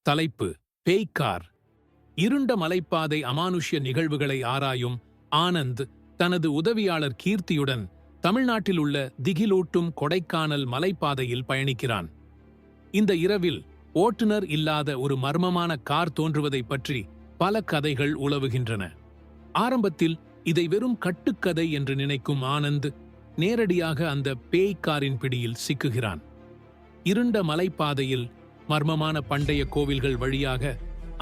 தலைப்பு: பேய்க்கார். இருண்ட மலைப்பாதை அமானுஷ்ய நிகழ்வுகளை ஆராயும் ஆனந்த் தனது உதவியாளர் கீர்த்தியுடன் தமிழ்நாட்டில் உள்ள திகிலூட்டும் கொடைக்கானல் மலைப்பாதையில் பயணிக்கிறான். இந்த இரவில் ஓட்டுநர் இல்லாத ஒரு மர்மமான கார் தோன்றுவதைப் பற்றி பல கதைகள் உலவுகின்றன. ஆரம்பத்தில் இதை வெறும் கட்டுக்கதை என்று நினைக்கும் ஆனந்த் நேரடியாக அந்த பேய்க்காரின் பிடியில் சிக்குகிறான். இருண்ட மலைப்பாதையில் மர்மமான பண்டைய கோவில்கள் வழியாக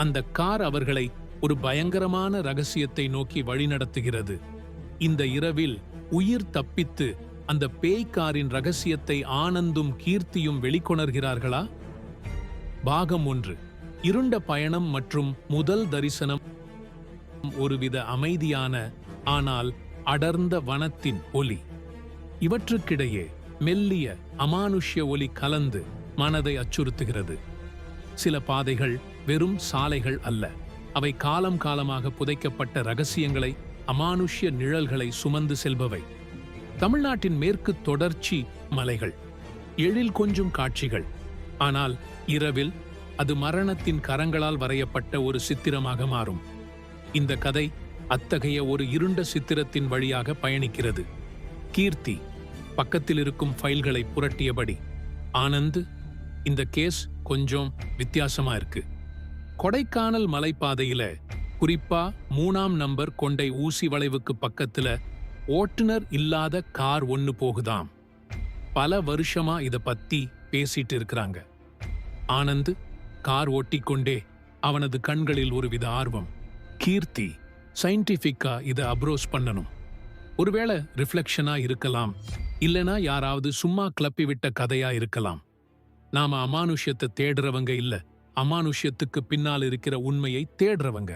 அந்த கார் அவர்களை ஒரு பயங்கரமான ரகசியத்தை நோக்கி வழிநடத்துகிறது. இந்த இரவில் உயிர் தப்பித்து அந்த பேய்க்காரின் ரகசியத்தை ஆனந்தும் கீர்த்தியும் வெளிக்கொணர்கிறார்களா? பாகம் 1: இருண்ட பயணம் மற்றும் முதல் தரிசனம். ஒருவித அமைதியான ஆனால் அடர்ந்த வனத்தின் ஒலி. இவற்றுக்கிடையே மெல்லிய அமானுஷ்ய ஒலி கலந்து மனதை அச்சுறுத்துகிறது. சில பாதைகள் வெறும் சாலைகள் அல்ல, அவை காலம் காலமாக புதைக்கப்பட்ட ரகசியங்களை, அமானுஷ்ய நிழல்களை சுமந்து செல்பவை. தமிழ்நாட்டின் மேற்கு தொடர்ச்சி மலைகள், எழில் கொஞ்சும் காட்சிகள். ஆனால் இரவில் அது மரணத்தின் கரங்களால் வரையப்பட்ட ஒரு சித்திரமாக மாறும். இந்த கதை அத்தகைய ஒரு இருண்ட சித்திரத்தின் வழியாக பயணிக்கிறது. கீர்த்தி பக்கத்தில் இருக்கும் ஃபைல்களை புரட்டியபடி, ஆனந்த், இந்த கேஸ் கொஞ்சம் வித்தியாசமா இருக்கு. கொடைக்கானல் மலைப்பாதையில, குறிப்பா 3ஆம் நம்பர் கொண்டை ஊசி வளைவுக்கு பக்கத்துல ஓட்டுநர் இல்லாத கார் ஒன்னு போகுதாம். பல வருஷமா இத பத்தி பேசிட்டு இருக்கிறாங்க. ஆனந்த் கார் ஓட்டிக்கொண்டே, அவனது கண்களில் ஒருவித ஆர்வம். கீர்த்தி சயின்டிஃபிக்கா இதை அப்ரோஸ் பண்ணணும். ஒருவேளை ரிஃப்ளெக்ஷனா இருக்கலாம், இல்லனா யாராவது சும்மா கிளப்பி விட்ட கதையா இருக்கலாம். நாம அமானுஷ்யத்தை தேடுறவங்க இல்ல, அமானுஷ்யத்துக்கு பின்னால் இருக்கிற உண்மையை தேடுறவங்க.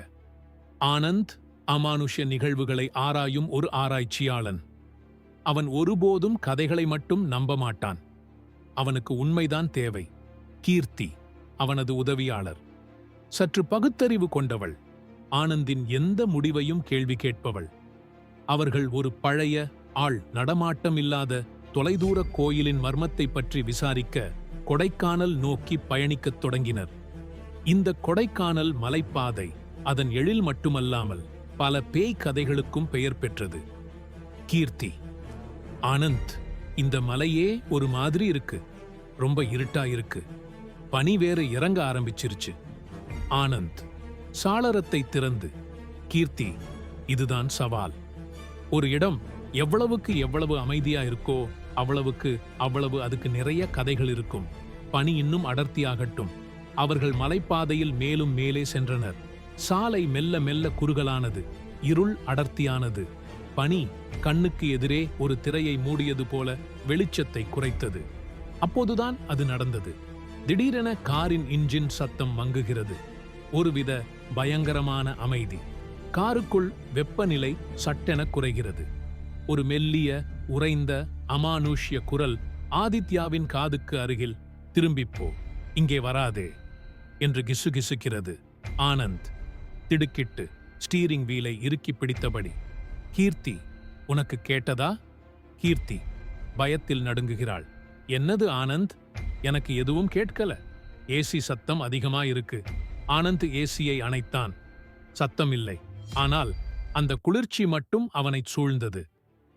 ஆனந்த் அமானுஷ்ய நிகழ்வுகளை ஆராயும் ஒரு ஆராய்ச்சியாளன். அவன் ஒருபோதும் கதைகளை மட்டும் நம்ப மாட்டான். அவனுக்கு உண்மைதான் தேவை. கீர்த்தி அவனது உதவியாளர். சற்று பகுத்தறிவு கொண்டவள். ஆனந்தின் எந்த முடிவையும் கேள்வி கேட்பவள். அவர்கள் ஒரு பழைய ஆள் நடமாட்டம் இல்லாத தொலைதூர கோயிலின் மர்மத்தை பற்றி விசாரிக்க கொடைக்கானல் நோக்கி பயணிக்கத் தொடங்கினர். இந்த கொடைக்கானல் மலைப்பாதை அதன் எழில் மட்டுமல்லாமல் பல பேய் கதைகளுக்கும் பெயர் பெற்றது. கீர்த்தி: ஆனந்த், இந்த மலையே ஒரு மாதிரி இருக்கு, ரொம்ப இருட்டா இருக்கு, பனி வேற இறங்க ஆரம்பிச்சிருச்சு. ஆனந்த் சாளரத்தை திறந்து, கீர்த்தி, இதுதான் சவால். ஒரு இடம் எவ்வளவுக்கு எவ்வளவு அமைதியா இருக்கோ அவ்வளவு அதுக்கு நிறைய கதைகள் இருக்கும். பனி இன்னும் அடர்த்தியாகட்டும். அவர்கள் மலைப்பாதையில் மேலும் மேலே சென்றனர். சாலை மெல்ல மெல்ல குறுகலானது, இருள் அடர்த்தியானது. பனி கண்ணுக்கு எதிரே ஒரு திரையை மூடியது போல வெளிச்சத்தை குறைத்தது. அப்போதுதான் அது நடந்தது. திடீரென காரின் இன்ஜின் சத்தம் மங்குகிறது. ஒருவித பயங்கரமான அமைதி. காருக்குள் வெப்பநிலை சட்டென குறைகிறது. ஒரு மெல்லிய உறைந்த அமானுஷ்ய குரல் ஆதித்யாவின் காதுக்கு அருகில், திரும்பிப்போ, இங்கே வராதே என்று கிசுகிசுக்கிறது. ஆனந்த் திடுக்கிட்டு ஸ்டீரிங் வீலை இறுக்கி பிடித்தபடி, கீர்த்தி, உனக்கு கேட்டதா? கீர்த்தி பயத்தில் நடுங்குகிறாள். என்னது ஆனந்த்? எனக்கு எதுவும் கேட்கல. ஏசி சத்தம் அதிகமா இருக்கு. ஆனந்த் ஏசியை அணைத்தான். சத்தம் இல்லை, ஆனால் அந்த குளிர்ச்சி மட்டும் அவனைச் சூழ்ந்தது.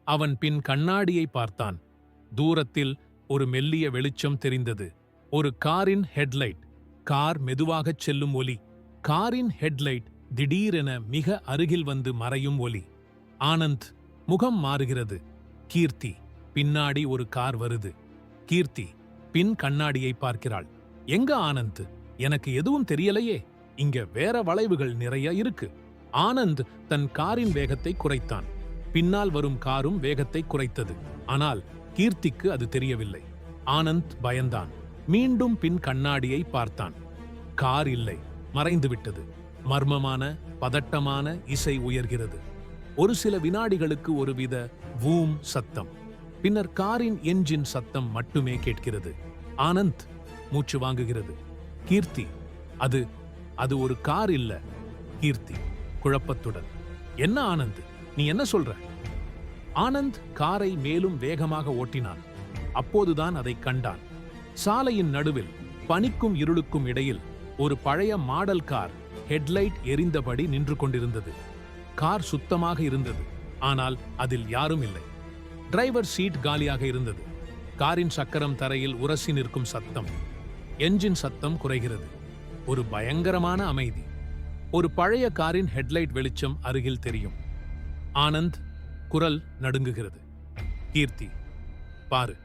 அவன் பின் கண்ணாடியை பார்த்தான். தூரத்தில் ஒரு மெல்லிய வெளிச்சம் தெரிந்தது. ஒரு காரின் ஹெட்லைட். கார் மெதுவாகச் செல்லும் ஒலி. காரின் ஹெட்லைட் திடீரென மிக அருகில் வந்து மறையும் ஒலி. ஆனந்த் முகம் மாறுகிறது. கீர்த்தி பின்னாடி ஒரு கார் வருது. கீர்த்தி பின் கண்ணாடியை பார்க்கிறாள். எங்க ஆனந்த்? எனக்கு எதுவும் தெரியலையே, இங்க வேற வளைவுகள் நிறைய இருக்கு. ஆனந்த் தன் காரின் வேகத்தை குறைத்தான். பின்னால் வரும் காரும் வேகத்தை குறைத்தது. ஆனால் கீர்த்திக்கு அது தெரியவில்லை. ஆனந்த் பயந்தான். மீண்டும் பின் கண்ணாடியை பார்த்தான். கார் இல்லை, மறைந்துவிட்டது. மர்மமான பதட்டமான இசை உயர்கிறது. ஒரு சில வினாடிகளுக்கு ஒருவித வூம் சத்தம். பின்னர் காரின் என்ஜின் சத்தம் மட்டுமே கேட்கிறது. ஆனந்த் மூச்சு வாங்குகிறது. கீர்த்தி, அது ஒரு கார் இல்ல. கீர்த்தி குழப்பத்துடன், என்ன ஆனந்த், நீ என்ன சொல்ற? ஆனந்த் காரை மேலும் வேகமாக ஓட்டினான். அப்போதுதான் அதை கண்டான். சாலையின் நடுவில், பனிக்கும் இருளுக்கும் இடையில் ஒரு பழைய மாடல் கார் ஹெட்லைட் எரிந்தபடி நின்று கொண்டிருந்தது. கார் சுத்தமாக இருந்தது, ஆனால் அதில் யாரும் இல்லை. டிரைவர் சீட் காலியாக இருந்தது. காரின் சக்கரம் தரையில் உரசி நிற்கும் சத்தம். என்ஜின் சத்தம் குறைகிறது. ஒரு பயங்கரமான அமைதி. ஒரு பழைய காரின் ஹெட்லைட் வெளிச்சம் அருகில் தெரியும். ஆனந்த் குரல் நடுங்குகிறது. கீர்த்தி, பாரு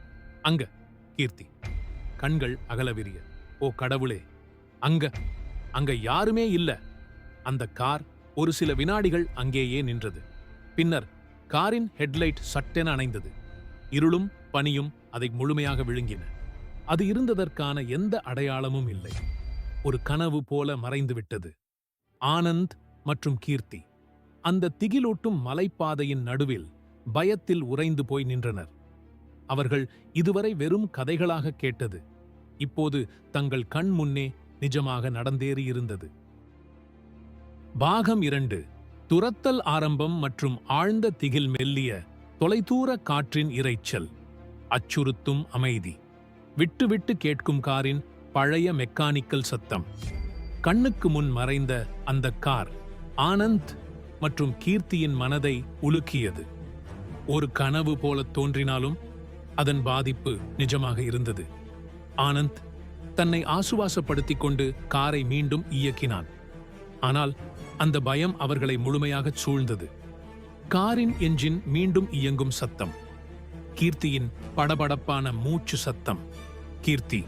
அங்க. கீர்த்தி கண்கள் அகலவிரிய. ஓ கடவுளே, அங்க அங்க யாருமே இல்ல. அந்த கார் ஒரு சில வினாடிகள் அங்கேயே நின்றது. பின்னர் காரின் ஹெட்லைட் சட்டென அணைந்தது. இருளும் பனியும் அதை முழுமையாக விழுங்கின. அது இருந்ததற்கான எந்த அடையாளமும் இல்லை. ஒரு கனவு போல மறைந்துவிட்டது. ஆனந்த் மற்றும் கீர்த்தி அந்த திகிலூட்டும் மலைப்பாதையின் நடுவில் பயத்தில் உறைந்து போய் நின்றனர். அவர்கள் இதுவரை வெறும் கதைகளாக கேட்டது இப்போது தங்கள் கண் முன்னே நிஜமாக நடந்தேறியிருந்தது. பாகம் 2. துரத்தல் ஆரம்பம் மற்றும் ஆழ்ந்த திகில். மெல்லிய தொலைதூர காற்றின் இரைச்சல், அச்சுறுத்தும் அமைதி, விட்டு விட்டு கேட்கும் காரின் பழைய மெக்கானிக்கல் சத்தம். கண்ணுக்கு முன் மறைந்த அந்த கார் ஆனந்த் மற்றும் கீர்த்தியின் மனதை உலுக்கியது. ஒரு கனவு போல தோன்றினாலும் அதன் பாதிப்பு நிஜமாக இருந்தது. ஆனந்த் தன்னை ஆசுவாசப்படுத்திக் கொண்டு காரை மீண்டும் இயக்கினான். ஆனால் அந்த பயம் அவர்களை முழுமையாகச் சூழ்ந்தது. காரின் என்ஜின் மீண்டும் இயங்கும் சத்தம், கீர்த்தியின் படபடப்பான மூச்சு சத்தம். கீர்த்தி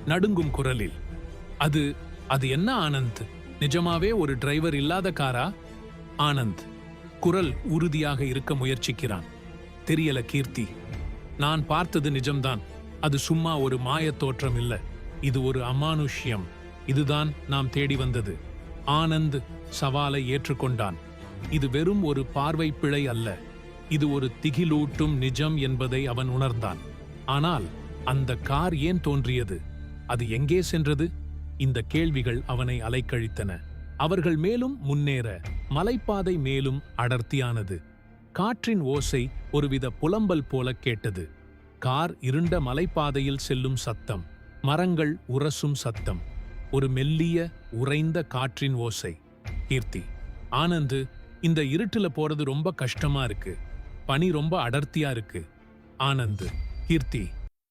நடுங்கும் குரலில், அது அது என்ன ஆனந்த், நிஜமாவே ஒரு டிரைவர் இல்லாத காரா? ஆனந்த் குரல் உறுதியாக இருக்க முயற்சிக்கிறான். தெரியல கீர்த்தி, நான் பார்த்தது நிஜம்தான். அது சும்மா ஒரு மாயத் தோற்றம் இல்ல. இது ஒரு அமானுஷ்யம். இதுதான் நாம் தேடி வந்தது. ஆனந்த் சவாலை ஏற்றுக்கொண்டான். இது வெறும் ஒரு பார்வை பிழை அல்ல. இது ஒரு திகிலூட்டும் நிஜம் என்பதை அவன் உணர்ந்தான். ஆனால் அந்த கார் ஏன் தோன்றியது? அது எங்கே சென்றது? இந்த கேள்விகள் அவனை அலைக்கழித்தன. அவர்கள் மேலும் முன்னேற மலைப்பாதை மேலும் அடர்த்தியானது. காற்றின் ஓசை ஒருவித புலம்பல் போல கேட்டது. கார் இருண்ட மலைப்பாதையில் செல்லும் சத்தம், மரங்கள் உரசும் சத்தம், ஒரு மெல்லிய உறைந்த காற்றின் ஓசை. கீர்த்தி, ஆனந்து, இந்த இருட்டுல போறது ரொம்ப கஷ்டமா இருக்கு. பனி ரொம்ப அடர்த்தியா இருக்கு. ஆனந்த், கீர்த்தி,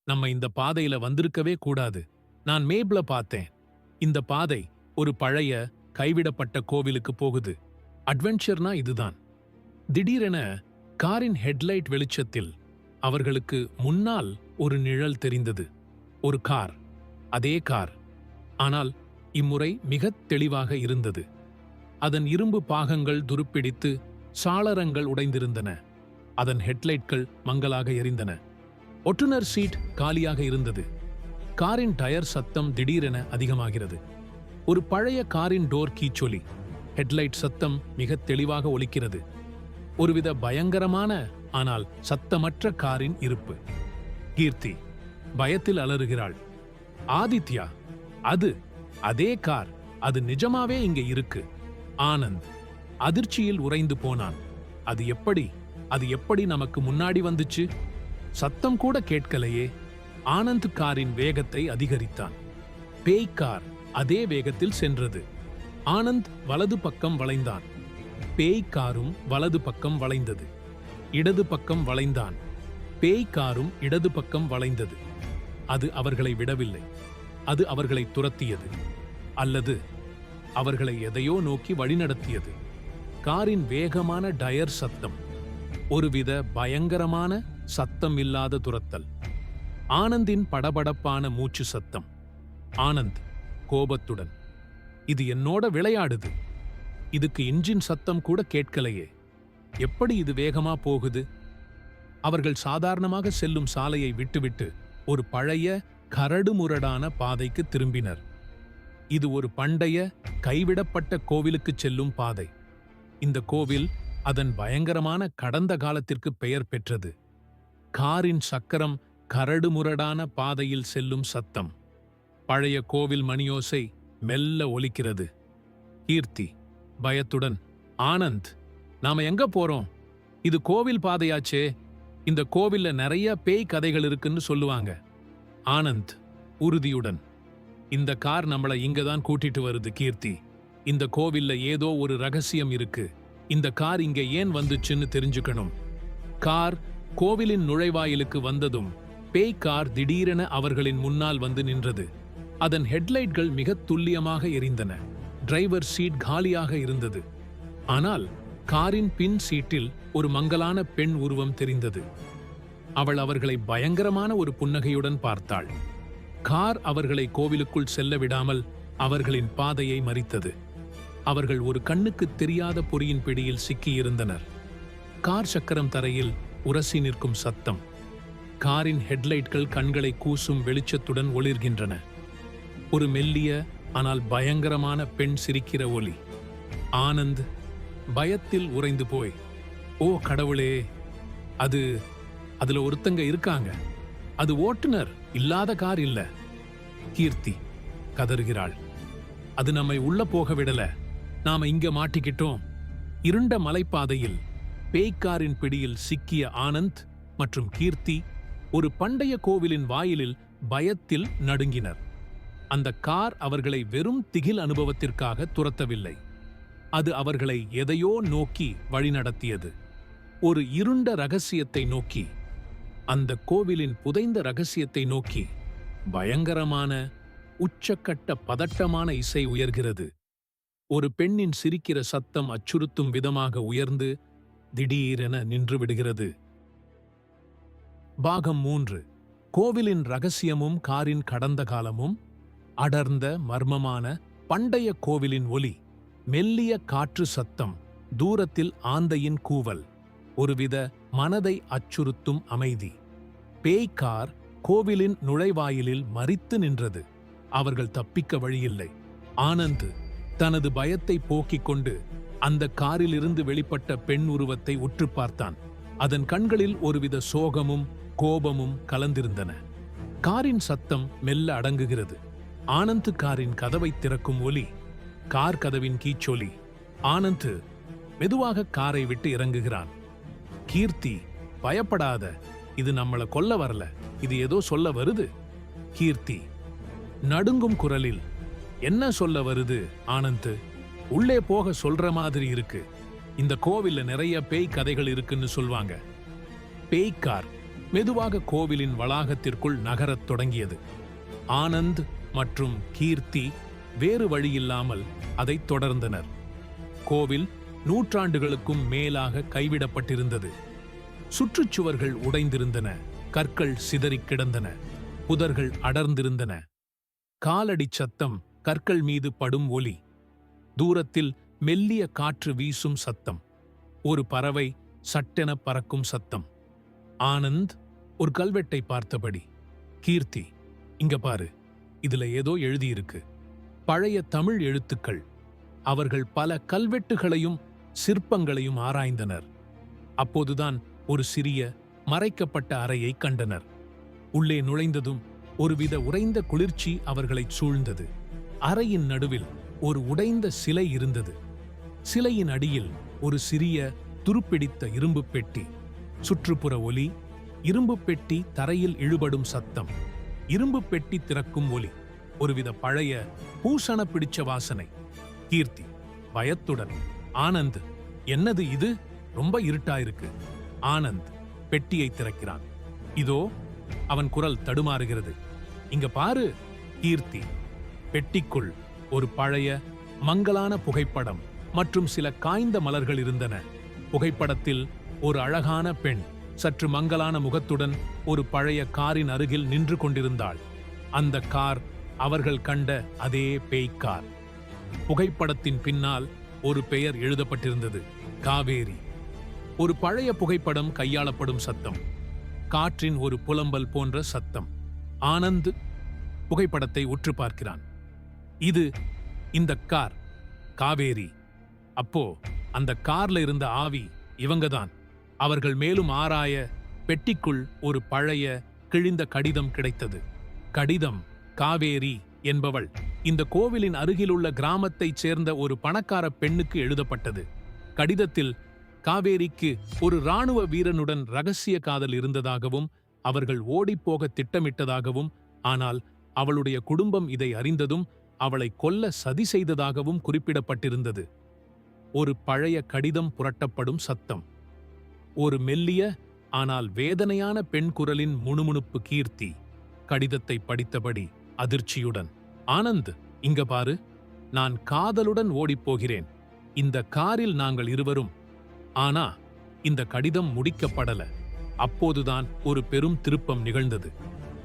நம்ம இந்த பாதையில வந்திருக்கவே கூடாது. நான் மேப்ல பார்த்தேன். இந்த பாதை ஒரு பழைய கைவிடப்பட்ட கோவிலுக்கு போகுது. அட்வென்ச்சர்னா இதுதான். திடீரென காரின் ஹெட்லைட் வெளிச்சத்தில் அவர்களுக்கு முன்னால் ஒரு நிழல் தெரிந்தது. ஒரு கார், அதே கார், ஆனால் இம்முறை மிகத் தெளிவாக இருந்தது. அதன் இரும்பு பாகங்கள் துருப்பிடித்து சாளரங்கள் உடைந்திருந்தன. அதன் ஹெட்லைட்கள் மங்கலாக எரிந்தன. ஒட்டுநர் சீட் காலியாக இருந்தது. காரின் டயர் சத்தம் திடீரென அதிகமாகிறது. ஒரு பழைய காரின் டோர் கீச்சொலி. ஹெட்லைட் சத்தம் மிகத் தெளிவாக ஒலிக்கிறது. ஒருவித பயங்கரமான ஆனால் சத்தமற்ற காரின் இருப்பு. கீர்த்தி பயத்தில் அலறுகிறாள். ஆதித்யா, அதே கார், அது நிஜமாவே இங்க இருக்கு. ஆனந்த் அதிர்ச்சியில் உறைந்து போனான். அது எப்படி நமக்கு முன்னாடி வந்துச்சு? சத்தம் கூட கேட்கலையே. ஆனந்த் காரின் வேகத்தை அதிகரித்தான். பேய் கார் அதே வேகத்தில் சென்றது. ஆனந்த் வலது பக்கம் வளைந்தான். பேய் காரும் வலது பக்கம் வளைந்தது. இடது பக்கம் வளைந்தான். பேய் காரும் இடது பக்கம் வளைந்தது. அது அவர்களை விடவில்லை. அது அவர்களை துரத்தியது. அல்லது அவர்களை எதையோ நோக்கி வழிநடத்தியது. காரின் வேகமான டயர் சத்தம், ஒருவித பயங்கரமான சத்தம் இல்லாத துரத்தல். ஆனந்தின் படபடப்பான மூச்சு சத்தம். ஆனந்த் கோபத்துடன், இது என்னோட விளையாடுது. இதுக்கு இன்ஜின் சத்தம் கூட கேட்கலையே. எப்படி இது வேகமா போகுது? அவர்கள் சாதாரணமாக செல்லும் சாலையை விட்டுவிட்டு ஒரு பழைய கரடுமுரடான பாதைக்கு திரும்பினர். இது ஒரு பண்டைய கைவிடப்பட்ட கோவிலுக்குச் செல்லும் பாதை. இந்த கோவில் அதன் பயங்கரமான கடந்த காலத்திற்கு பெயர் பெற்றது. காரின் சக்கரம் கரடுமுரடான பாதையில் செல்லும் சத்தம். பழைய கோவில் மணியோசை மெல்ல ஒலிக்கிறது. கீர்த்தி பயத்துடன், ஆனந்த், நாம எங்க போறோம்? இது கோவில் பாதையாச்சே. இந்த கோவில்ல நிறைய பேய் கதைகள் இருக்குன்னு சொல்லுவாங்க. ஆனந்த் உறுதியுடன், இந்த கார் நம்மள இங்க தான் கூட்டிட்டு வருது கீர்த்தி. இந்த கோவில்ல ஏதோ ஒரு ரகசியம் இருக்கு. இந்த கார் இங்க ஏன் வந்துச்சுன்னு தெரிஞ்சுக்கணும். கார் கோவிலின் நுழைவாயிலுக்கு வந்ததும் பேய் கார் திடீரென அவர்களின் முன்னால் வந்து நின்றது. அதன் ஹெட்லைட்கள் மிக துல்லியமாக எரிந்தன. டிரைவர் சீட் காலியாக இருந்தது. ஆனால் காரின் பின் சீட்டில் ஒரு மங்கலான பெண் உருவம் தெரிந்தது. அவள் அவர்களை பயங்கரமான ஒரு புன்னகையுடன் பார்த்தாள். கார் அவர்களை கோவிலுக்குள் செல்ல விடாமல் அவர்களின் பாதையை மறித்தது. அவர்கள் ஒரு கண்ணுக்கு தெரியாத பொறியின் பிடியில் சிக்கியிருந்தனர். கார் சக்கரம் தரையில் உரசி நிற்கும் சத்தம். காரின் ஹெட்லைட்கள் கண்களை கூசும் வெளிச்சத்துடன் ஒளிர்கின்றன. ஒரு மெல்லிய ஆனால் பயங்கரமான பெண் சிரிக்கிற ஒலி. ஆனந்த் பயத்தில் உறைந்து போய், ஓ கடவுளே, அதுல ஒருத்தங்க இருக்காங்க. அது ஓட்டுநர் இல்லாத கார் இல்ல. கீர்த்தி கதறுகிறாள். அது நம்மை உள்ள போக விடல. நாம இங்க மாட்டிக்கிட்டோம். இருண்ட மலைப்பாதையில் பேய்க்காரின் பிடியில் சிக்கிய ஆனந்த் மற்றும் கீர்த்தி ஒரு பண்டைய கோவிலின் வாயிலில் பயத்தில் நடுங்கினர். அந்த கார் அவர்களை வெறும் திகில் அனுபவத்திற்காக துரத்தவில்லை. அது அவர்களை எதையோ நோக்கி வழிநடத்தியது. ஒரு இருண்ட ரகசியத்தை நோக்கி. அந்த கோவிலின் புதைந்த ரகசியத்தை நோக்கி. பயங்கரமான உச்சக்கட்ட பதட்டமான இசை உயர்கிறது. ஒரு பெண்ணின் சிரிக்கிற சத்தம் அச்சுறுத்தும் விதமாக உயர்ந்து திடீரென நின்றுவிடுகிறது. பாகம் 3. கோவிலின் ரகசியமும் காரின் கடந்த காலமும். அடர்ந்த மர்மமான பண்டைய கோவிலின் ஒலி. மெல்லிய காற்று சத்தம். தூரத்தில் ஆந்தையின் கூவல். ஒருவித மனதை அச்சுறுத்தும் அமைதி. பேய்க்கார் கோவிலின் நுழைவாயிலில் மரித்து நின்றது. அவர்கள் தப்பிக்க வழியில்லை. ஆனந்த் தனது பயத்தை போக்கிக் கொண்டு அந்த காரிலிருந்து வெளிப்பட்ட பெண் உருவத்தை உற்று பார்த்தான். அதன் கண்களில் ஒருவித சோகமும் கோபமும் கலந்திருந்தன. காரின் சத்தம் மெல்ல அடங்குகிறது. ஆனந்த் காரின் கதவை திறக்கும் ஒலி. கார் கதவின் கீச்சொலி. ஆனந்த் மெதுவாக காரை விட்டு இறங்குகிறான். கீர்த்தி, பயப்படாத, இது நம்மள கொல்ல வரல, இது ஏதோ சொல்ல வருது. கீர்த்தி நடுங்கும் குரலில், என்ன சொல்ல வருது ஆனந்த்? உள்ளே போக சொல்ற மாதிரி இருக்கு. இந்த கோவில்ல நிறைய பேய் கதைகள் இருக்குன்னு சொல்வாங்க. பேய்க்கார் மெதுவாக கோவிலின் வளாகத்திற்குள் நகரத் தொடங்கியது. ஆனந்த் மற்றும் கீர்த்தி வேறு வழியில்லாமல் அதை தொடர்ந்தனர். கோவில் நூற்றாண்டுகளுக்கும் மேலாக கைவிடப்பட்டிருந்தது. சுற்றுச்சுவர்கள் உடைந்திருந்தன. கற்கள் சிதறிக் கிடந்தன. புதர்கள் அடர்ந்திருந்தன. காலடி சத்தம், கற்கள் மீது படும் ஒலி. தூரத்தில் மெல்லிய காற்று வீசும் சத்தம். ஒரு பறவை சட்டென பறக்கும் சத்தம். ஆனந்த் ஒரு கல்வெட்டை பார்த்தபடி, கீர்த்தி, இங்க பாரு, இதுல ஏதோ எழுதியிருக்கு. பழைய தமிழ் எழுத்துக்கள். அவர்கள் பல கல்வெட்டுகளையும் சிற்பங்களையும் ஆராய்ந்தனர். அப்போதுதான் ஒரு சிறிய மறைக்கப்பட்ட அறையை கண்டனர். உள்ளே நுழைந்ததும் ஒருவித உறைந்த குளிர்ச்சி அவர்களைச் சூழ்ந்தது. அறையின் நடுவில் ஒரு உடைந்த சிலை இருந்தது. சிலையின் அடியில் ஒரு சிறிய துருப்பிடித்த இரும்பு பெட்டி. சுற்றுப்புற ஒலி. இரும்பு பெட்டி தரையில் இழுபடும் சத்தம். இரும்பு பெட்டி திறக்கும் ஒலி. ஒருவித பழைய பூசண பிடிச்ச வாசனை. கீர்த்தி பயத்துடன், ஆனந்த், என்னது இது? ரொம்ப இருட்டாயிருக்கு. ஆனந்த் பெட்டியை திறக்கிறான். இதோ. அவன் குரல் தடுமாறுகிறது. இங்க பாரு. கீர்த்தி. பெட்டிக்குள் ஒரு பழைய மங்கலான புகைப்படம் மற்றும் சில காய்ந்த மலர்கள் இருந்தன. புகைப்படத்தில் ஒரு அழகான பெண் சற்று மங்கலான முகத்துடன் ஒரு பழைய காரின் அருகில் நின்று கொண்டிருந்தாள். அந்த கார் அவர்கள் கண்ட அதே பேய்க்கார். புகைப்படத்தின் பின்னால் ஒரு பெயர் எழுதப்பட்டிருந்தது, காவேரி. ஒரு பழைய புகைப்படம் கையாளப்படும் சத்தம். காற்றின் ஒரு புலம்பல் போன்ற சத்தம். ஆனந்த் புகைப்படத்தை உற்று பார்க்கிறான். இது இந்த கார், காவேரி. அப்போ அந்த கார்ல இருந்த ஆவி இவங்கதான். அவர்கள் மேலும் ஆராய பெட்டிக்குள் ஒரு பழைய கிழிந்த கடிதம் கிடைத்தது. கடிதம் காவேரி என்பவள் இந்த கோவிலின் அருகிலுள்ள கிராமத்தைச் சேர்ந்த ஒரு பணக்கார பெண்ணுக்கு எழுதப்பட்டது. கடிதத்தில் காவேரிக்கு ஒரு இராணுவ வீரனுடன் இரகசிய காதல் இருந்ததாகவும் அவர்கள் ஓடிப்போக திட்டமிட்டதாகவும், ஆனால் அவளுடைய குடும்பம் இதை அறிந்ததும் அவளை கொல்ல சதி செய்ததாகவும் குறிப்பிடப்பட்டிருந்தது. ஒரு பழைய கடிதம் புரட்டப்படும் சத்தம். ஒரு மெல்லிய ஆனால் வேதனையான பெண் குரலின் முணுமுணுப்பு. கீர்த்தி கடிதத்தை படித்தபடி அதிர்ச்சியுடன், ஆனந்த், இங்க பாரு, நான் காதலுடன் ஓடிப்போகிறேன். இந்த காரில் நாங்கள் இருவரும். ஆனா இந்த கடிதம் முடிக்கப்படல. அப்போதுதான் ஒரு பெரும் திருப்பம் நிகழ்ந்தது.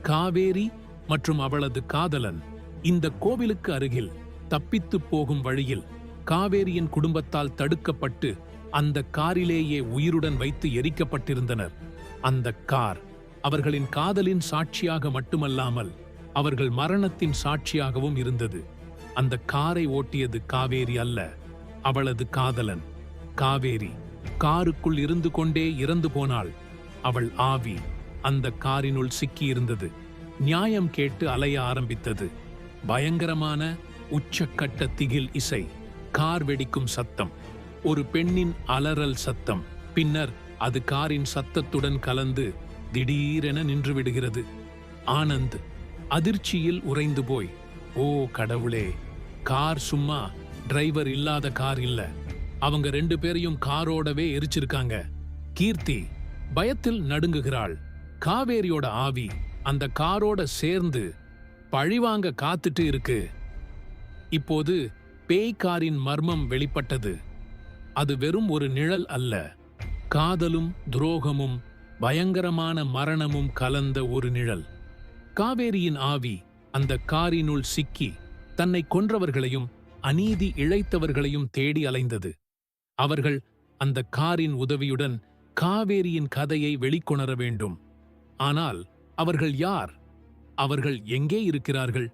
காவேரி மற்றும் அவளது காதலன் இந்த கோவிலுக்கு அருகில் தப்பித்துப் போகும் வழியில் காவேரியின் குடும்பத்தால் தடுக்கப்பட்டு அந்த காரிலேயே உயிருடன் வைத்து எரிக்கப்பட்டிருந்தனர். அந்த கார் அவர்களின் காதலின் சாட்சியாக மட்டுமல்லாமல் அவர்கள் மரணத்தின் சாட்சியாகவும் இருந்தது. அந்த காரை ஓட்டியது காவேரி அல்ல, அவளது காதலன். காவேரி காருக்குள் இருந்து கொண்டே இறந்து போனாள். அவள் ஆவி அந்த காரினுள் சிக்கியிருந்தது. நியாயம் கேட்டு அலைய ஆரம்பித்தது. பயங்கரமான உச்சக்கட்ட திகில் இசை, கார் வெடிக்கும் சத்தம், ஒரு பெண்ணின் அலறல் சத்தம். பின்னர் அது காரின் சத்தத்துடன் கலந்து திடீரென நின்றுவிடுகிறது. ஆனந்த் அதிர்ச்சியில் உறைந்து போய், ஓ கடவுளே, கார் சும்மா டிரைவர் இல்லாத கார் இல்ல, அவங்க 2 பேரையும் காரோடவே எரிச்சிருக்காங்க. கீர்த்தி பயத்தில் நடுங்குகிறாள். காவேரியோட ஆவி அந்த காரோட சேர்ந்து பழிவாங்க காத்துட்டு இருக்கு. இப்போது பேய்காரின் மர்மம் வெளிப்பட்டது. அது வெறும் ஒரு நிழல் அல்ல, காதலும் துரோகமும் பயங்கரமான மரணமும் கலந்த ஒரு நிழல். காவேரியின் ஆவி அந்த காரினுள் சிக்கி தன்னை கொன்றவர்களையும் அநீதி இழைத்தவர்களையும் தேடி அலைந்தது. அவர்கள் அந்த காரின் உதவியுடன் காவேரியின் கதையை வெளிக்கொணர வேண்டும். ஆனால் அவர்கள் யார்? அவர்கள் எங்கே இருக்கிறார்கள்?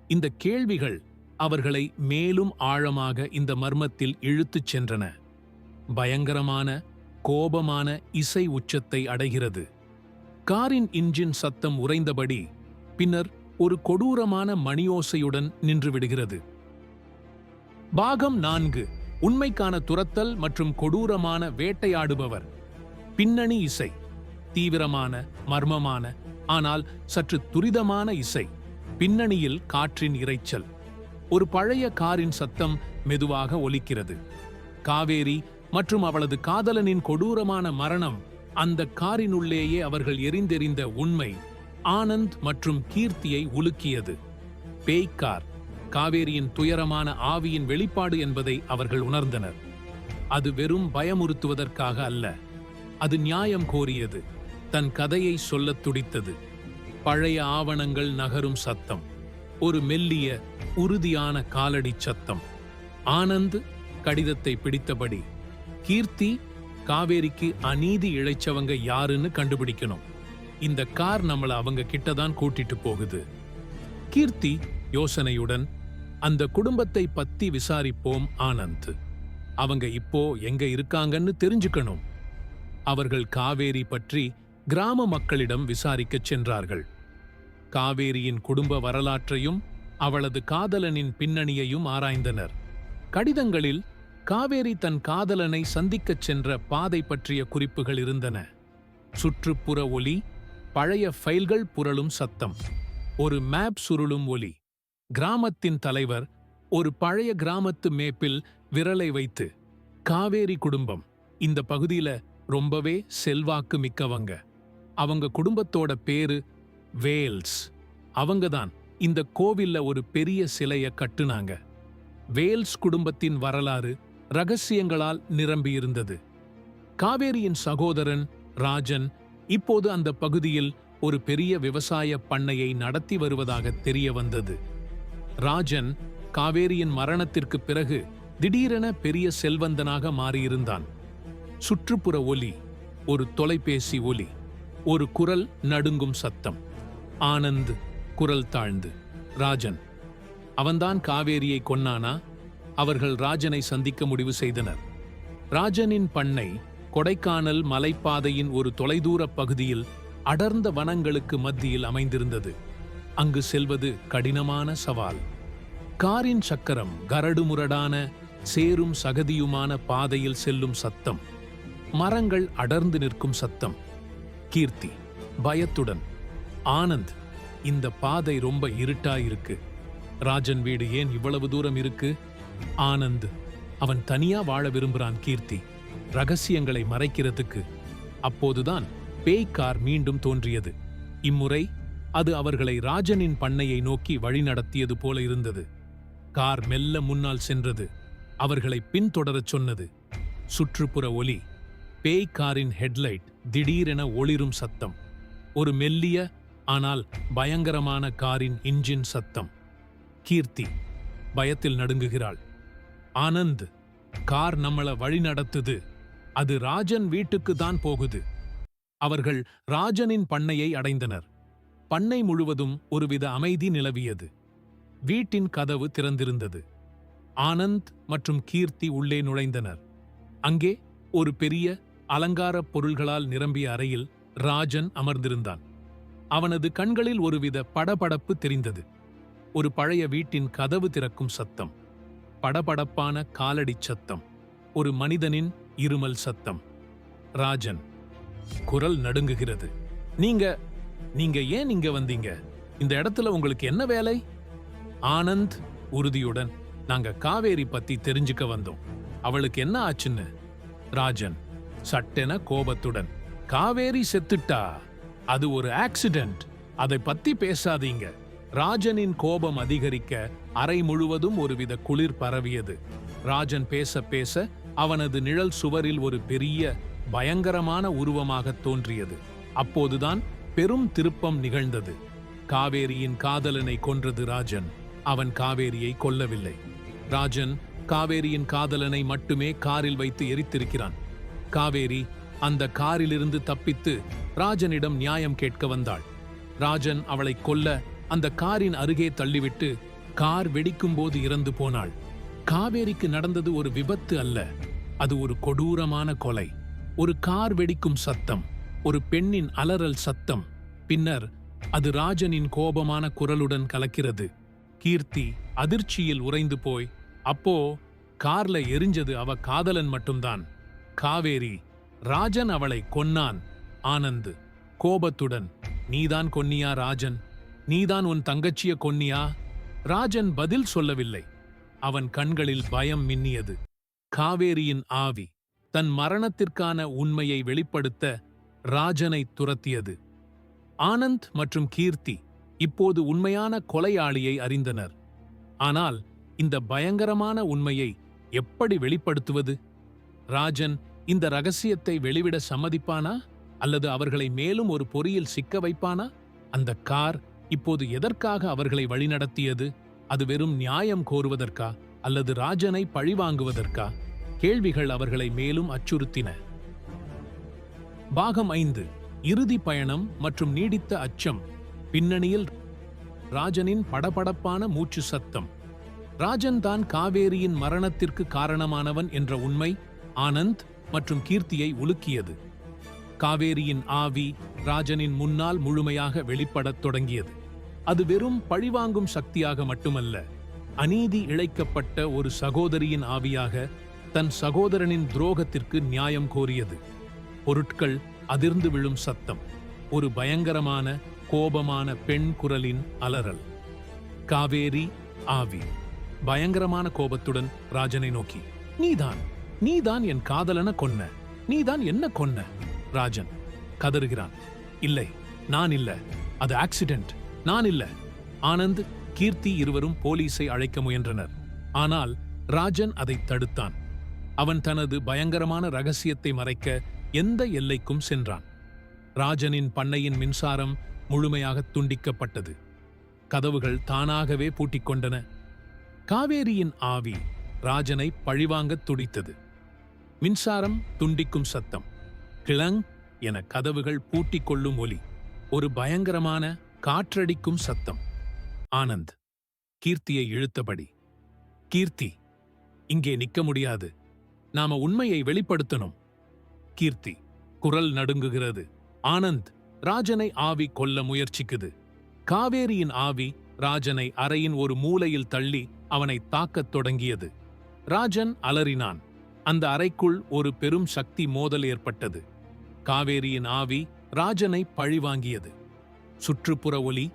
இந்த கேள்விகள் அவர்களை மேலும் ஆழமாக இந்த மர்மத்தில் இழுத்துச் சென்றன. பயங்கரமான கோபமான இசை உச்சத்தை அடைகிறது. காரின் இன்ஜின் சத்தம் உறைந்தபடி பின்னர் ஒரு கொடூரமான மணியோசையுடன் நின்றுவிடுகிறது. பாகம் 4. உண்மைக்கான துரத்தல் மற்றும் கொடூரமான வேட்டையாடுபவர். பின்னணி இசை. தீவிரமான, மர்மமான, ஆனால் சற்று துரிதமான இசை. பின்னணியில் காற்றின் இரைச்சல். ஒரு பழைய காரின் சத்தம் மெதுவாக ஒலிக்கிறது. காவேரி மற்றும் அவளது காதலனின் கொடூரமான மரணம், அந்த காரினுள்ளேயே அவர்கள் எரிந்தெறிந்த உண்மை, ஆனந்த் மற்றும் கீர்த்தியை உலுக்கியது. பேய்க்கார் காவேரியின் துயரமான ஆவியின் வெளிப்பாடு என்பதை அவர்கள் உணர்ந்தனர். அது வெறும் பயமுறுத்துவதற்காக அல்ல, அது நியாயம் கோரியது, தன் கதையை சொல்லத் துடித்தது. பழைய ஆவணங்கள் நகரும் சத்தம், ஒரு மெல்லிய உறுதியான காலடி சத்தம். ஆனந்த் கடிதத்தை பிடித்தபடி, கீர்த்தி, காவேரிக்கு அநீதி இழைச்சவங்க யாருன்னு கண்டுபிடிக்கணும். இந்த கார் நம்மள அவங்க கிட்டதான் கூட்டிட்டு போகுது. கீர்த்தி யோசனையுடன், அந்த குடும்பத்தை பத்தி விசாரிப்போம் ஆனந்த். அவங்க இப்போ எங்க இருக்காங்கன்னு தெரிஞ்சுக்கணும். அவர்கள் காவேரி பற்றி கிராம மக்களிடம் விசாரிக்கச் சென்றார்கள். காவேரியின் குடும்ப வரலாற்றையும் அவளது காதலனின் பின்னணியையும் ஆராய்ந்தனர். கடிதங்களில் காவேரி தன் காதலனை சந்திக்கச் சென்ற பாதை பற்றிய குறிப்புகள் இருந்தன. சுற்றுப்புற ஒலி, பழைய ஃபைல்கள் புரளும் சத்தம், ஒரு மேப் சுருளும் ஒலி. கிராமத்தின் தலைவர் ஒரு பழைய கிராமத்து மேப்பில் விரலை வைத்து, காவேரி குடும்பம் இந்த பகுதியில ரொம்பவே செல்வாக்கு மிக்கவங்க. அவங்க குடும்பத்தோட பேரு வேல்ஸ். அவங்கதான் இந்த கோவில்ல ஒரு பெரிய சிலைய கட்டுனாங்க. வேல்ஸ் குடும்பத்தின் வரலாறு ரகசியங்களால் நிரம்பியிருந்தது. காவேரியின் சகோதரன் ராஜன் இப்போது அந்த பகுதியில் ஒரு பெரிய விவசாய பண்ணையை நடத்தி வருவதாக தெரிய வந்தது. ராஜன் காவேரியின் மரணத்திற்கு பிறகு திடீரென பெரிய செல்வந்தனாக மாறியிருந்தான். சுற்றுப்புற ஒலி, ஒரு தொலைபேசி ஒலி, ஒரு குரல் நடுங்கும் சத்தம். ஆனந்த் குரல் தாழ்ந்து, ராஜன், அவன்தான் காவேரியை கொன்னானா? அவர்கள் ராஜனை சந்திக்க முடிவு செய்தனர். ராஜனின் பண்ணை கொடைக்கானல் மலைப்பாதையின் ஒரு தொலைதூர பகுதியில் அடர்ந்த வனங்களுக்கு மத்தியில் அமைந்திருந்தது. அங்கு செல்வது கடினமான சவால். காரின் சக்கரம் கரடுமுரடான சேரும் சகதியுமான பாதையில் செல்லும் சத்தம், மரங்கள் அடர்ந்து நிற்கும் சத்தம். கீர்த்தி பயத்துடன், ஆனந்த், இந்த பாதை ரொம்ப இருட்டா இருக்கு. ராஜன் வீடு ஏன் இவ்வளவு தூரம் இருக்கு? ஆனந்த், அவன் தனியா வாழ விரும்புறான் கீர்த்தி, ரகசியங்களை மறைக்கிறதுக்கு. அப்போதுதான் பேய்க்கார் மீண்டும் தோன்றியது. இம்முறை அது அவர்களை ராஜனின் பண்ணையை நோக்கி வழிநடத்தியது போல இருந்தது. கார் மெல்ல முன்னால் சென்றது. அவர்களை பின்தொடரச் சொன்னது. சுற்றுப்புற ஒலி, பேய்க்காரின் ஹெட்லைட், திடீரென ஒளிரும் சத்தம், ஒரு மெல்லிய ஆனால் பயங்கரமான காரின் இன்ஜின் சத்தம். கீர்த்தி பயத்தில் நடுங்குகிறாள். ஆனந்த், கார் நம்மள வழி நடத்துது. அது ராஜன் வீட்டுக்கு தான் போகுது. அவர்கள் ராஜனின் பண்ணையை அடைந்தனர். பண்ணை முழுவதும் ஒருவித அமைதி நிலவியது. வீட்டின் கதவு திறந்திருந்தது. ஆனந்த் மற்றும் கீர்த்தி உள்ளே நுழைந்தனர். அங்கே ஒரு பெரிய அலங்காரப் பொருள்களால் நிரம்பிய அறையில் ராஜன் அமர்ந்திருந்தான். அவனது கண்களில் ஒருவித படபடப்பு தெரிந்தது. ஒரு பழைய வீட்டின் கதவு திறக்கும் சத்தம், படபடப்பான காலடிச் சத்தம், ஒரு மனிதனின் இருமல் சத்தம். ராஜன் குரல் நடுங்குகிறது. நீங்க ஏன் இங்க வந்தீங்க? இந்த இடத்துல உங்களுக்கு என்ன வேலை? ஆனந்த் உறுதியுடன், நாங்க காவேரி பத்தி தெரிஞ்சுக்க வந்தோம். அவளுக்கு என்ன ஆச்சுன்னு. ராஜன் சட்டென கோபத்துடன், காவேரி செத்துட்டா, அது ஒரு ஆக்சிடென்ட், அதை பத்தி பேசாதீங்க. ராஜனின் கோபம் அதிகரிக்க அறை முழுவதும் ஒருவித குளிர் பரவியது. ராஜன் பேச பேச அவனது நிழல் சுவரில் ஒரு பெரிய பயங்கரமான உருவமாக தோன்றியது. அப்போதுதான் பெரும் திருப்பம் நிகழ்ந்தது. காவேரியின் காதலனை கொன்றது ராஜன். அவன் காவேரியை கொல்லவில்லை. ராஜன் காவேரியின் காதலனை மட்டுமே காரில் வைத்து எரித்திருக்கிறான். காவேரி அந்த காரிலிருந்து தப்பித்து ராஜனிடம் நியாயம் கேட்க வந்தாள். ராஜன் அவளை கொல்ல அந்த காரின் அருகே தள்ளிவிட்டு கார் வெடிக்கும்போது இறந்து போனாள். காவேரிக்கு நடந்தது ஒரு விபத்து அல்ல, அது ஒரு கொடூரமான கொலை. ஒரு கார் வெடிக்கும் சத்தம், ஒரு பெண்ணின் அலறல் சத்தம், பின்னர் அது ராஜனின் கோபமான குரலுடன் கலக்கிறது. கீர்த்தி அதிர்ச்சியில் உறைந்து போய், அப்போ கார்ல எரிஞ்சது அவ காதலன் மட்டும்தான். காவேரி, ராஜன் அவளை கொன்னான். ஆனந்த் கோபத்துடன், நீதான் கொன்னியா ராஜன்? நீதான் உன் தங்கச்சிய கொன்னியா? ராஜன் பதில் சொல்லவில்லை. அவன் கண்களில் பயம் மின்னியது. காவேரியின் ஆவி தன் மரணத்திற்கான உண்மையை வெளிப்படுத்த ராஜனை துரத்தியது. ஆனந்த் மற்றும் கீர்த்தி இப்போது உண்மையான கொலையாளியை அறிந்தனர். ஆனால் இந்த பயங்கரமான உண்மையை எப்படி வெளிப்படுத்துவது? ராஜன் இந்த ரகசியத்தை வெளிவிட சம்மதிப்பானா? அல்லது அவர்களை மேலும் ஒரு பொறியில் சிக்க வைப்பானா? அந்த கார் இப்போது எதற்காக அவர்களை வழிநடத்தியது? அது வெறும் நியாயம் கோருவதற்கா அல்லது ராஜனை பழிவாங்குவதற்கா? கேள்விகள் அவர்களை மேலும் அச்சுறுத்தின. பாகம் 5, இறுதி பயணம் மற்றும் நீடித்த அச்சம். பின்னணியில் ராஜனின் படபடப்பான மூச்சு சத்தம். ராஜன் தான் காவேரியின் மரணத்திற்கு காரணமானவன் என்ற உண்மை ஆனந்த் மற்றும் கீர்த்தியை உலுக்கியது. காவேரியின் ஆவி ராஜனின் முன்னால் முழுமையாக வெளிப்படத் தொடங்கியது. அது வெறும் பழிவாங்கும் சக்தியாக மட்டுமல்ல, அநீதி இழைக்கப்பட்ட ஒரு சகோதரியின் ஆவியாக தன் சகோதரனின் துரோகத்திற்கு நியாயம் கோரியது. பொருட்கள் அதிர்ந்து விழும் சத்தம், ஒரு பயங்கரமான கோபமான பெண் குரலின் அலறல். காவேரி ஆவி பயங்கரமான கோபத்துடன் ராஜனை நோக்கி, நீதான் என் காதலன கொன்ன, நீதான் என்ன கொன்ன? ராஜன் கதறுகிறான், இல்லை, நான் இல்ல, அது ஆக்சிடென்ட், நான் இல்ல. ஆனந்த், கீர்த்தி இருவரும் போலீஸை அழைக்க முயன்றனர். ஆனால் ராஜன் அதை தடுத்தான். அவன் தனது பயங்கரமான ரகசியத்தை மறைக்க எந்த எல்லைக்கும் சென்றான். ராஜனின் பண்ணையின் மின்சாரம் முழுமையாக துண்டிக்கப்பட்டது. கதவுகள் தானாகவே பூட்டிக்கொண்டன. காவேரியின் ஆவி ராஜனை பழிவாங்கத் துடித்தது. மின்சாரம் துண்டிக்கும் சத்தம், கிளங் என கதவுகள் பூட்டிக்கொள்ளும் ஒலி, ஒரு பயங்கரமான காற்றடிக்கும் சத்தம். ஆனந்த் கீர்த்தியை இழுத்தபடி, கீர்த்தி, இங்கே நிக்க முடியாது, நாம உண்மையை வெளிப்படுத்தணும். கீர்த்தி குரல் நடுங்குகிறது. ஆனந்த், ராஜனை ஆவி கொல்ல முயற்சிக்குது. காவேரியின் ஆவி ராஜனை அறையின் ஒரு மூலையில் தள்ளி அவனை தாக்கத் தொடங்கியது. ராஜன் அலறினான். அந்த அறைக்குள் ஒரு பெரும் சக்தி மோதல் ஏற்பட்டது. காவேரியின் ஆவி ராஜனை பழிவாங்கியது. சுற்றுப்புற ஒலி,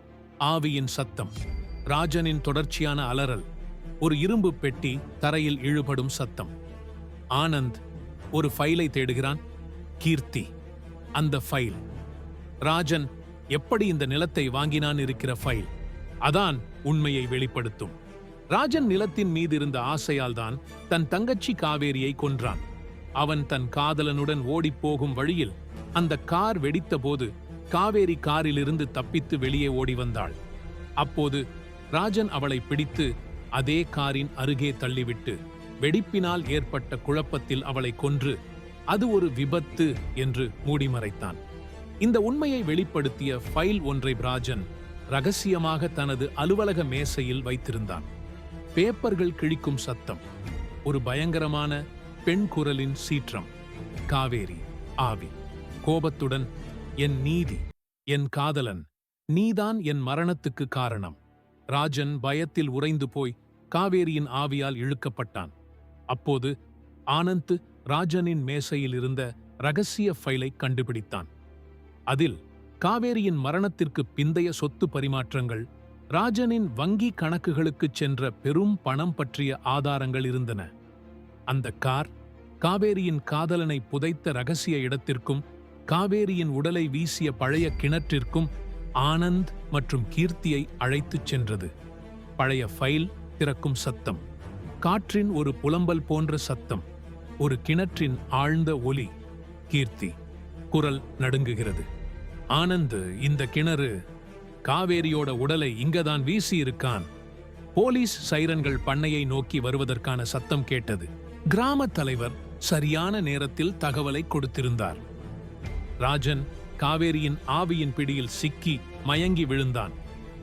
ஆவியின் சத்தம், ராஜனின் தொடர்ச்சியான அலறல், ஒரு இரும்பு பெட்டி தரையில் இழுபடும் சத்தம். ஆனந்த் ஒரு ஃபைலை தேடுகிறான். கீர்த்தி, அந்த ஃபைல். ராஜன் எப்படி இந்த நிலத்தை வாங்கினான் இருக்கிற ஃபைல். அதான் உண்மையை வெளிப்படுத்தும். ராஜன் நிலத்தின் மீது இருந்த ஆசையால் தான் தன் தங்கச்சி காவேரியை கொன்றான். அவன் தன் காதலனுடன் ஓடிப்போகும் வழியில் அந்த கார் வெடித்தபோது காவேரி காரிலிருந்து தப்பித்து வெளியே ஓடி வந்தாள். அப்போது ராஜன் அவளை பிடித்து அதே காரின் அருகே தள்ளிவிட்டு வெடிப்பினால் ஏற்பட்ட குழப்பத்தில் அவளை கொன்று அது ஒரு விபத்து என்று மூடிமறைத்தான். இந்த உண்மையை வெளிப்படுத்திய ஃபைல் ஒன்றை ராஜன் ரகசியமாக தனது அலுவலக மேசையில் வைத்திருந்தான். பேப்பர்கள் கிழிக்கும் சத்தம், ஒரு பயங்கரமான பெண் குரலின் சீற்றம். காவேரி, ஆவி, கோபத்துடன், என் நீதி, என் காதலன், நீதான் என் மரணத்துக்கு காரணம். ராஜன் பயத்தில் உறைந்து போய் காவேரியின் ஆவியால் இழுக்கப்பட்டான். அப்போது ஆனந்த் ராஜனின் மேசையில் இருந்த ரகசிய ஃபைலை கண்டுபிடித்தான். அதில் காவேரியின் மரணத்திற்கு பிந்தைய சொத்து பரிமாற்றங்கள், ராஜனின் வங்கி கணக்குகளுக்குச் சென்ற பெரும் பணம் பற்றிய ஆதாரங்கள் இருந்தன. அந்த கார் காவேரியின் காதலனை புதைத்த ரகசிய இடத்திற்கும் காவேரியின் உடலை வீசிய பழைய கிணற்றிற்கும் ஆனந்த் மற்றும் கீர்த்தியை அழைத்துச் சென்றது. பழைய ஃபைல் திறக்கும் சத்தம், காற்றின் ஒரு புலம்பல் போன்ற சத்தம், ஒரு கிணற்றின் ஆழ்ந்த ஒலி. கீர்த்தி குரல் நடுங்குகிறது. ஆனந்த், இந்த கிணறு, காவேரியோட உடலை இங்கதான் வீசியிருக்கான். போலீஸ் சைரன்கள் பண்ணையை நோக்கி வருவதற்கான சத்தம் கேட்டது. கிராம தலைவர் சரியான நேரத்தில் தகவலை கொடுத்திருந்தார். ராஜன் காவேரியின் ஆவியின் பிடியில் சிக்கி மயங்கி விழுந்தான்.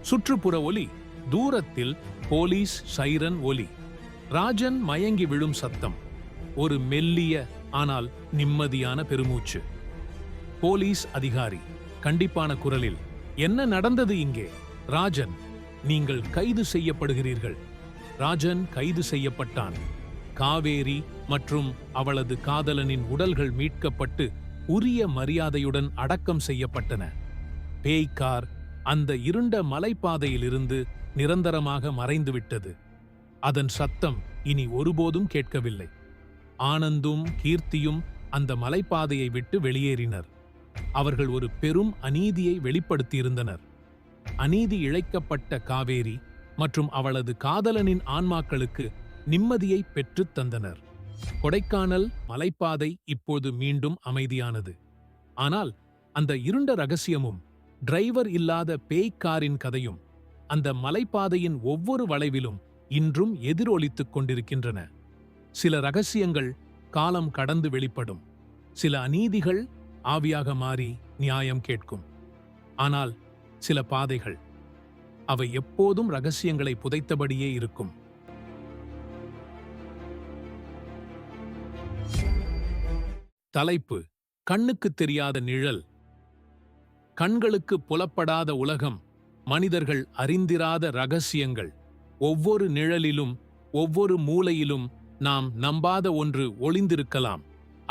சுற்றுப்புற ஒலி, தூரத்தில் போலீஸ் சைரன் ஒலி, ராஜன் மயங்கி விழும் சத்தம், ஒரு மெல்லிய ஆனால் நிம்மதியான பெருமூச்சு. போலீஸ் அதிகாரி கண்டிப்பான குரலில், என்ன நடந்தது இங்கே? ராஜன், நீங்கள் கைது செய்யப்படுகிறீர்கள். ராஜன் கைது செய்யப்பட்டான். காவேரி மற்றும் அவளது காதலனின் உடல்கள் மீட்கப்பட்டு உரிய மரியாதையுடன் அடக்கம் செய்யப்பட்டன. பேய்க்கார் அந்த இருண்ட மலைப்பாதையிலிருந்து நிரந்தரமாக மறைந்துவிட்டது. அதன் சத்தம் இனி ஒருபோதும் கேட்கவில்லை. ஆனந்தும் கீர்த்தியும் அந்த மலைப்பாதையை விட்டு வெளியேறினர். அவர்கள் ஒரு பெரும் அநீதியை வெளிப்படுத்தியிருந்தனர். அநீதி இழைக்கப்பட்ட காவேரி மற்றும் அவளது காதலனின் ஆன்மாக்களுக்கு நிம்மதியை பெற்றுத் தந்தனர். கொடைக்கானல் மலைப்பாதை இப்போது மீண்டும் அமைதியானது. ஆனால் அந்த இருண்ட ரகசியமும், டிரைவர் இல்லாத பேய்க்காரின் கதையும் அந்த மலைப்பாதையின் ஒவ்வொரு வளைவிலும் இன்றும் எதிரொலித்துக் கொண்டிருக்கின்றன. சில ரகசியங்கள் காலம் கடந்து வெளிப்படும். சில அநீதிகள் ஆவியாக மாறி நியாயம் கேட்கும். ஆனால் சில பாதைகள், அவை எப்போதும் ரகசியங்களை புதைத்தபடியே இருக்கும். தலைப்பு: கண்ணுக்கு தெரியாத நிழல். கண்களுக்கு புலப்படாத உலகம், மனிதர்கள் அறிந்திராத ரகசியங்கள். ஒவ்வொரு நிழலிலும், ஒவ்வொரு மூலையிலும் நாம் நம்பாத ஒன்று ஒளிந்திருக்கலாம்.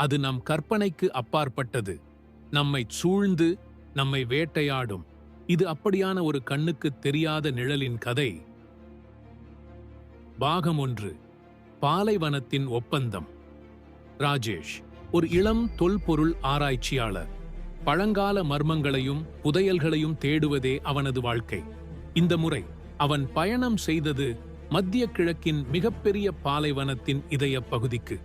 அது நம் கற்பனைக்கு அப்பாற்பட்டது. நம்மை சூழ்ந்து நம்மை வேட்டையாடும். இது அப்படியான ஒரு கண்ணுக்கு தெரியாத நிழலின் கதை. பாகம் 1. பாலைவனத்தின் ஒப்பந்தம். ராஜேஷ் ஒரு இளம் தொல்பொருள் ஆராய்ச்சியாளர். பழங்கால மர்மங்களையும் புதையல்களையும் தேடுவதே அவனது வாழ்க்கை. இந்த முறை அவன் பயணம் செய்தது மத்திய கிழக்கின் மிகப்பெரிய பாலைவனத்தின் இதய பகுதிக்கு.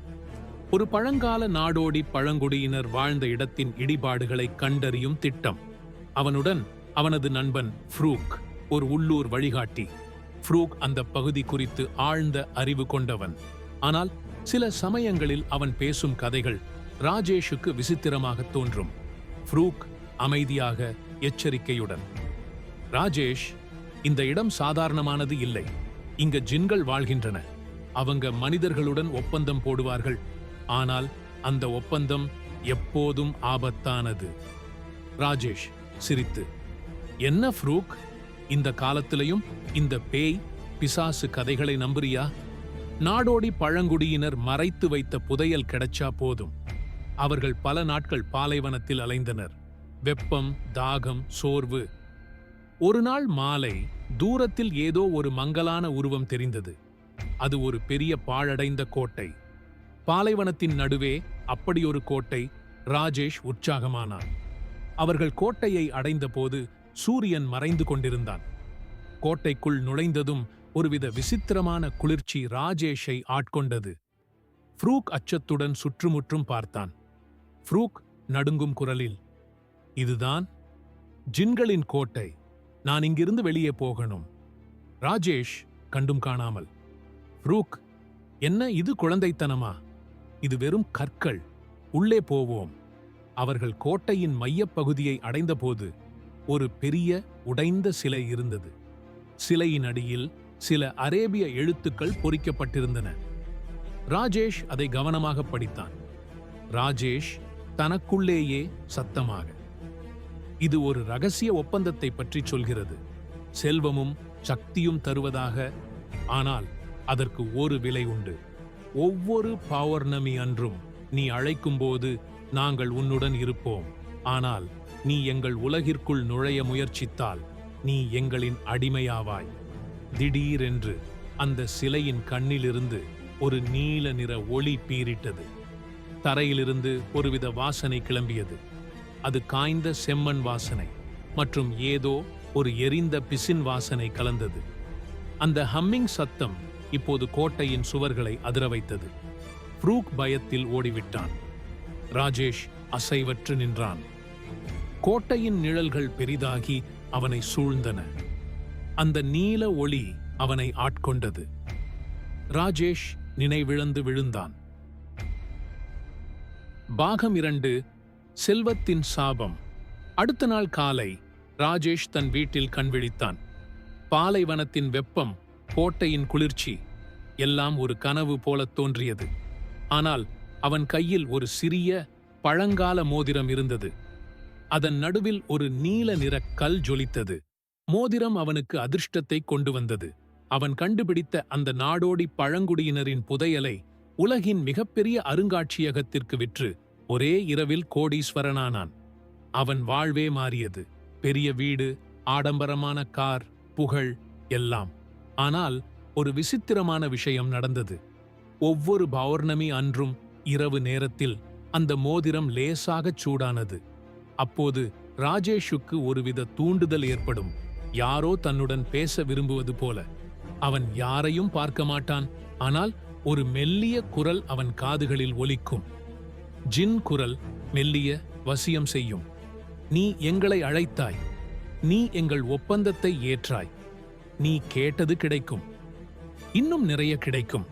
ஒரு பழங்கால நாடோடி பழங்குடியினர் வாழ்ந்த இடத்தின் இடிபாடுகளை கண்டறியும் திட்டம். அவனுடன் அவனது நண்பன் ஃப்ரூக், ஒரு உள்ளூர் வழிகாட்டி. ஃப்ரூக் அந்த பகுதி குறித்து ஆழ்ந்த அறிவு கொண்டவன். ஆனால் சில சமயங்களில் அவன் பேசும் கதைகள் ராஜேஷுக்கு விசித்திரமாக தோன்றும். ஃப்ரூக் அமைதியாக, எச்சரிக்கையுடன், ராஜேஷ், இந்த இடம் சாதாரணமானது இல்லை. இங்க ஜின்கள் வாழ்கின்றன. அவங்க மனிதர்களுடன் ஒப்பந்தம் போடுவார்கள். ஆனால் அந்த ஒப்பந்தம் எப்போதும் ஆபத்தானது. ராஜேஷ் சிரித்து, என்ன ஃப்ரூக், இந்த காலத்திலையும் இந்த பேய் பிசாசு கதைகளை நம்புறியா? நாடோடி பழங்குடியினர் மறைத்து வைத்த புதையல் கிடைச்சா போதும். அவர்கள் பல நாட்கள் பாலைவனத்தில் அலைந்தனர். வெப்பம், தாகம், சோர்வு. ஒரு நாள் மாலை தூரத்தில் ஏதோ ஒரு மங்கலான உருவம் தெரிந்தது. அது ஒரு பெரிய பாழடைந்த கோட்டை. பாலைவனத்தின் நடுவே அப்படியொரு கோட்டை. ராஜேஷ் உற்சாகமானான். அவர்கள் கோட்டையை அடைந்தபோது சூரியன் மறைந்து கொண்டிருந்தான். கோட்டைக்குள் நுழைந்ததும் ஒருவித விசித்திரமான குளிர்ச்சி ராஜேஷை ஆட்கொண்டது. ஃப்ரூக் அச்சத்துடன் சுற்றுமுற்றும் பார்த்தான். ஃப்ரூக் நடுங்கும் குரலில், இதுதான் ஜின்களின் கோட்டை. நான் இங்கிருந்து வெளியே போகணும். ராஜேஷ் கண்டும் காணாமல், ஃப்ரூக், என்ன இது குழந்தைத்தனமா? இது வெறும் கற்கள். உள்ளே போவோம். அவர்கள் கோட்டையின் மையப்பகுதியை அடைந்தபோது ஒரு பெரிய உடைந்த சிலை இருந்தது. சிலையின் அடியில் சில அரேபிய எழுத்துக்கள் பொறிக்கப்பட்டிருந்தன. ராஜேஷ் அதை கவனமாக படித்தான். ராஜேஷ் தனக்குள்ளேயே சத்தமாக, இது ஒரு ரகசிய ஒப்பந்தத்தை பற்றி சொல்கிறது. செல்வமும் சக்தியும் தருவதாக. ஆனால் அதற்கு ஒரு விலை உண்டு. ஒவ்வொரு பௌர்ணமி அன்றும் நீ அழைக்கும்போது நாங்கள் உன்னுடன் இருப்போம். ஆனால் நீ எங்கள் உலகிற்குள் நுழைய முயற்சித்தால் நீ எங்களின் அடிமையாவாய். திடீரென்று அந்த சிலையின் கண்ணிலிருந்து ஒரு நீல நிற ஒளி பீரிட்டது. தரையிலிருந்து ஒருவித வாசனை கிளம்பியது. அது காய்ந்த செம்மண் வாசனை மற்றும் ஏதோ ஒரு எரிந்த பிசின் வாசனை கலந்தது. அந்த ஹம்மிங் சத்தம் இப்போது கோட்டையின் சுவர்களை அதிர வைத்தது. ஃப்ரூக் பயத்தில் ஓடிவிட்டான். ராஜேஷ் அசைவற்று நின்றான். கோட்டையின் நிழல்கள் பெரிதாகி அவனை சூழ்ந்தன. அந்த நீல ஒளி அவனை ஆட்கொண்டது. ராஜேஷ் நினைவிழந்து விழுந்தான். பாகம் 2, செல்வத்தின் சாபம். அடுத்த நாள் காலை ராஜேஷ் தன் வீட்டில் கண்விழித்தான். பாலைவனத்தின் வெப்பம், கோட்டையின் குளிர்ச்சி எல்லாம் ஒரு கனவு போலத் தோன்றியது. ஆனால் அவன் கையில் ஒரு சிறிய பழங்கால மோதிரம் இருந்தது. அதன் நடுவில் ஒரு நீல நிற கல் ஜொலித்தது. மோதிரம் அவனுக்கு அதிர்ஷ்டத்தை கொண்டு வந்தது. அவன் கண்டுபிடித்த அந்த நாடோடி பழங்குடியினரின் புதையலை உலகின் மிகப்பெரிய அருங்காட்சியகத்திற்கு விற்று ஒரே இரவில் கோடீஸ்வரனானான். அவன் வாழ்வே மாறியது. பெரிய வீடு, ஆடம்பரமான கார், புகழ் எல்லாம். ஆனால் ஒரு விசித்திரமான விஷயம் நடந்தது. ஒவ்வொரு பௌர்ணமி அன்றும் இரவு நேரத்தில் அந்த மோதிரம் லேசாகச் சூடானது. அப்போது ராஜேஷுக்கு ஒருவித தூண்டுதல் ஏற்படும். யாரோ தன்னுடன் பேச விரும்புவது போல. அவன் யாரையும் பார்க்க மாட்டான். ஆனால் ஒரு மெல்லிய குரல் அவன் காதுகளில் ஒலிக்கும். ஜின் குரல், மெல்லிய, வசியம் செய்யும். நீ எங்களை அழைத்தாய். நீ எங்கள் ஒப்பந்தத்தை ஏற்றாய். நீ கேட்டது கிடைக்கும். இன்னும் நிறைய கிடைக்கும்.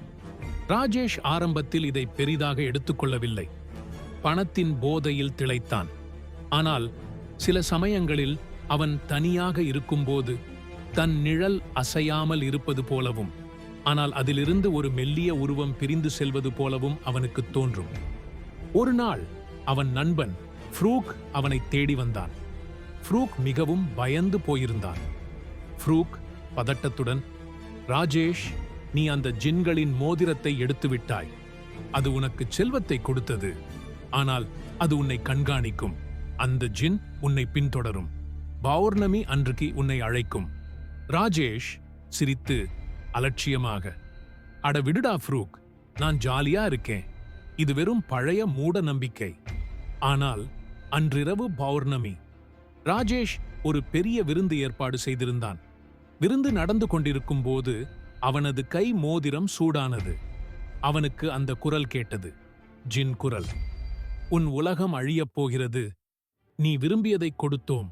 ராஜேஷ் ஆரம்பத்தில் இதை பெரிதாக எடுத்துக்கொள்ளவில்லை. பணத்தின் போதையில் திளைத்தான். ஆனால் சில சமயங்களில் அவன் தனியாக இருக்கும்போது தன் நிழல் அசையாமல் இருப்பது போலவும், ஆனால் அதிலிருந்து ஒரு மெல்லிய உருவம் பிரிந்து செல்வது போலவும் அவனுக்கு தோன்றும். ஒரு நாள் அவன் நண்பன் ஃப்ரூக் அவனை தேடி வந்தான். ஃப்ரூக் மிகவும் பயந்து போயிருந்தான். ஃப்ரூக் பதட்டத்துடன், ராஜேஷ், நீ அந்த ஜின்களின் மோதிரத்தை எடுத்துவிட்டாய். அது உனக்கு செல்வத்தை கொடுத்தது. ஆனால் அது உன்னை கண்காணிக்கும். அந்த ஜின் உன்னை பின்தொடரும். பௌர்ணமி அன்றைக்கு உன்னை அழைக்கும். ராஜேஷ் சிரித்து அலட்சியமாக, அட விடுடா ஃப்ரூக், நான் ஜாலியா இருக்கேன். இது வெறும் பழைய மூட நம்பிக்கை. ஆனால் அன்றிரவு பௌர்ணமி. ராஜேஷ் ஒரு பெரிய விருந்து ஏற்பாடு செய்திருந்தான். விருந்து நடந்து கொண்டிருக்கும் போது அவனது கை மோதிரம் சூடானது. அவனுக்கு அந்த குரல் கேட்டது. ஜின் குரல், உன் உலகம் அழியப் போகிறது. நீ விரும்பியதை கொடுத்தோம்.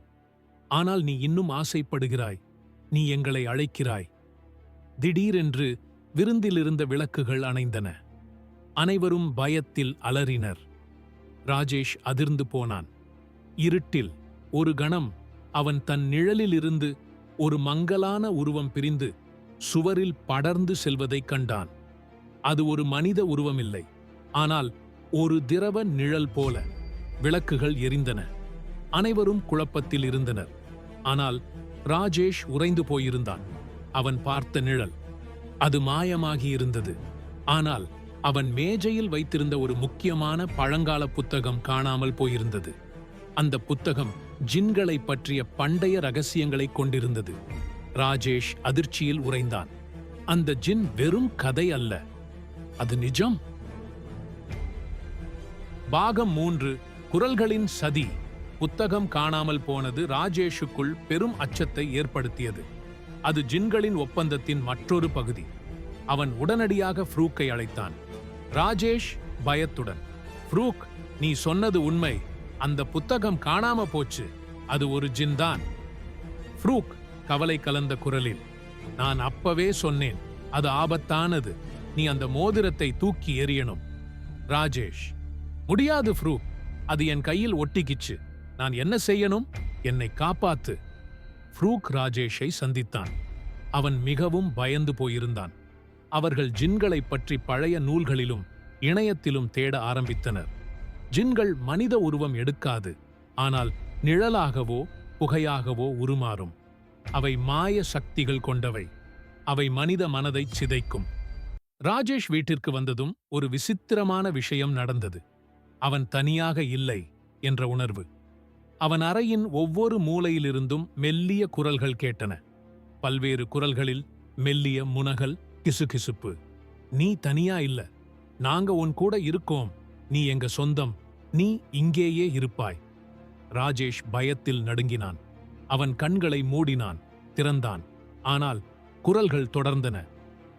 ஆனால் நீ இன்னும் ஆசைப்படுகிறாய். நீ எங்களை அழைக்கிறாய். திடீரென்று விருந்திலிருந்த விளக்குகள் அணைந்தன. அனைவரும் பயத்தில் அலறினர். ராஜேஷ் அதிர்ந்து போனான். இருட்டில் ஒரு கணம் அவன் தன் நிழலிலிருந்து ஒரு மங்கலான உருவம் பிரிந்து சுவரில் படர்ந்து செல்வதைக் கண்டான். அது ஒரு மனித உருவமில்லை, ஆனால் ஒரு திரவ நிழல் போல. விளக்குகள் எரிந்தன. அனைவரும் குழப்பத்தில் இருந்தனர். ஆனால் ராஜேஷ் உறைந்து போயிருந்தான். அவன் பார்த்த நிழல், அது மாயமாகி இருந்தது. ஆனால் அவன் மேஜையில் வைத்திருந்த ஒரு முக்கியமான பழங்கால புத்தகம் காணாமல் போயிருந்தது. அந்த புத்தகம் ஜின்களை பற்றிய பண்டைய ரகசியங்களை கொண்டிருந்தது. ராஜேஷ் அதிர்ச்சியில் உறைந்தான். அந்த ஜின் வெறும் கதை அல்ல, அது நிஜம். பாகம் 3 குரல்களின் சதி. புத்தகம் காணாமல் போனது ராஜேஷுக்குள் பெரும் அச்சத்தை ஏற்படுத்தியது. அது ஜின்களின் ஒப்பந்தத்தின் மற்றொரு பகுதி. அவன் உடனடியாக ஃப்ரூக்கை அழைத்தான். ராஜேஷ் பயத்துடன், ஃப்ரூக், நீ சொன்னது உண்மை. அந்த புத்தகம் காணாம போச்சு. அது ஒரு ஜின் தான். ஃப்ரூக் கவலை கலந்த குரலில், நான் அப்பவே சொன்னேன், அது ஆபத்தானது. நீ அந்த மோதிரத்தை தூக்கி எறியணும். ராஜேஷ், முடியாது ஃப்ரூக், அது என் கையில் ஒட்டிக்கிச்சு. நான் என்ன செய்யணும்? என்னை காப்பாத்து. ஃப்ரூக் ராஜேஷை சந்தித்தான். அவன் மிகவும் பயந்து போயிருந்தான். அவர்கள் ஜின்களைப் பற்றி பழைய நூல்களிலும் இணையத்திலும் தேட ஆரம்பித்தனர். ஜின்கள் மனித உருவம் எடுக்காது, ஆனால் நிழலாகவோ புகையாகவோ உருமாறும். அவை மாய சக்திகள் கொண்டவை. அவை மனித மனதை சிதைக்கும். ராஜேஷ் வீட்டிற்கு வந்ததும் ஒரு விசித்திரமான விஷயம் நடந்தது. அவன் தனியாக இல்லை என்ற உணர்வு. அவன் அறையின் ஒவ்வொரு மூலையிலிருந்தும் மெல்லிய குரல்கள் கேட்டன. பல்வேறு குரல்களில் மெல்லிய முனகல், கிசுகிசுப்பு. நீ தனியா இல்ல, நாங்க உன் கூட இருக்கோம். நீ எங்க சொந்தம். நீ இங்கேயே இருப்பாய். ராஜேஷ் பயத்தில் நடுங்கினான். அவன் கண்களை மூடினான், திறந்தான். ஆனால் குரல்கள் தொடர்ந்தன.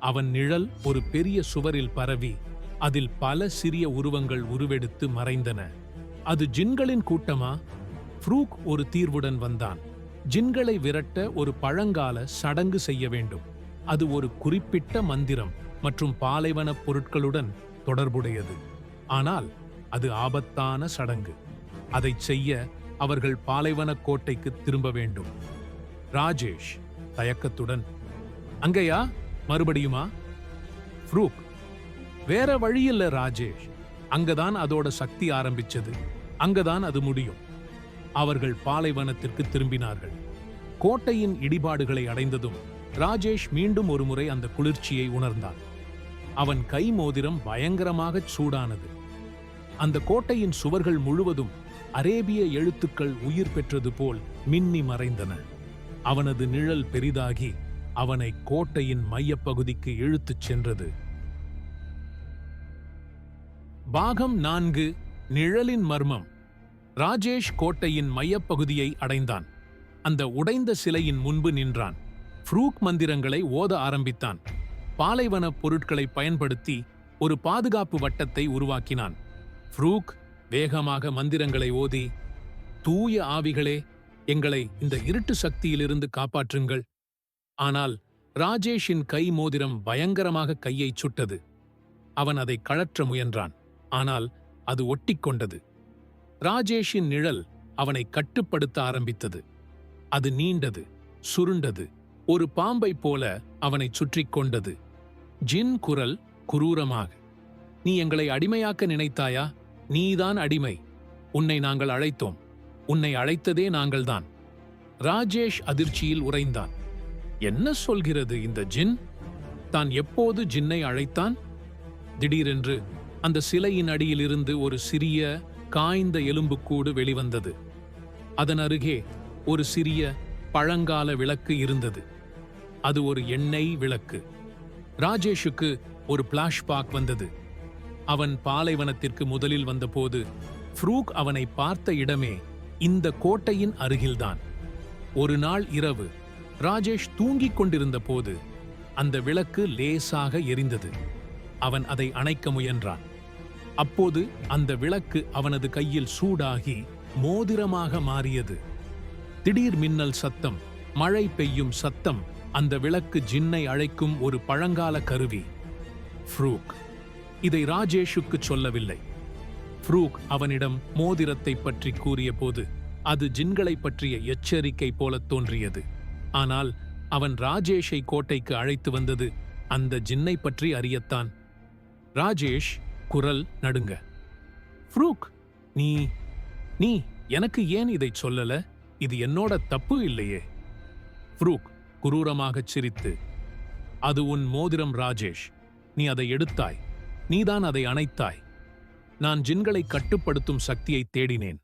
அவன் நிழல் ஒரு பெரிய சுவரில் பரவி அதில் பல சிறிய உருவங்கள் உருவெடுத்து மறைந்தன. அது ஜின்களின் கூட்டமா? ஃப்ரூக் ஒரு தீர்வுடன் வந்தான். ஜின்களை விரட்ட ஒரு பழங்கால சடங்கு செய்ய வேண்டும். அது ஒரு குறிப்பிட்ட மந்திரம் மற்றும் பாலைவனப் பொருட்களுடன் தொடர்புடையது. ஆனால் அது ஆபத்தான சடங்கு. அதைச் செய்ய அவர்கள் பாலைவனக் கோட்டைக்கு திரும்ப வேண்டும். ராஜேஷ் தயக்கத்துடன், அங்கயா? மறுபடியுமா? ஃப்ரூக், வேற வழியில்ல ராஜேஷ். அங்கதான் அதோட சக்தி ஆரம்பிச்சது. அங்கதான் அது முடியும். அவர்கள் பாலைவனத்திற்கு திரும்பினார்கள். கோட்டையின் இடிபாடுகளை அடைந்ததும் ராஜேஷ் மீண்டும் ஒருமுறை அந்த குளிர்ச்சியை உணர்ந்தான். அவன் கை மோதிரம் பயங்கரமாகச் சூடானது. அந்த கோட்டையின் சுவர்கள் முழுவதும் அரேபிய எழுத்துக்கள் உயிர் பெற்றது போல் மின்னி மறைந்தன. அவனது நிழல் பெரிதாகி அவனை கோட்டையின் மையப்பகுதிக்கு இழுத்துச் சென்றது. பாகம் 4 நிழலின் மர்மம். ராஜேஷ் கோட்டையின் மையப்பகுதியை அடைந்தான். அந்த உடைந்த சிலையின் முன்பு நின்றான். ஃப்ரூக் மந்திரங்களை ஓத ஆரம்பித்தான். பாலைவன பொருட்களை பயன்படுத்தி ஒரு பாதுகாப்பு வட்டத்தை உருவாக்கினான். ஃப்ரூக் வேகமாக மந்திரங்களை ஓதி, தூய ஆவிகளே, எங்களை இந்த இருட்டு சக்தியிலிருந்து காப்பாற்றுங்கள். ஆனால் ராஜேஷின் கை மோதிரம் பயங்கரமாக கையைச் சுட்டது. அவன் அதை கழற்ற முயன்றான். ஆனால் அது ஒட்டிக்கொண்டது. ராஜேஷின் நிழல் அவனை கட்டுப்படுத்த ஆரம்பித்தது. அது நீண்டது, சுருண்டது, ஒரு பாம்பைப் போல அவனை சுற்றிக் கொண்டது. ஜின் குரல் குரூரமாக, நீ எங்களை அடிமையாக்க நினைத்தாயா? நீதான் அடிமை. உன்னை நாங்கள் அழைத்தோம். உன்னை அழைத்ததே நாங்கள்தான். ராஜேஷ் அதிர்ச்சியில் உறைந்தான். என்ன சொல்கிறது இந்த ஜின்? தான் எப்போது ஜின்னை அழைத்தான்? திடீரென்று அந்த சிலையின் அடியிலிருந்து ஒரு சிறிய காய்ந்த எலும்புக்கூடு வெளிவந்தது. அதன் அருகே ஒரு சிறிய பழங்கால விளக்கு இருந்தது. அது ஒரு எண்ணெய் விளக்கு. ராஜேஷுக்கு ஒரு பிளாஷ்பேக் வந்தது. அவன் பாலைவனத்திற்கு முதலில் வந்தபோது ஃப்ரூக் அவனை பார்த்த இடமே இந்த கோட்டையின் அருகில்தான். ஒரு நாள் இரவு ராஜேஷ் தூங்கிக் கொண்டிருந்த போது அந்த விளக்கு லேசாக எரிந்தது. அவன் அதை அணைக்க முயன்றான். அப்போது அந்த விளக்கு அவனது கையில் சூடாகி மோதிரமாக மாறியது. திடீர் மின்னல் சத்தம், மழை பெய்யும் சத்தம். அந்த விளக்கு ஜின்னை அழைக்கும் ஒரு பழங்கால கருவி. ஃப்ரூக் இதை ராஜேஷுக்கு சொல்லவில்லை. ஃப்ரூக் அவனிடம் மோதிரத்தை பற்றி கூறிய போது அது ஜின்களை பற்றிய எச்சரிக்கை போலத் தோன்றியது. ஆனால் அவன் ராஜேஷை கோட்டைக்கு அழைத்து வந்தது அந்த ஜின்னை பற்றி அறியத்தான். ராஜேஷ் குரல் நடுங்க, ஃப்ரூக், நீ நீ எனக்கு ஏன் இதை சொல்லல? இது என்னோட தப்பு இல்லையே. ஃப்ரூக் குரூரமாகச் சிரித்து, அது உன் மோதிரம் ராஜேஷ். நீ அதை எடுத்தாய். நீதான் அதை அணைத்தாய். நான் ஜின்களை கட்டுப்படுத்தும் சக்தியை தேடினேன்.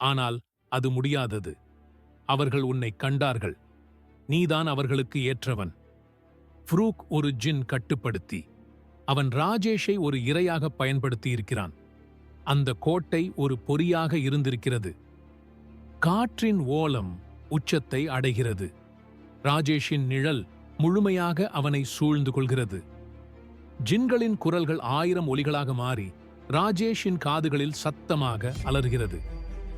ஆனால் அது முடியாதது. அவர்கள் உன்னை கண்டார்கள். நீதான் அவர்களுக்கு ஏற்றவன். ஃப்ரூக் ஒரு ஜின் கட்டுப்படுத்தி. அவன் ராஜேஷை ஒரு இரையாக பயன்படுத்தி இருக்கிறான். அந்த கோட்டை ஒரு பொறியாக இருந்திருக்கிறது. காற்றின் ஓலம் உச்சத்தை அடைகிறது. ராஜேஷின் நிழல் முழுமையாக அவனை சூழ்ந்து கொள்கிறது. ஜின்களின் குரல்கள் 1000 ஒலிகளாக மாறி ராஜேஷின் காதுகளில் சத்தமாக அலறுகிறது.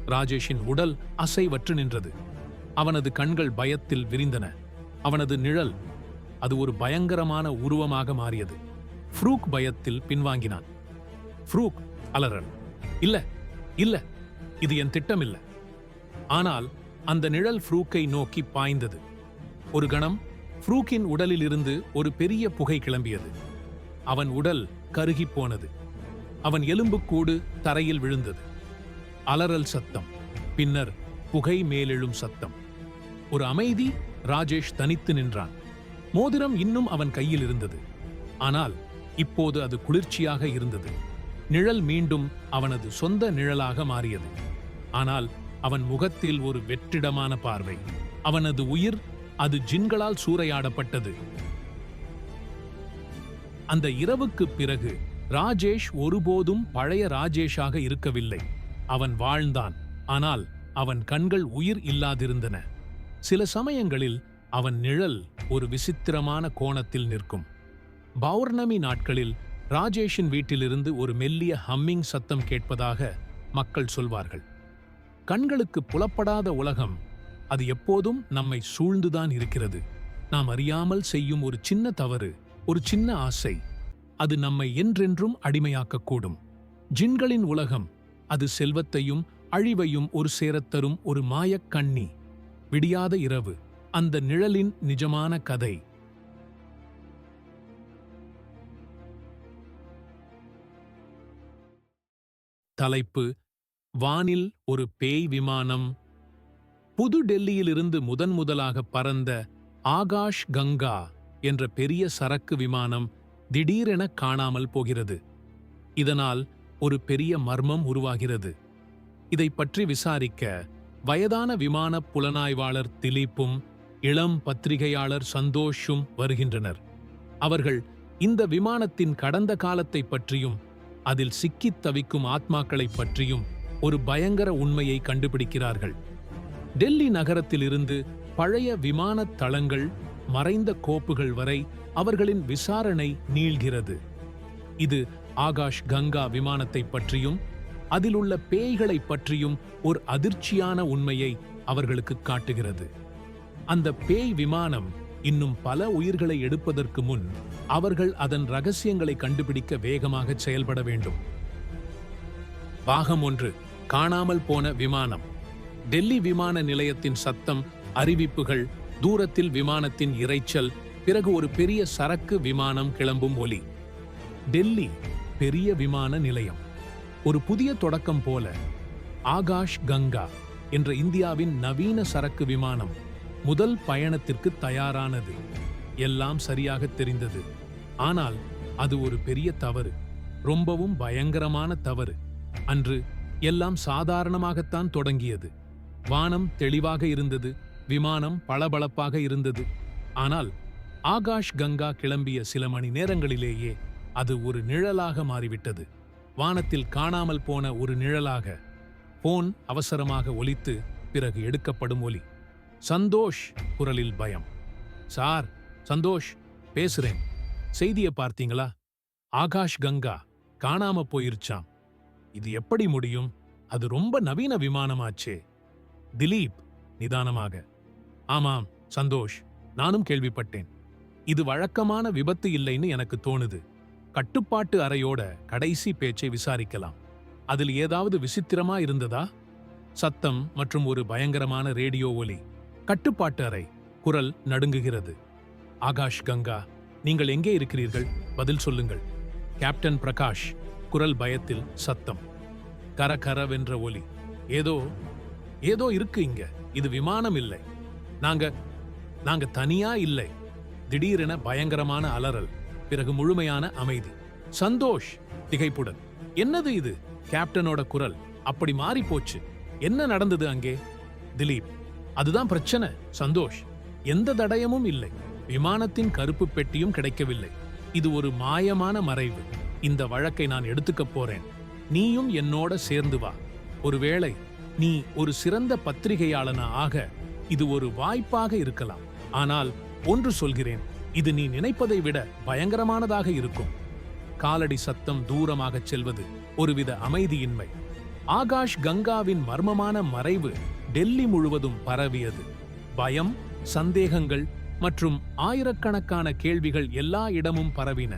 ராஜேஷின் உடல் அசைவற்று நின்றது. அவனது கண்கள் பயத்தில் விரிந்தன. அவனது நிழல் அது ஒரு பயங்கரமான உருவமாக மாறியது. ஃப்ரூக் பயத்தில் பின்வாங்கினான். ஃப்ரூக் அலறல். இல்ல இல்ல, இது என் திட்டம் இல்ல. ஆனால் அந்த நிழல் ஃப்ரூக்கை நோக்கி பாய்ந்தது. ஒரு கணம் ஃப்ரூக்கின் உடலிலிருந்து ஒரு பெரிய புகை கிளம்பியது. அவன் உடல் கருகிப் போனது. அவன் எலும்புக்கூடு தரையில் விழுந்தது. அலறல் சத்தம், பின்னர் புகை மேலெழும் சத்தம். ஒரு அமைதி. ராஜேஷ் தனித்து நின்றான். மோதிரம் இன்னும் அவன் கையில் இருந்தது. ஆனால் இப்போது அது குளிர்ச்சியாக இருந்தது. நிழல் மீண்டும் அவனது சொந்த நிழலாக மாறியது. ஆனால் அவன் முகத்தில் ஒரு வெற்றிடமான பார்வை. அவனது உயிர் அது ஜின்களால் சூறையாடப்பட்டது. அந்த இரவுக்குப் பிறகு ராஜேஷ் ஒருபோதும் பழைய ராஜேஷாக இருக்கவில்லை. அவன் வாழ்ந்தான். ஆனால் அவன் கண்கள் உயிர் இல்லாதிருந்தன. சில சமயங்களில் அவன் நிழல் ஒரு விசித்திரமான கோணத்தில் நிற்கும். பௌர்ணமி நாட்களில் ராஜேஷின் வீட்டிலிருந்து ஒரு மெல்லிய ஹம்மிங் சத்தம் கேட்பதாக மக்கள் சொல்வார்கள். கண்களுக்கு புலப்படாத உலகம், அது எப்போதும் நம்மை சூழ்ந்துதான் இருக்கிறது. நாம் அறியாமல் செய்யும் ஒரு சின்ன தவறு, ஒரு சின்ன ஆசை, அது நம்மை என்றென்றும் அடிமையாக்கக்கூடும். ஜின்களின் உலகம், அது செல்வத்தையும் அழிவையும் ஒரு சேரத்தரும் ஒரு மாயக் கண்ணி. விடியாத இரவு, அந்த நிழலின் நிஜமான கதை. தலைப்பு: வானில் ஒரு பேய் விமானம். புது டெல்லியிலிருந்து முதன்முதலாக பறந்த ஆகாஷ் கங்கா என்ற பெரிய சரக்கு விமானம் திடீரென காணாமல் போகிறது. இதனால் ஒரு பெரிய மர்மம் உருவாகிறது. இதை பற்றி விசாரிக்க வயதான விமான புலனாய்வாளர் திலீப்பும் இளம் பத்திரிகையாளர் சந்தோஷும் வருகின்றனர். அவர்கள் இந்த விமானத்தின் கடந்த காலத்தை பற்றியும் அதில் சிக்கித் தவிக்கும் ஆத்மாக்களைப் பற்றியும் ஒரு பயங்கர உண்மையை கண்டுபிடிக்கிறார்கள். டெல்லி நகரத்திலிருந்து பழைய விமானத் தளங்கள், மறைந்த கோப்புகள் வரை அவர்களின் விசாரணை நீள்கிறது. இது ஆகாஷ் கங்கா விமானத்தைப் பற்றியும் அதில் உள்ள பேய்களைப் பற்றியும் ஒரு அதிர்ச்சியான உண்மையை அவர்களுக்கு காட்டுகிறது. அந்த பேய் விமானம் இன்னும் பல உயிர்களை எடுப்பதற்கு முன் அவர்கள் அதன் ரகசியங்களை கண்டுபிடிக்க வேகமாக செயல்பட வேண்டும். பாகம் 1: காணாமல் போன விமானம். டெல்லி விமான நிலையத்தின் சத்தம், அறிவிப்புகள், தூரத்தில் விமானத்தின் இரைச்சல், பிறகு ஒரு பெரிய சரக்கு விமானம் கிளம்பும் ஒலி. டெல்லி பெரிய விமான நிலையம். ஒரு புதிய தொடக்கம் போல ஆகாஷ் கங்கா என்ற இந்தியாவின் நவீன சரக்கு விமானம் முதல் பயணத்திற்கு தயாரானது. எல்லாம் சரியாக தெரிந்தது. ஆனால் அது ஒரு பெரிய தவறு, ரொம்பவும் பயங்கரமான தவறு. அன்று எல்லாம் சாதாரணமாகத்தான் தொடங்கியது. வானம் தெளிவாக இருந்தது, விமானம் பளபளப்பாக இருந்தது. ஆனால் ஆகாஷ் கங்கா கிளம்பிய சில மணி நேரங்களிலேயே அது ஒரு நிழலாக மாறிவிட்டது. வானத்தில் காணாமல் போன ஒரு நிழலாக. போன் அவசரமாக ஒலித்து பிறகு எடுக்கப்படும் ஒலி. சந்தோஷ் குரலில் பயம். சார், சந்தோஷ் பேசுறேன். செய்தியை பார்த்தீங்களா? ஆகாஷ் கங்கா காணாம போயிருச்சாம். இது எப்படி முடியும்? அது ரொம்ப நவீன விமானமாச்சே. திலீப் நிதானமாக. ஆமாம் சந்தோஷ், நானும் கேள்விப்பட்டேன். இது வழக்கமான விபத்து இல்லைன்னு எனக்கு தோணுது. கட்டுப்பாட்டு அறையோட கடைசி பேச்சை விசாரிக்கலாம். அதில் ஏதாவது விசித்திரமா இருந்ததா? சத்தம் மற்றும் ஒரு பயங்கரமான ரேடியோ ஒலி. கட்டுப்பாட்டு அறை. குரல் நடுங்குகிறது. ஆகாஷ் கங்கா, நீங்கள் எங்கே இருக்கிறீர்கள்? பதில் சொல்லுங்கள். கேப்டன் பிரகாஷ். குரல் பயத்தில். சத்தம் கரகரவென்ற ஒலி. ஏதோ ஏதோ இருக்கு இங்க. இது விமானம் இல்லை. நாங்க தனியா இல்லை. திடீரென பயங்கரமான அலறல், பிறகு முழுமையான அமைதி. சந்தோஷ் திகைப்புடன். என்னது இது? கேப்டனோட குரல் அப்படி மாறி போச்சு. என்ன நடந்தது அங்கே? திலீப்: அதுதான் பிரச்சனை சந்தோஷ். எந்த தடயமும் இல்லை. விமானத்தின் கருப்பு பெட்டியும் கிடைக்கவில்லை. இது ஒரு மாயமான மறைவு. இந்த வழக்கை நான் எடுத்துக்கப் போறேன். நீயும் என்னோட சேர்ந்து வா. ஒருவேளை நீ ஒரு சிறந்த பத்திரிகையாளனா ஆக இது ஒரு வாய்ப்பாக இருக்கலாம். ஆனால் ஒன்று சொல்கிறேன், இது நீ நினைப்பதை விட பயங்கரமானதாக இருக்கும். காலடி சத்தம் தூரமாகச் செல்வது, ஒருவித அமைதியின்மை. ஆகாஷ் கங்காவின் மர்மமான மறைவு டெல்லி முழுவதும் பரவியது. பயம், சந்தேகங்கள் மற்றும் ஆயிரக்கணக்கான கேள்விகள் எல்லா இடமும் பரவின.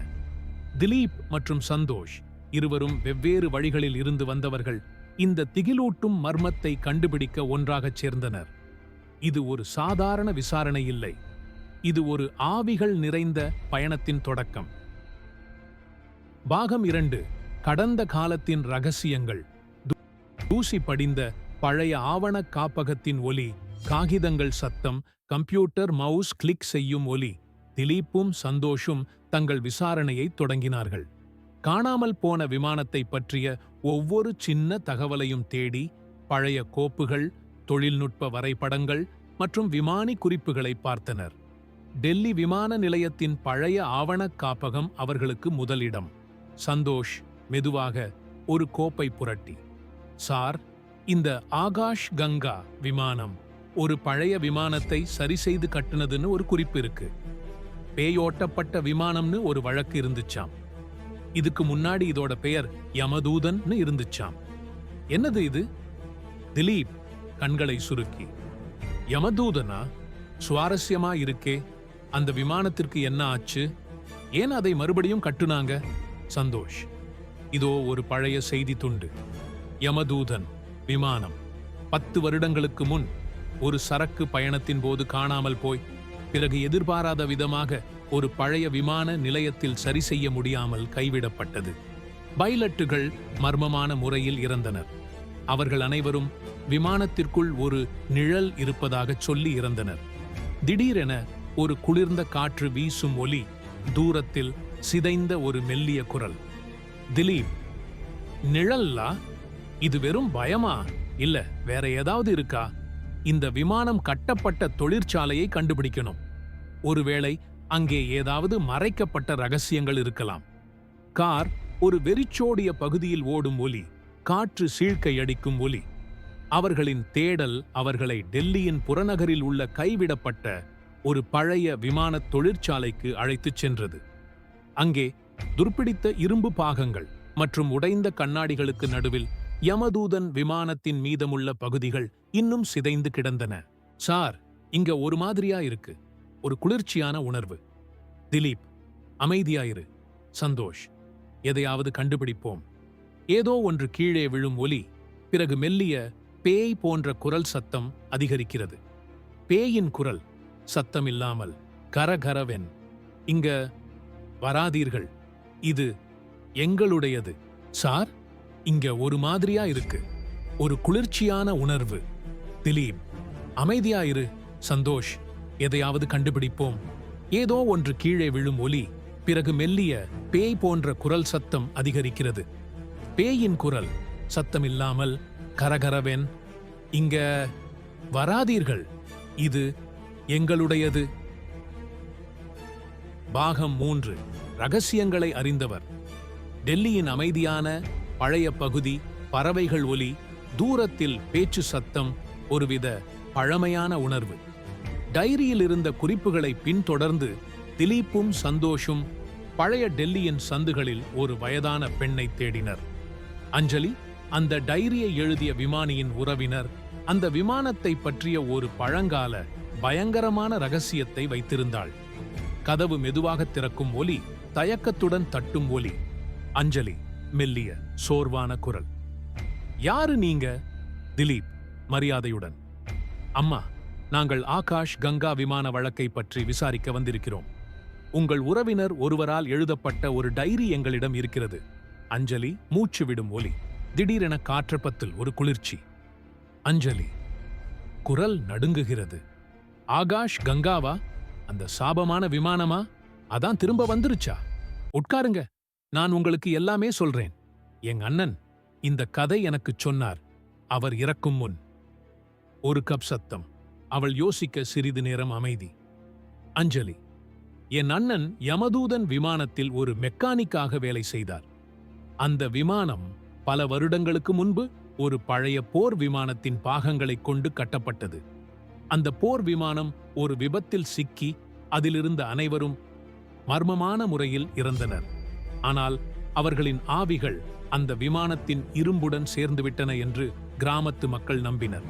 திலீப் மற்றும் சந்தோஷ் இருவரும் வெவ்வேறு வழிகளில் இருந்து வந்தவர்கள் இந்த திகிலூட்டும் மர்மத்தை கண்டுபிடிக்க ஒன்றாகச் சேர்ந்தனர். இது ஒரு சாதாரண விசாரணை இல்லை. இது ஒரு ஆவிகள் நிறைந்த பயணத்தின் தொடக்கம். பாகம் 2: கடந்த காலத்தின் ரகசியங்கள். தூசி படிந்த பழைய ஆவண காப்பகத்தின் ஒலி, காகிதங்கள் சத்தம், கம்ப்யூட்டர் மவுஸ் கிளிக் செய்யும் ஒலி. திலீப்பும் சந்தோஷும் தங்கள் விசாரணையை தொடங்கினார்கள். காணாமல் போன விமானத்தை பற்றிய ஒவ்வொரு சின்ன தகவலையும் தேடி, பழைய கோப்புகள், தொழில்நுட்ப வரைபடங்கள் மற்றும் விமானி குறிப்புகளை பார்த்தனர். டெல்லி விமான நிலையத்தின் பழைய ஆவணக் காப்பகம் அவர்களுக்கு முதலிடம். சந்தோஷ் மெதுவாக ஒரு கோப்பை புரட்டி, சார், இந்த ஆகாஷ் கங்கா விமானம் ஒரு பழைய விமானத்தை சரிசெய்து கட்டுனதுன்னு ஒரு குறிப்பு இருக்கு. பேயோட்டப்பட்ட விமானம்னு ஒரு வழக்கு இருந்துச்சாம். இதுக்கு முன்னாடி இதோட பெயர் யமதூதன்னு இருந்துச்சாம். என்னது இது? திலீப் கண்களை சுருக்கி, யமதூதனா? சுவாரஸ்யமா இருக்கே. அந்த விமானத்திற்கு என்ன ஆச்சு? ஏன் அதை மறுபடியும் கட்டுனாங்க? சந்தோஷ்: இதோ ஒரு பழைய செய்தி துண்டு. யமதூதன் விமானம் 10 வருடங்களுக்கு முன் ஒரு சரக்கு பயணத்தின் போது காணாமல் போய், பிறகு எதிர்பாராத விதமாக ஒரு பழைய விமான நிலையத்தில் சரி செய்ய முடியாமல் கைவிடப்பட்டது. பைலட்டுகள் மர்மமான முறையில் இறந்தனர். அவர்கள் அனைவரும் விமானத்திற்குள் ஒரு நிழல் இருப்பதாக சொல்லி இறந்தனர். திடீரென ஒரு குளிர்ந்த காற்று வீசும் ஒலி, தூரத்தில் சிதைந்த ஒரு மெல்லிய குரல். திலீப்: நிழல்லா? இது வெறும் பயமா? இல்ல வேற ஏதாவது இருக்கா? இந்த விமானம் கட்டப்பட்ட தொழிற்சாலையை கண்டுபிடிக்கணும். ஒருவேளை அங்கே ஏதாவது மறைக்கப்பட்ட ரகசியங்கள் இருக்கலாம். கார் ஒரு வெறிச்சோடிய பகுதியில் ஓடும் ஒலி, காற்று சீழ்க்கையடிக்கும் ஒலி. அவர்களின் தேடல் அவர்களை டெல்லியின் புறநகரில் உள்ள கைவிடப்பட்ட ஒரு பழைய விமான தொழிற்சாலைக்கு அழைத்துச் சென்றது. அங்கே துர்ப்பிடித்த இரும்பு பாகங்கள் மற்றும் உடைந்த கண்ணாடிகளுக்கு நடுவில் யமதூதன் விமானத்தின் மீதமுள்ள பகுதிகள் இன்னும் சிதைந்து கிடந்தன. சார், இங்க ஒரு மாதிரியா இருக்கு. ஒரு குளிர்ச்சியான உணர்வு. திலீப்: அமைதியாயிரு. சந்தோஷ்: எதையாவது கண்டுபிடிப்போம். ஏதோ ஒன்று கீழே விழும் ஒலி, பிறகு மெல்லிய பேய் போன்ற குரல் சத்தம் அதிகரிக்கிறது. பேயின் குரல், சத்தமில்லாமல் கரகரவென். இங்க வராதீர்கள், இது எங்களுடையது. சார், இங்க ஒரு மாதிரியா இருக்கு. ஒரு குளிர்ச்சியான உணர்வு. திலீப்: அமைதியாயிரு. சந்தோஷ்: எதையாவது கண்டுபிடிப்போம். ஏதோ ஒன்று கீழே விழும் ஒலி, பிறகு மெல்லிய பேய் போன்ற குரல் சத்தம் அதிகரிக்கிறது. பேயின் குரல், சத்தமில்லாமல் கரகரவென். இங்க வராதீர்கள், இது எங்களுடையது. பாகம் 3: ரகசியங்களை அறிந்தவர். டெல்லியின் அமைதியான பழைய பகுதி, பறவைகள் ஒலி, தூரத்தில் பேச்சு சத்தம், ஒருவித பழமையான உணர்வு. டைரியில் இருந்த குறிப்புகளை பின்தொடர்ந்து திலீப்பும் சந்தோஷும் பழைய டெல்லியின் சந்துகளில் ஒரு வயதான பெண்ணை தேடினர். அஞ்சலி, அந்த டைரியை எழுதிய விமானியின் உறவினர், அந்த விமானத்தை பற்றிய ஒரு பழங்கால பயங்கரமான ரகசியத்தை வைத்திருந்தாள். கதவு மெதுவாக திறக்கும் ஒலி, தயக்கத்துடன் தட்டும் ஒலி. அஞ்சலி மெல்லிய சோர்வான குரல்: யாரு நீங்க? திலீப் மரியாதையுடன்: அம்மா, நாங்கள் ஆகாஷ் கங்கா விமான வழக்கை பற்றி விசாரிக்க வந்திருக்கிறோம். உங்கள் உறவினர் ஒருவரால் எழுதப்பட்ட ஒரு டைரி எங்களிடம் இருக்கிறது. அஞ்சலி மூச்சு விடும் ஒலி, திடீரென காற்றப்பத்தில் ஒரு குளிர்ச்சி. அஞ்சலி குரல் நடுங்குகிறது. ஆகாஷ் கங்காவா? அந்த சாபமான விமானமா? அதான் திரும்ப வந்துருச்சா? உட்காருங்க, நான் உங்களுக்கு எல்லாமே சொல்றேன். எங்க அண்ணன் இந்த கதை எனக்கு சொன்னார். அவர் இறக்கும் முன். ஒரு கப் சத்தம். அவள் யோசிக்க சிறிது நேரம் அமைதி. அஞ்சலி, என் அண்ணன் யமதூதன் விமானத்தில் ஒரு மெக்கானிக்காக வேலை செய்தார். அந்த விமானம் பல வருடங்களுக்கு முன்பு ஒரு பழைய போர் விமானத்தின் பாகங்களைக் கொண்டு கட்டப்பட்டது. அந்த போர் விமானம் ஒரு விபத்தில் சிக்கி அதிலிருந்த அனைவரும் மர்மமான முறையில் இறந்தனர். ஆனால் அவர்களின் ஆவிகள் அந்த விமானத்தின் இரும்புடன் சேர்ந்துவிட்டன என்று கிராமத்து மக்கள் நம்பினர்.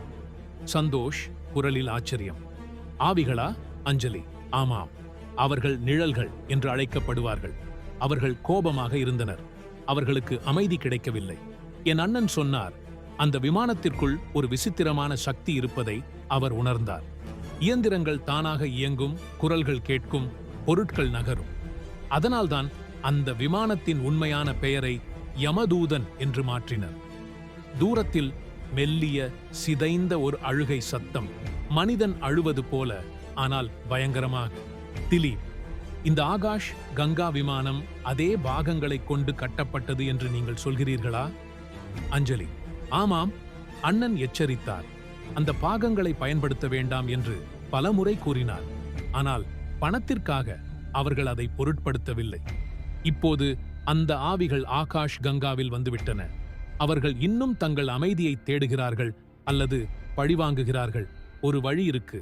சந்தோஷ் குரலில் ஆச்சரியம். ஆவிகளா? அஞ்சலி, ஆமாம், அவர்கள் நிழல்கள் என்று அழைக்கப்படுவார்கள். அவர்கள் கோபமாக இருந்தனர். அவர்களுக்கு அமைதி கிடைக்கவில்லை. என் அண்ணன் சொன்னார், அந்த விமானத்திற்குள் ஒரு விசித்திரமான சக்தி இருப்பதை அவர் உணர்ந்தார். இயந்திரங்கள் தானாக இயங்கும், குரல்கள் கேட்கும், பொருட்கள் நகரும். அதனால்தான் அந்த விமானத்தின் உண்மையான பெயரை யமதூதன் என்று மாற்றினர். தூரத்தில் மெல்லிய சிதைந்த ஒரு அழுகை சத்தம், மனிதன் அழுவது போல, ஆனால் பயங்கரமாக. திலீப், இந்த ஆகாஷ் கங்கா விமானம் அதே பாகங்களைக் கொண்டு கட்டப்பட்டது என்று நீங்கள் சொல்கிறீர்களா? அஞ்சலி, ஆமாம், அண்ணன் எச்சரித்தார். அந்த பாகங்களை பயன்படுத்த வேண்டாம் என்று பலமுறை கூறினார். ஆனால் பணத்திற்காக அவர்கள் அதை பொருட்படுத்தவில்லை. இப்போது அந்த ஆவிகள் ஆகாஷ் கங்காவில் வந்துவிட்டன. அவர்கள் இன்னும் தங்கள் அமைதியை தேடுகிறார்கள் அல்லது பழிவாங்குகிறார்கள். ஒரு வழி இருக்கு,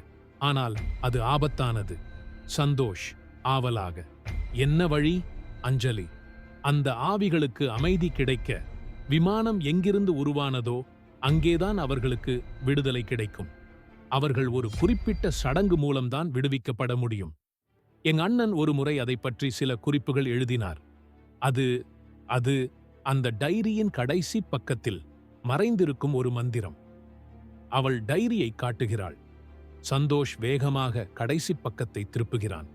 ஆனால் அது ஆபத்தானது. சந்தோஷ் ஆவலாக, என்ன வழி? அஞ்சலி, அந்த ஆவிகளுக்கு அமைதி கிடைக்க விமானம் எங்கிருந்து உருவானதோ அங்கேதான் அவர்களுக்கு விடுதலை கிடைக்கும். அவர்கள் ஒரு குறிப்பிட்ட சடங்கு மூலம்தான் விடுவிக்கப்பட முடியும். எங்க அண்ணன் ஒரு முறை அதை பற்றி சில குறிப்புகள் எழுதினார். அது அந்த டைரியின் கடைசி பக்கத்தில் மறைந்திருக்கும் ஒரு மந்திரம். அவள் டைரியை காட்டுகிறாள். சந்தோஷ் வேகமாக கடைசி பக்கத்தை திருப்புகிறான்.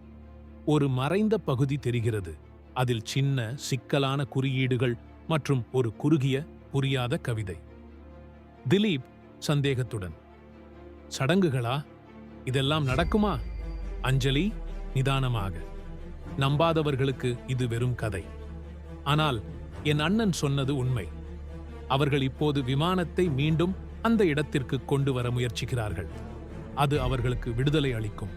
ஒரு மறைந்த பகுதி தெரிகிறது. அதில் சின்ன சிக்கலான குறியீடுகள் மற்றும் ஒரு குறுகிய புரியாத கவிதை. திலீப் சந்தேகத்துடன், சடங்குகளா? இதெல்லாம் நடக்குமா? அஞ்சலி நிதானமாக, நம்பாதவர்களுக்கு இது வெறும் கதை. ஆனால் என் அண்ணன் சொன்னது உண்மை. அவர்கள் இப்போது விமானத்தை மீண்டும் அந்த இடத்திற்கு கொண்டு வர முயற்சிக்கிறார்கள். அது அவர்களுக்கு விடுதலை அளிக்கும்.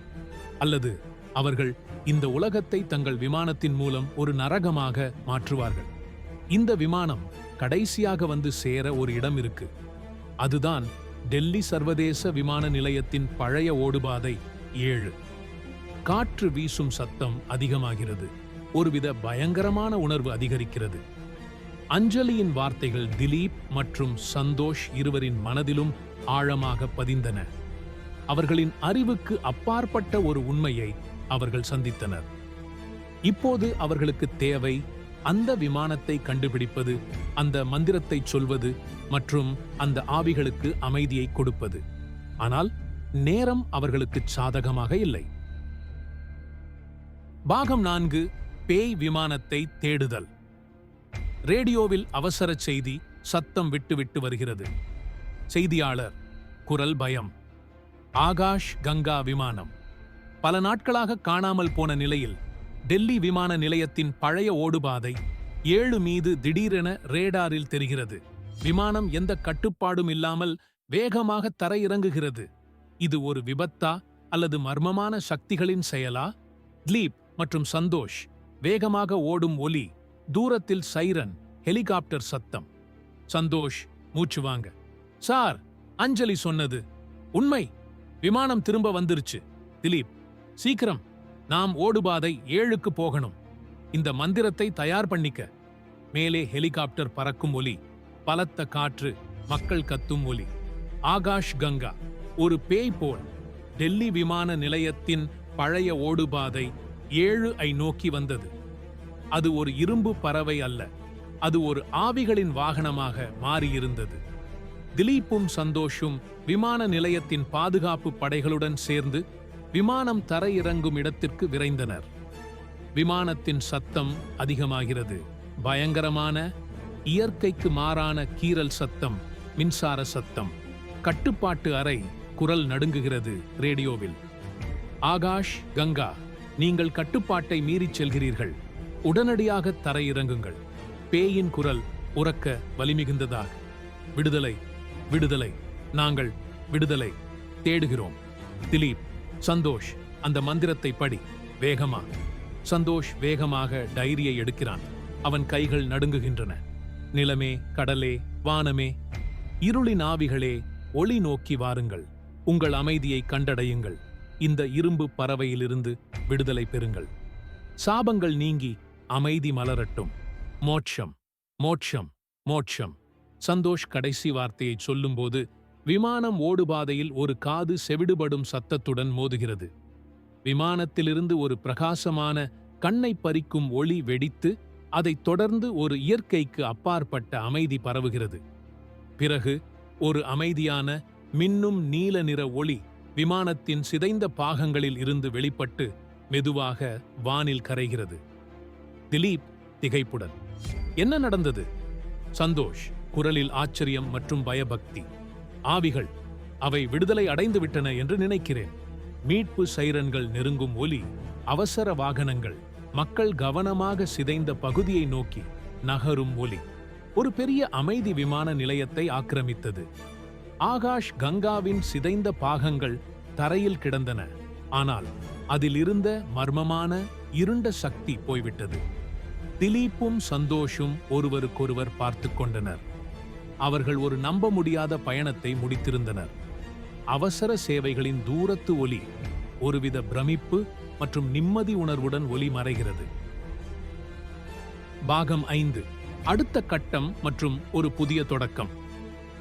அல்லது அவர்கள் இந்த உலகத்தை தங்கள் விமானத்தின் மூலம் ஒரு நரகமாக மாற்றுவார்கள். இந்த விமானம் கடைசியாக வந்து சேர ஒரு இடம் இருக்கு. அதுதான் டெல்லி சர்வதேச விமான நிலையத்தின் பழைய ஓடுபாதை 7. காற்று வீசும் சத்தம் அதிகமாகிறது. ஒருவித பயங்கரமான உணர்வு அதிகரிக்கிறது. அஞ்சலியின் வார்த்தைகள் திலீப் மற்றும் சந்தோஷ் இருவரின் மனதிலும் ஆழமாக பதிந்தன. அவர்களின் அறிவுக்கு அப்பாற்பட்ட ஒரு உண்மையை அவர்கள் சந்தித்தனர். இப்போது அவர்களுக்கு தேவை அந்த விமானத்தை கண்டுபிடிப்பது, அந்த மந்திரத்தை சொல்வது மற்றும் அந்த ஆவிகளுக்கு அமைதியை கொடுப்பது. ஆனால் நேரம் அவர்களுக்கு சாதகமாக இல்லை. பாகம் 4, பேய் விமானத்தை தேடுதல். ரேடியோவில் அவசர செய்தி சத்தம் விட்டு வருகிறது. செய்தியாளர் குரல் பயம். ஆகாஷ் கங்கா விமானம் பல நாட்களாக காணாமல் போன நிலையில் டெல்லி விமான நிலையத்தின் பழைய ஓடுபாதை 7 மீது திடீரென ரேடாரில் தெரிகிறது. விமானம் எந்த கட்டுப்பாடும் இல்லாமல் வேகமாக தரையிறங்குகிறது. இது ஒரு விபத்தா அல்லது மர்மமான சக்திகளின் செயலா? திலீப் மற்றும் சந்தோஷ் வேகமாக ஓடும் ஒலி, தூரத்தில் சைரன், ஹெலிகாப்டர் சத்தம். சந்தோஷ் மூச்சு வாங்க, சார், அஞ்சலி சொன்னது உண்மை, விமானம் திரும்ப வந்துருச்சு. திலீப், சீக்கிரம், நாம் ஓடுபாதை 7க்கு போகணும். இந்த மந்திரத்தை தயார் பண்ணிக்க. மேலே ஹெலிகாப்டர் பறக்கும் ஒலி, பலத்த காற்று, மக்கள் கத்தும் ஒலி. ஆகாஷ் கங்கா ஒரு பேய் போல் டெல்லி விமான நிலையத்தின் பழைய ஓடுபாதை 7ஐ நோக்கி வந்தது. அது ஒரு இரும்பு பறவை அல்ல, அது ஒரு ஆவிகளின் வாகனமாக மாறியிருந்தது. திலீப்பும் சந்தோஷும் விமான நிலையத்தின் பாதுகாப்பு படைகளுடன் சேர்ந்து விமானம் தரையிறங்கும் இடத்திற்கு விரைந்தனர். விமானத்தின் சத்தம் அதிகமாகிறது. பயங்கரமான, இயற்கைக்கு மாறான கீறல் சத்தம், மின்சார சத்தம். கட்டுப்பாட்டு அறை குரல் நடுங்குகிறது ரேடியோவில். ஆகாஷ் கங்கா, நீங்கள் கட்டுப்பாட்டை மீறிச் செல்கிறீர்கள். உடனடியாக தரையிறங்குங்கள். பேயின் குரல் உரக்க வலிமிகுந்ததாக. விடுதலை, விடுதலை, நாங்கள் விடுதலை தேடுகிறோம். திலீப், சந்தோஷ், அந்த மந்திரத்தை படி, வேகமா. சந்தோஷ் வேகமாக டைரியை எடுக்கிறான். அவன் கைகள் நடுங்குகின்றன. நிலமே, கடலே, வானமே, இருளின் ஆவிகளே, ஒளி நோக்கி வாருங்கள். உங்கள் அமைதியை கண்டடையுங்கள். இந்த இரும்பு பறவையிலிருந்து விடுதலை பெறுங்கள். சாபங்கள் நீங்கி அமைதி மலரட்டும். மோட்சம், மோட்சம், மோட்சம். சந்தோஷ் கடைசி வார்த்தையை சொல்லும்போது விமானம் ஓடுபாதையில் ஒரு காது செவிடுபடும் சத்தத்துடன் மோதுகிறது. விமானத்திலிருந்து ஒரு பிரகாசமான கண்ணை பறிக்கும் ஒளி வெடித்து அதைத் தொடர்ந்து ஒரு இயற்கைக்கு அப்பாற்பட்ட அமைதி பரவுகிறது. பிறகு ஒரு அமைதியான மின்னும் நீல நிற ஒளி விமானத்தின் சிதைந்த பாகங்களில் இருந்து வெளிப்பட்டு மெதுவாக வானில் கரைகிறது. திலீப் திகைப்புடன், என்ன நடந்தது? சந்தோஷ் குரலில் ஆச்சரியம் மற்றும் பயபக்தி. ஆவிகள், அவை விடுதலை அடைந்து விட்டன என்று நினைக்கிறேன். மீட்பு சைரன்கள் நெருங்கும் ஒலி, அவசர வாகனங்கள், மக்கள் கவனமாக சிதைந்த பகுதியை நோக்கி நகரும் ஒலி ஒரு பெரிய அமைதி விமான நிலையத்தை ஆக்கிரமித்தது. ஆகாஷ் கங்காவின் சிதைந்த பாகங்கள் தரையில் கிடந்தன. ஆனால் அதில் இருந்த மர்மமான இருண்ட சக்தி போய்விட்டது. திலீப்பும் சந்தோஷும் ஒருவருக்கொருவர் பார்த்து கொண்டனர். அவர்கள் ஒரு நம்ப முடியாத பயணத்தை முடித்திருந்தனர். அவசர சேவைகளின் தூரத்து ஒலி ஒருவித பிரமிப்பு மற்றும் நிம்மதி உணர்வுடன் ஒலி மறைகிறது. பாகம் 5. அடுத்த கட்டம் மற்றும் ஒரு புதிய தொடக்கம்.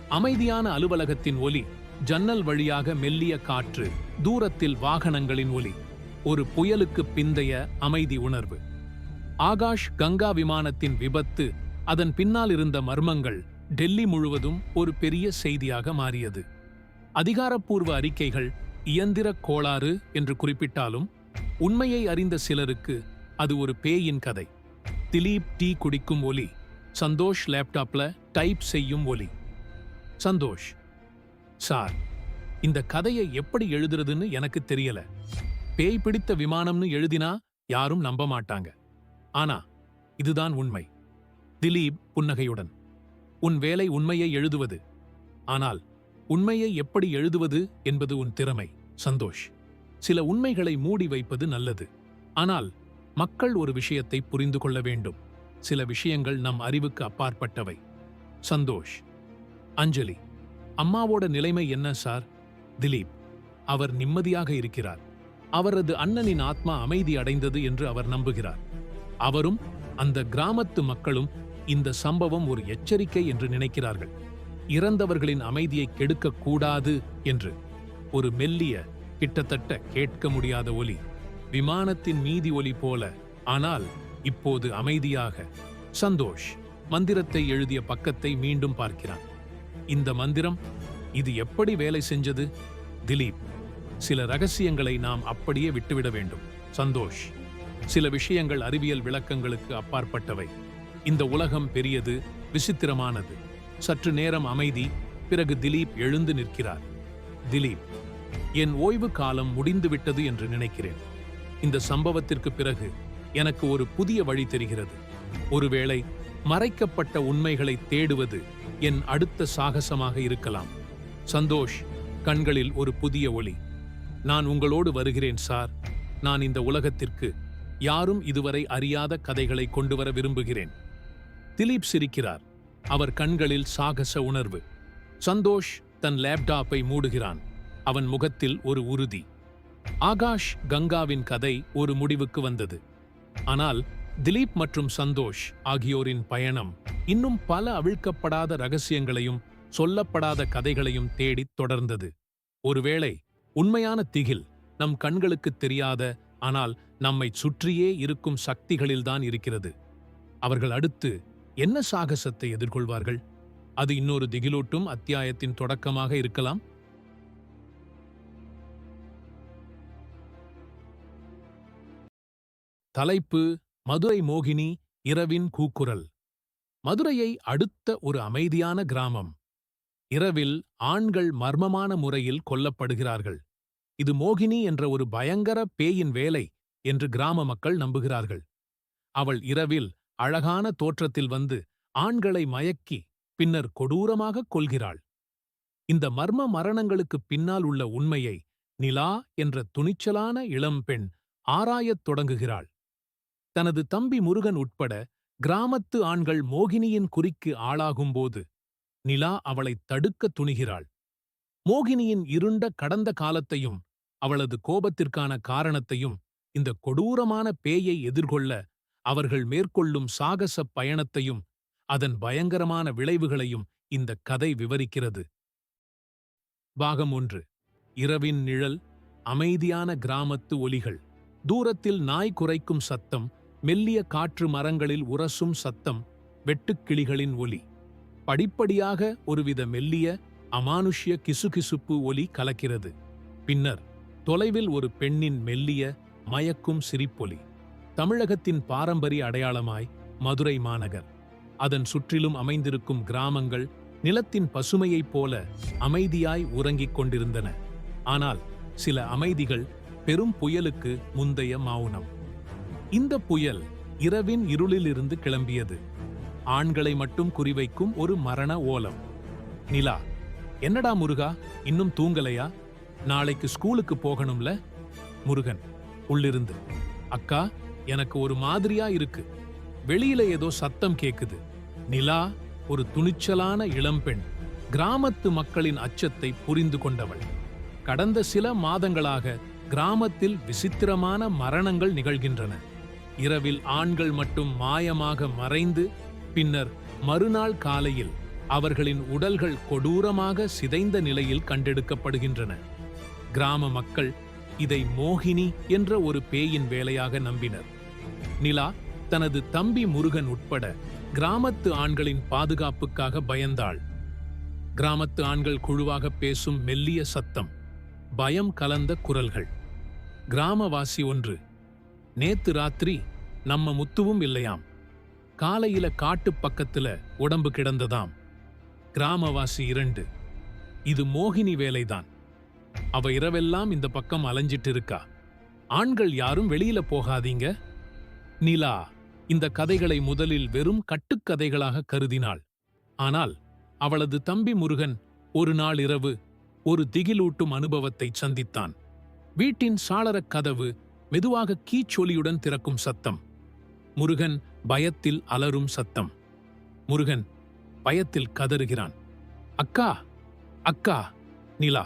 அமைதியான அலுவலகத்தின் ஒலி, ஜன்னல் வழியாக மெல்லிய காற்று, தூரத்தில் வாகனங்களின் ஒலி, ஒரு புயலுக்கு பிந்தைய அமைதி உணர்வு. ஆகாஷ் கங்கா விமானத்தின் விபத்து, அதன் பின்னால் இருந்த மர்மங்கள் டெல்லி முழுவதும் ஒரு பெரிய செய்தியாக மாறியது. அதிகாரப்பூர்வ அறிக்கைகள் இயந்திர கோளாறு என்று குறிப்பிட்டாலும் உண்மையை அறிந்த சிலருக்கு அது ஒரு பேயின் கதை. திலீப் டீ குடிக்கும் ஒலி, சந்தோஷ் லேப்டாப்ல டைப் செய்யும் ஒலி. சந்தோஷ், சார், இந்த கதையை எப்படி எழுதுறதுன்னு எனக்கு தெரியல. பேய் பிடித்த விமானம்னு எழுதினா யாரும் நம்ப மாட்டாங்க. ஆனா இதுதான் உண்மை. திலீப் புன்னகையுடன், உன் வேலை உண்மையை எழுதுவது. ஆனால் உண்மையை எப்படி எழுதுவது என்பது உன் திறமை. சந்தோஷ், சில உண்மைகளை மூடி வைப்பது நல்லது. ஆனால் மக்கள் ஒரு விஷயத்தை புரிந்து கொள்ள வேண்டும். சில விஷயங்கள் நம் அறிவுக்கு அப்பாற்பட்டவை. சந்தோஷ், அஞ்சலி, அம்மாவோட நிலைமை என்ன சார்? திலீப், அவர் நிம்மதியாக இருக்கிறார். அவரது அண்ணனின் ஆத்மா அமைதி அடைந்தது என்று அவர் நம்புகிறார். அவரும் அந்த கிராமத்து மக்களும் இந்த சம்பவம் ஒரு எச்சரிக்கை என்று நினைக்கிறார்கள். இறந்தவர்களின் அமைதியை கெடுக்க கூடாது என்று. ஒரு மெல்லிய, கிட்டத்தட்ட கேட்க முடியாத ஒலி, விமானத்தின் மீதி ஒலி போல, ஆனால் இப்போது அமைதியாக. சந்தோஷ் மந்திரத்தை எழுதிய பக்கத்தை மீண்டும் பார்க்கிறான். இந்த மந்திரம், இது எப்படி வேலை செஞ்சது? திலீப், சில ரகசியங்களை நாம் அப்படியே விட்டுவிட வேண்டும். சந்தோஷ், சில விஷயங்கள் அறிவியல் விளக்கங்களுக்கு அப்பாற்பட்டவை. இந்த உலகம் பெரியது, விசித்திரமானது. சற்று நேரம் அமைதி. பிறகு திலீப் எழுந்து நிற்கிறார். திலீப், என் ஓய்வு காலம் முடிந்துவிட்டது என்று நினைக்கிறேன். இந்த சம்பவத்திற்கு பிறகு எனக்கு ஒரு புதிய வழி தெரிகிறது. ஒருவேளை மறைக்கப்பட்ட உண்மைகளை தேடுவது என் அடுத்த சாகசமாக இருக்கலாம். சந்தோஷ் கண்களில் ஒரு புதிய ஒளி. நான் உங்களோடு வருகிறேன் சார். நான் இந்த உலகத்திற்கு யாரும் இதுவரை அறியாத கதைகளை கொண்டு வர விரும்புகிறேன். திலீப் சிரிக்கிறார். அவர் கண்களில் சாகச உணர்வு. சந்தோஷ் தன் லேப்டாப்பை மூடுகிறான். அவன் முகத்தில் ஒரு உறுதி. ஆகாஷ் கங்காவின் கதை ஒரு முடிவுக்கு வந்தது. ஆனால் திலீப் மற்றும் சந்தோஷ் ஆகியோரின் பயணம் இன்னும் பல அவிழ்க்கப்படாத ரகசியங்களையும் சொல்லப்படாத கதைகளையும் தேடித் தொடர்ந்தது. ஒருவேளை உண்மையான திகில் நம் கண்களுக்கு தெரியாத, ஆனால் நம்மை சுற்றியே இருக்கும் சக்திகளில்தான் இருக்கிறது. அவர்கள் அடுத்து என்ன சாகசத்தை எதிர்கொள்வார்கள்? அது இன்னொரு திகிலூட்டும் அத்தியாயத்தின் தொடக்கமாக இருக்கலாம். தலைப்பு: மதுரை மோகினி, இரவின் கூக்குரல். மதுரையை அடுத்த ஒரு அமைதியான கிராமம். இரவில் ஆண்கள் மர்மமான முறையில் கொல்லப்படுகிறார்கள். இது மோகினி என்ற ஒரு பயங்கர பேயின் வேலை என்று கிராம மக்கள் நம்புகிறார்கள். அவள் இரவில் அழகான தோற்றத்தில் வந்து ஆண்களை மயக்கி பின்னர் கொடூரமாகக் கொல்கிறாள். இந்த மர்ம மரணங்களுக்கு பின்னால் உள்ள உண்மையை நிலா என்ற துணிச்சலான இளம்பெண் ஆராயத் தொடங்குகிறாள். தனது தம்பி முருகன் உட்பட கிராமத்து ஆண்கள் மோகினியின் குறிக்கு ஆளாகும்போது நிலா அவளை தடுக்க துணிகிறாள். மோகினியின் இருண்ட கடந்த காலத்தையும் அவளது கோபத்திற்கான காரணத்தையும் இந்த கொடூரமான பேயை எதிர்கொள்ள அவர்கள் மேற்கொள்ளும் சாகசப் பயணத்தையும் அதன் பயங்கரமான விளைவுகளையும் இந்த கதை விவரிக்கிறது. பாகம் 1. இரவின் நிழல். அமைதியான கிராமத்து ஒலிகள். தூரத்தில் நாய் குரைக்கும் சத்தம், மெல்லிய காற்று, மரங்களில் உரசும் சத்தம், வெட்டுக்கிளிகளின் ஒலி. படிப்படியாக ஒருவித மெல்லிய அமானுஷ்ய கிசுகிசுப்பு ஒலி கலக்கிறது. பின்னர் தொலைவில் ஒரு பெண்ணின் மெல்லிய மயக்கும் சிரிப்பொலி. தமிழகத்தின் பாரம்பரிய அடையாளமாய் மதுரை மாநகர், அதன் சுற்றிலும் அமைந்திருக்கும் கிராமங்கள் நிலத்தின் பசுமையைப் போல அமைதியாய் உறங்கிக் கொண்டிருந்தன. ஆனால் சில அமைதிகள் பெரும் புயலுக்கு முந்தைய மௌனம். இந்த புயல் இரவின் இருளிலிருந்து கிளம்பியது. ஆண்களை மட்டும் குறிவைக்கும் ஒரு மரண ஓலம். நிலா, என்னடா முருகா, இன்னும் தூங்கலையா? நாளைக்கு ஸ்கூலுக்கு போகணும்ல? முருகன் உள்ளிருந்து, அக்கா, எனக்கு ஒரு மாதிரியா இருக்கு. வெளியில ஏதோ சத்தம் கேக்குது. நிலா ஒரு துணிச்சலான இளம்பெண், கிராமத்து மக்களின் அச்சத்தை புரிந்து கொண்டவள். கடந்த சில மாதங்களாக கிராமத்தில் விசித்திரமான மரணங்கள் நிகழ்கின்றன. இரவில் ஆண்கள் மட்டும் மாயமாக மறைந்து பின்னர் மறுநாள் காலையில் அவர்களின் உடல்கள் கொடூரமாக சிதைந்த நிலையில் கண்டெடுக்கப்படுகின்றன. கிராம மக்கள் இதை மோகினி என்ற ஒரு பேயின் வேலையாக நம்பினர். நிலா தனது தம்பி முருகன் உட்பட கிராமத்து ஆண்களின் பாதுகாப்புக்காக பயந்தாள். கிராமத்து ஆண்கள் குழுவாக பேசும் மெல்லிய சத்தம், பயம் கலந்த குரல்கள். கிராமவாசி 1, நேத்து ராத்திரி நம்ம முத்துவும் இல்லையாம். காலையில காட்டு பக்கத்துல உடம்பு கிடந்ததாம். கிராமவாசி 2, இது மோகினி வேலைதான். அவ இரவெல்லாம் இந்த பக்கம் அலைஞ்சிட்டு இருக்கா. ஆண்கள் யாரும் வெளியில போகாதீங்க. நிலா இந்த கதைகளை முதலில் வெறும் கட்டுக்கதைகளாக கருதினாள். ஆனால் அவளது தம்பி முருகன் ஒரு நாள் இரவு ஒரு திகிலூட்டும் அனுபவத்தை சந்தித்தான். வீட்டின் சாளரக் கதவு மெதுவாக கீச்சொலியுடன் திறக்கும் சத்தம். முருகன் பயத்தில் அலறும் சத்தம். முருகன் பயத்தில் கதறுகிறான். அக்கா, அக்கா! நிலா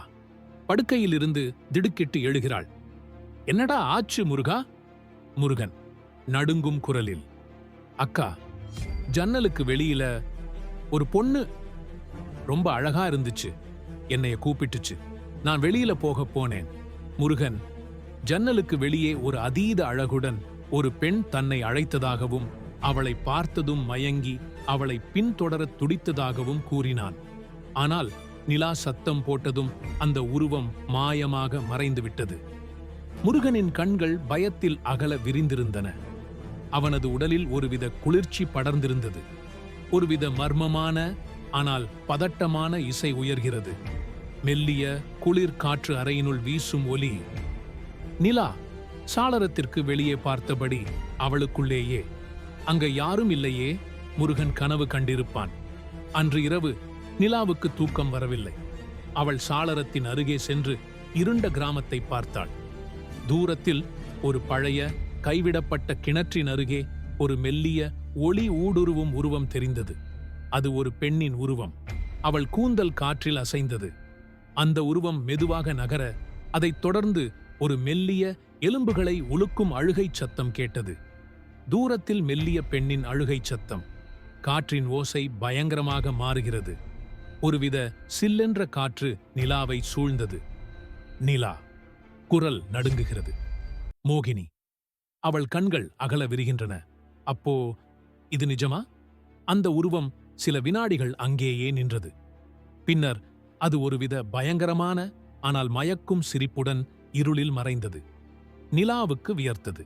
படுக்கையிலிருந்து திடுக்கிட்டு எழுகிறாள். என்னடா ஆச்சு முருகா? முருகன் நடுங்கும் குரலில், அக்கா, ஜன்னலுக்கு வெளியில ஒரு பொண்ணு ரொம்ப அழகா இருந்துச்சு. என்னைய கூப்பிட்டுச்சு. நான் வெளியில போக போனேன். முருகன் ஜன்னலுக்கு வெளியே ஒரு அதீத அழகுடன் ஒரு பெண் தன்னை அழைத்ததாகவும் அவளை பார்த்ததும் மயங்கி அவளை பின்தொடரத் துடித்ததாகவும் கூறினான். ஆனால் நிலா சத்தம் போட்டதும் அந்த உருவம் மாயமாக மறைந்துவிட்டது. முருகனின் கண்கள் பயத்தில் அகல விரிந்திருந்தன. அவனது உடலில் ஒருவித குளிர்ச்சி படர்ந்திருந்தது. ஒருவித மர்மமான ஆனால் பதட்டமான இசை உயர்கிறது. மெல்லிய குளிர் காற்று அறையினுள் வீசும் ஒலி. நிலா சாளரத்திற்கு வெளியே பார்த்தபடி அவளுக்குள்ளேயே, அங்க யாரும் இல்லையே, முருகன் கனவு கண்டிருப்பான். அன்று இரவு நிலாவுக்கு தூக்கம் வரவில்லை. அவள் சாளரத்தின் அருகே சென்று இருண்ட கிராமத்தை பார்த்தாள். தூரத்தில் ஒரு பழைய கைவிடப்பட்ட கிணற்றின் அருகே ஒரு மெல்லிய ஒளி ஊடுருவும் உருவம் தெரிந்தது. அது ஒரு பெண்ணின் உருவம். அவள் கூந்தல் காற்றில் அசைந்தது. அந்த உருவம் மெதுவாக நகர அதைத் தொடர்ந்து ஒரு மெல்லிய எலும்புகளை உலுக்கும் அழுகைச் சத்தம் கேட்டது. தூரத்தில் மெல்லிய பெண்ணின் அழுகைச் சத்தம். காற்றின் ஓசை பயங்கரமாக மாறுகிறது. ஒருவித சில்லென்ற காற்று நிலாவை சூழ்ந்தது. நிலா குரல் நடுங்குகிறது. மோகினி. அவள் கண்கள் அகல விரிகின்றன. அப்போ இது நிஜமா? அந்த உருவம் சில வினாடிகள் அங்கேயே நின்றது. பின்னர் அது ஒருவித பயங்கரமான ஆனால் மயக்கும் சிரிப்புடன் இருளில் மறைந்தது. நிலாவுக்கு வியர்த்தது.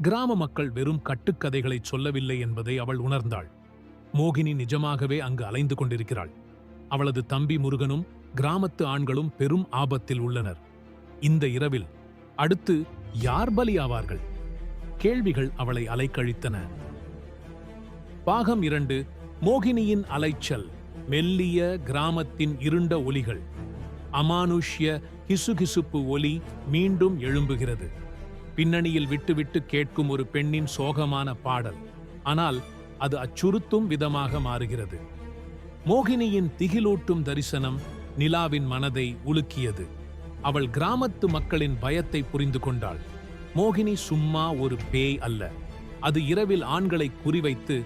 கிராம மக்கள் வெறும் கட்டுக்கதைகளை சொல்லவில்லை என்பதை அவள் உணர்ந்தாள். மோகினி நிஜமாகவே அங்கு அலைந்து கொண்டிருக்கிறாள். அவளது தம்பி முருகனும் கிராமத்து ஆண்களும் பெரும் ஆபத்தில் உள்ளனர். இந்த இரவில் அடுத்து யார் பலியாவார்கள்? கேள்விகள் அவளை அலைக்கழித்தன. பாகம் 2. மோகினியின் அலைச்சல். மெல்லிய கிராமத்தின் இருண்ட ஒலிகள். அமானுஷ்ய கிசுகிசுப்பு ஒலி மீண்டும் எழும்புகிறது. பின்னணியில் விட்டுவிட்டு கேட்கும் ஒரு பெண்ணின் சோகமான பாடல். ஆனால் அது அச்சுறுத்தும் விதமாக மாறுகிறது. மோகினியின் திகிலூட்டும் தரிசனம் நிலாவின் மனதை உலுக்கியது. அவள் கிராமத்து மக்களின் பயத்தை புரிந்து கொண்டாள். மோகினி சும்மா ஒரு பேய் அல்ல. அது இரவில் ஆண்களை குறிவைத்து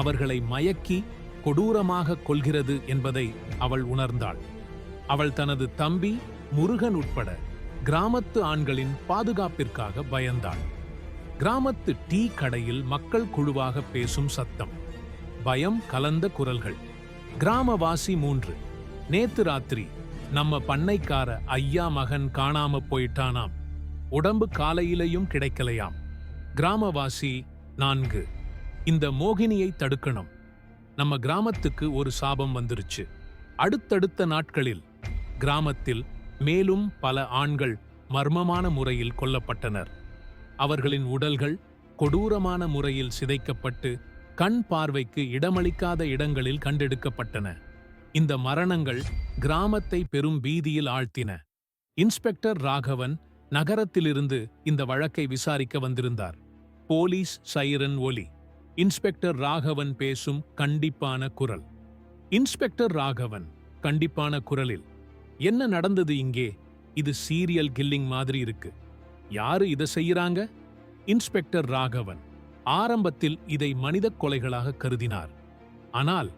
அவர்களை மயக்கி கொடூரமாக கொல்கிறது என்பதை அவள் உணர்ந்தாள். அவள் தனது தம்பி முருகன் உட்பட கிராமத்து ஆண்களின் பாதுகாப்பிற்காக பயந்தாள். கிராமத்து டீ கடையில் மக்கள் குழுவாக பேசும் சத்தம், பயம் கலந்த குரல்கள். கிராமவாசி 3. நேத்து ராத்திரி நம்ம பண்ணைக்கார ஐயா மகன் காணாம போயிட்டானாம். உடம்பு காலையிலையும் கிடைக்கலையாம். கிராமவாசி 4. இந்த மோகினியை தடுக்கணும். நம்ம கிராமத்துக்கு ஒரு சாபம் வந்துருச்சு. அடுத்தடுத்த நாட்களில் கிராமத்தில் மேலும் பல ஆண்கள் மர்மமான முறையில் கொல்லப்பட்டனர். அவர்களின் உடல்கள் கொடூரமான முறையில் சிதைக்கப்பட்டு கண் பார்வைக்கு இடமளிக்காத இடங்களில் கண்டெடுக்கப்பட்டன. இந்த மரணங்கள் கிராமத்தை பெரும் பீதியில் ஆழ்த்தின. இன்ஸ்பெக்டர் ராகவன் நகரத்திலிருந்து இந்த வழக்கை விசாரிக்க வந்திருந்தார். போலீஸ் சைரன் ஒலி. இன்ஸ்பெக்டர் ராகவன் பேசும் கண்டிப்பான குரல். இன்ஸ்பெக்டர் ராகவன் கண்டிப்பான குரலில், என்ன நடந்தது இங்கே? இது சீரியல் கில்லிங் மாதிரி இருக்கு. யாரு இதை செய்யறாங்க? இன்ஸ்பெக்டர் ராகவன் ஆரம்பத்தில் இதை மனித கொலைகளாக கருதினார். ஆனால்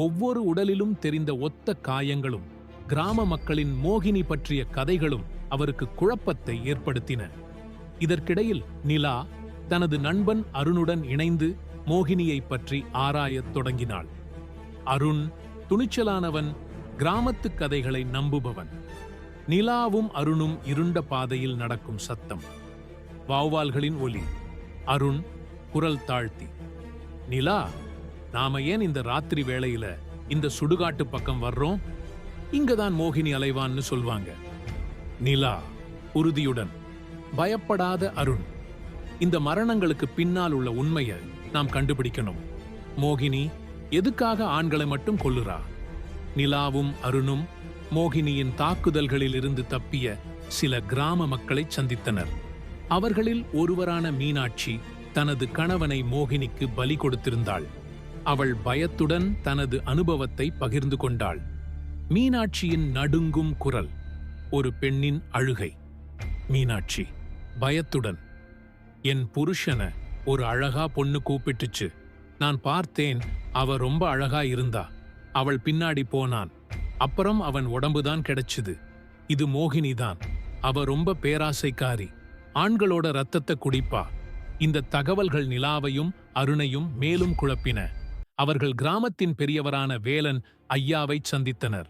ஒவ்வொரு உடலிலும் தெரிந்த ஒத்த காயங்களும் கிராம மக்களின் மோகினி பற்றிய கதைகளும் அவருக்கு குழப்பத்தை ஏற்படுத்தின. இதற்கிடையில் நிலா தனது நண்பன் அருணுடன் இணைந்து மோகினியை பற்றி ஆராயத் தொடங்கினாள். அருண் துணிச்சலானவன், கிராமத்து கதைகளை நம்புபவன். நிலாவும் அருணும் இருண்ட பாதையில் நடக்கும் சத்தம், வாவ்வால்களின் ஒலி. அருண் குரல் தாழ்த்தி, நிலா, நாம ஏன் இந்த ராத்திரி வேளையில இந்த சுடுகாட்டு பக்கம் வர்றோம்? இங்கதான் மோகினி அலைவான்னு சொல்வாங்க. நிலா உறுதியுடன், பயப்படாத அருண், இந்த மரணங்களுக்கு பின்னால் உள்ள உண்மையை நாம் கண்டுபிடிக்கணும். மோகினி எதுக்காக ஆண்களை மட்டும் கொல்லுறா? நிலாவும் அருணும் மோகினியின் தாக்குதல்களில் இருந்து தப்பிய சில கிராம மக்களை சந்தித்தனர். அவர்களில் ஒருவரான மீனாட்சி தனது கணவனை மோகினிக்கு பலி கொடுத்திருந்தாள். அவள் பயத்துடன் தனது அனுபவத்தை பகிர்ந்து கொண்டாள். மீனாட்சியின் நடுங்கும் குரல், ஒரு பெண்ணின் அழுகை. மீனாட்சி பயத்துடன், என் புருஷன ஒரு அழகா பொண்ணு கூப்பிட்டுச்சு. நான் பார்த்தேன், அவ ரொம்ப அழகா இருந்தா. அவள் பின்னாடி போனான். அப்புறம் அவன் உடம்புதான் கிடைச்சுது. இது மோகினிதான். அவ ரொம்ப பேராசைக்காரி. ஆண்களோட ரத்தத்தை குடிப்பா. இந்த தகவல்கள் நிலாவையும் அருணையும் மேலும் குழப்பின. அவர்கள் கிராமத்தின் பெரியவரான வேலன் ஐயாவை சந்தித்தனர்.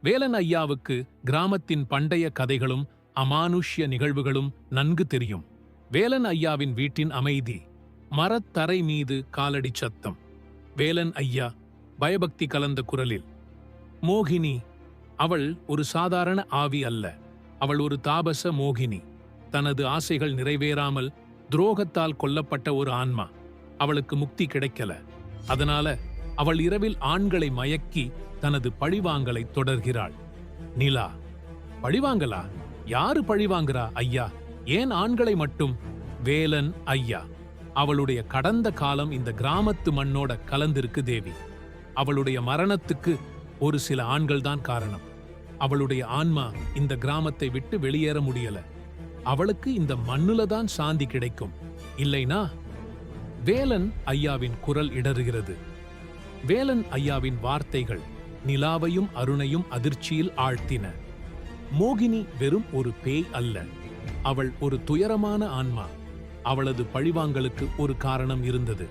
வேலன் ஐயாவுக்கு கிராமத்தின் பண்டைய கதைகளும் அமானுஷ்ய நிகழ்வுகளும் நன்கு தெரியும். வேலன் ஐயாவின் வீட்டின் அமைதி, மரத்தரை மீது காலடி சத்தம். வேலன் ஐயா பயபக்தி கலந்த குரலில், மோகினி, அவள் ஒரு சாதாரண ஆவி அல்ல. அவள் ஒரு தாபச மோகினி. தனது ஆசைகள் நிறைவேறாமல் துரோகத்தால் கொல்லப்பட்ட ஒரு ஆன்மா. அவளுக்கு முக்தி கிடைக்கல. அதனால அவள் இரவில் ஆண்களை மயக்கி தனது பழிவாங்கலை தொடர்கிறாள். நிலா, பழிவாங்கலா? யாரு பழிவாங்குறா ஐயா? ஏன் ஆண்களை மட்டும்? வேலன் ஐயா, அவளுடைய கடந்த காலம் இந்த கிராமத்து மண்ணோட கலந்திருக்கு தேவி. அவளுடைய மரணத்துக்கு ஒரு சில ஆண்கள்தான் காரணம். அவளுடைய ஆன்மா இந்த கிராமத்தை விட்டு வெளியேற முடியல. அவளுக்கு இந்த மண்ணுல தான் சாந்தி கிடைக்கும், இல்லைனா? வேலன் ஐயாவின் குரல் இடறுகிறது. வேலன் ஐயாவின் வார்த்தைகள் நிலாவையும் அருணையும் அதிர்ச்சியில் ஆழ்த்தின. மோகினி வெறும் ஒரு பேய் அல்ல. அவள் ஒரு துயரமான ஆன்மா. அவளது பழிவாங்கலுக்கு ஒரு காரணம் இருந்தது.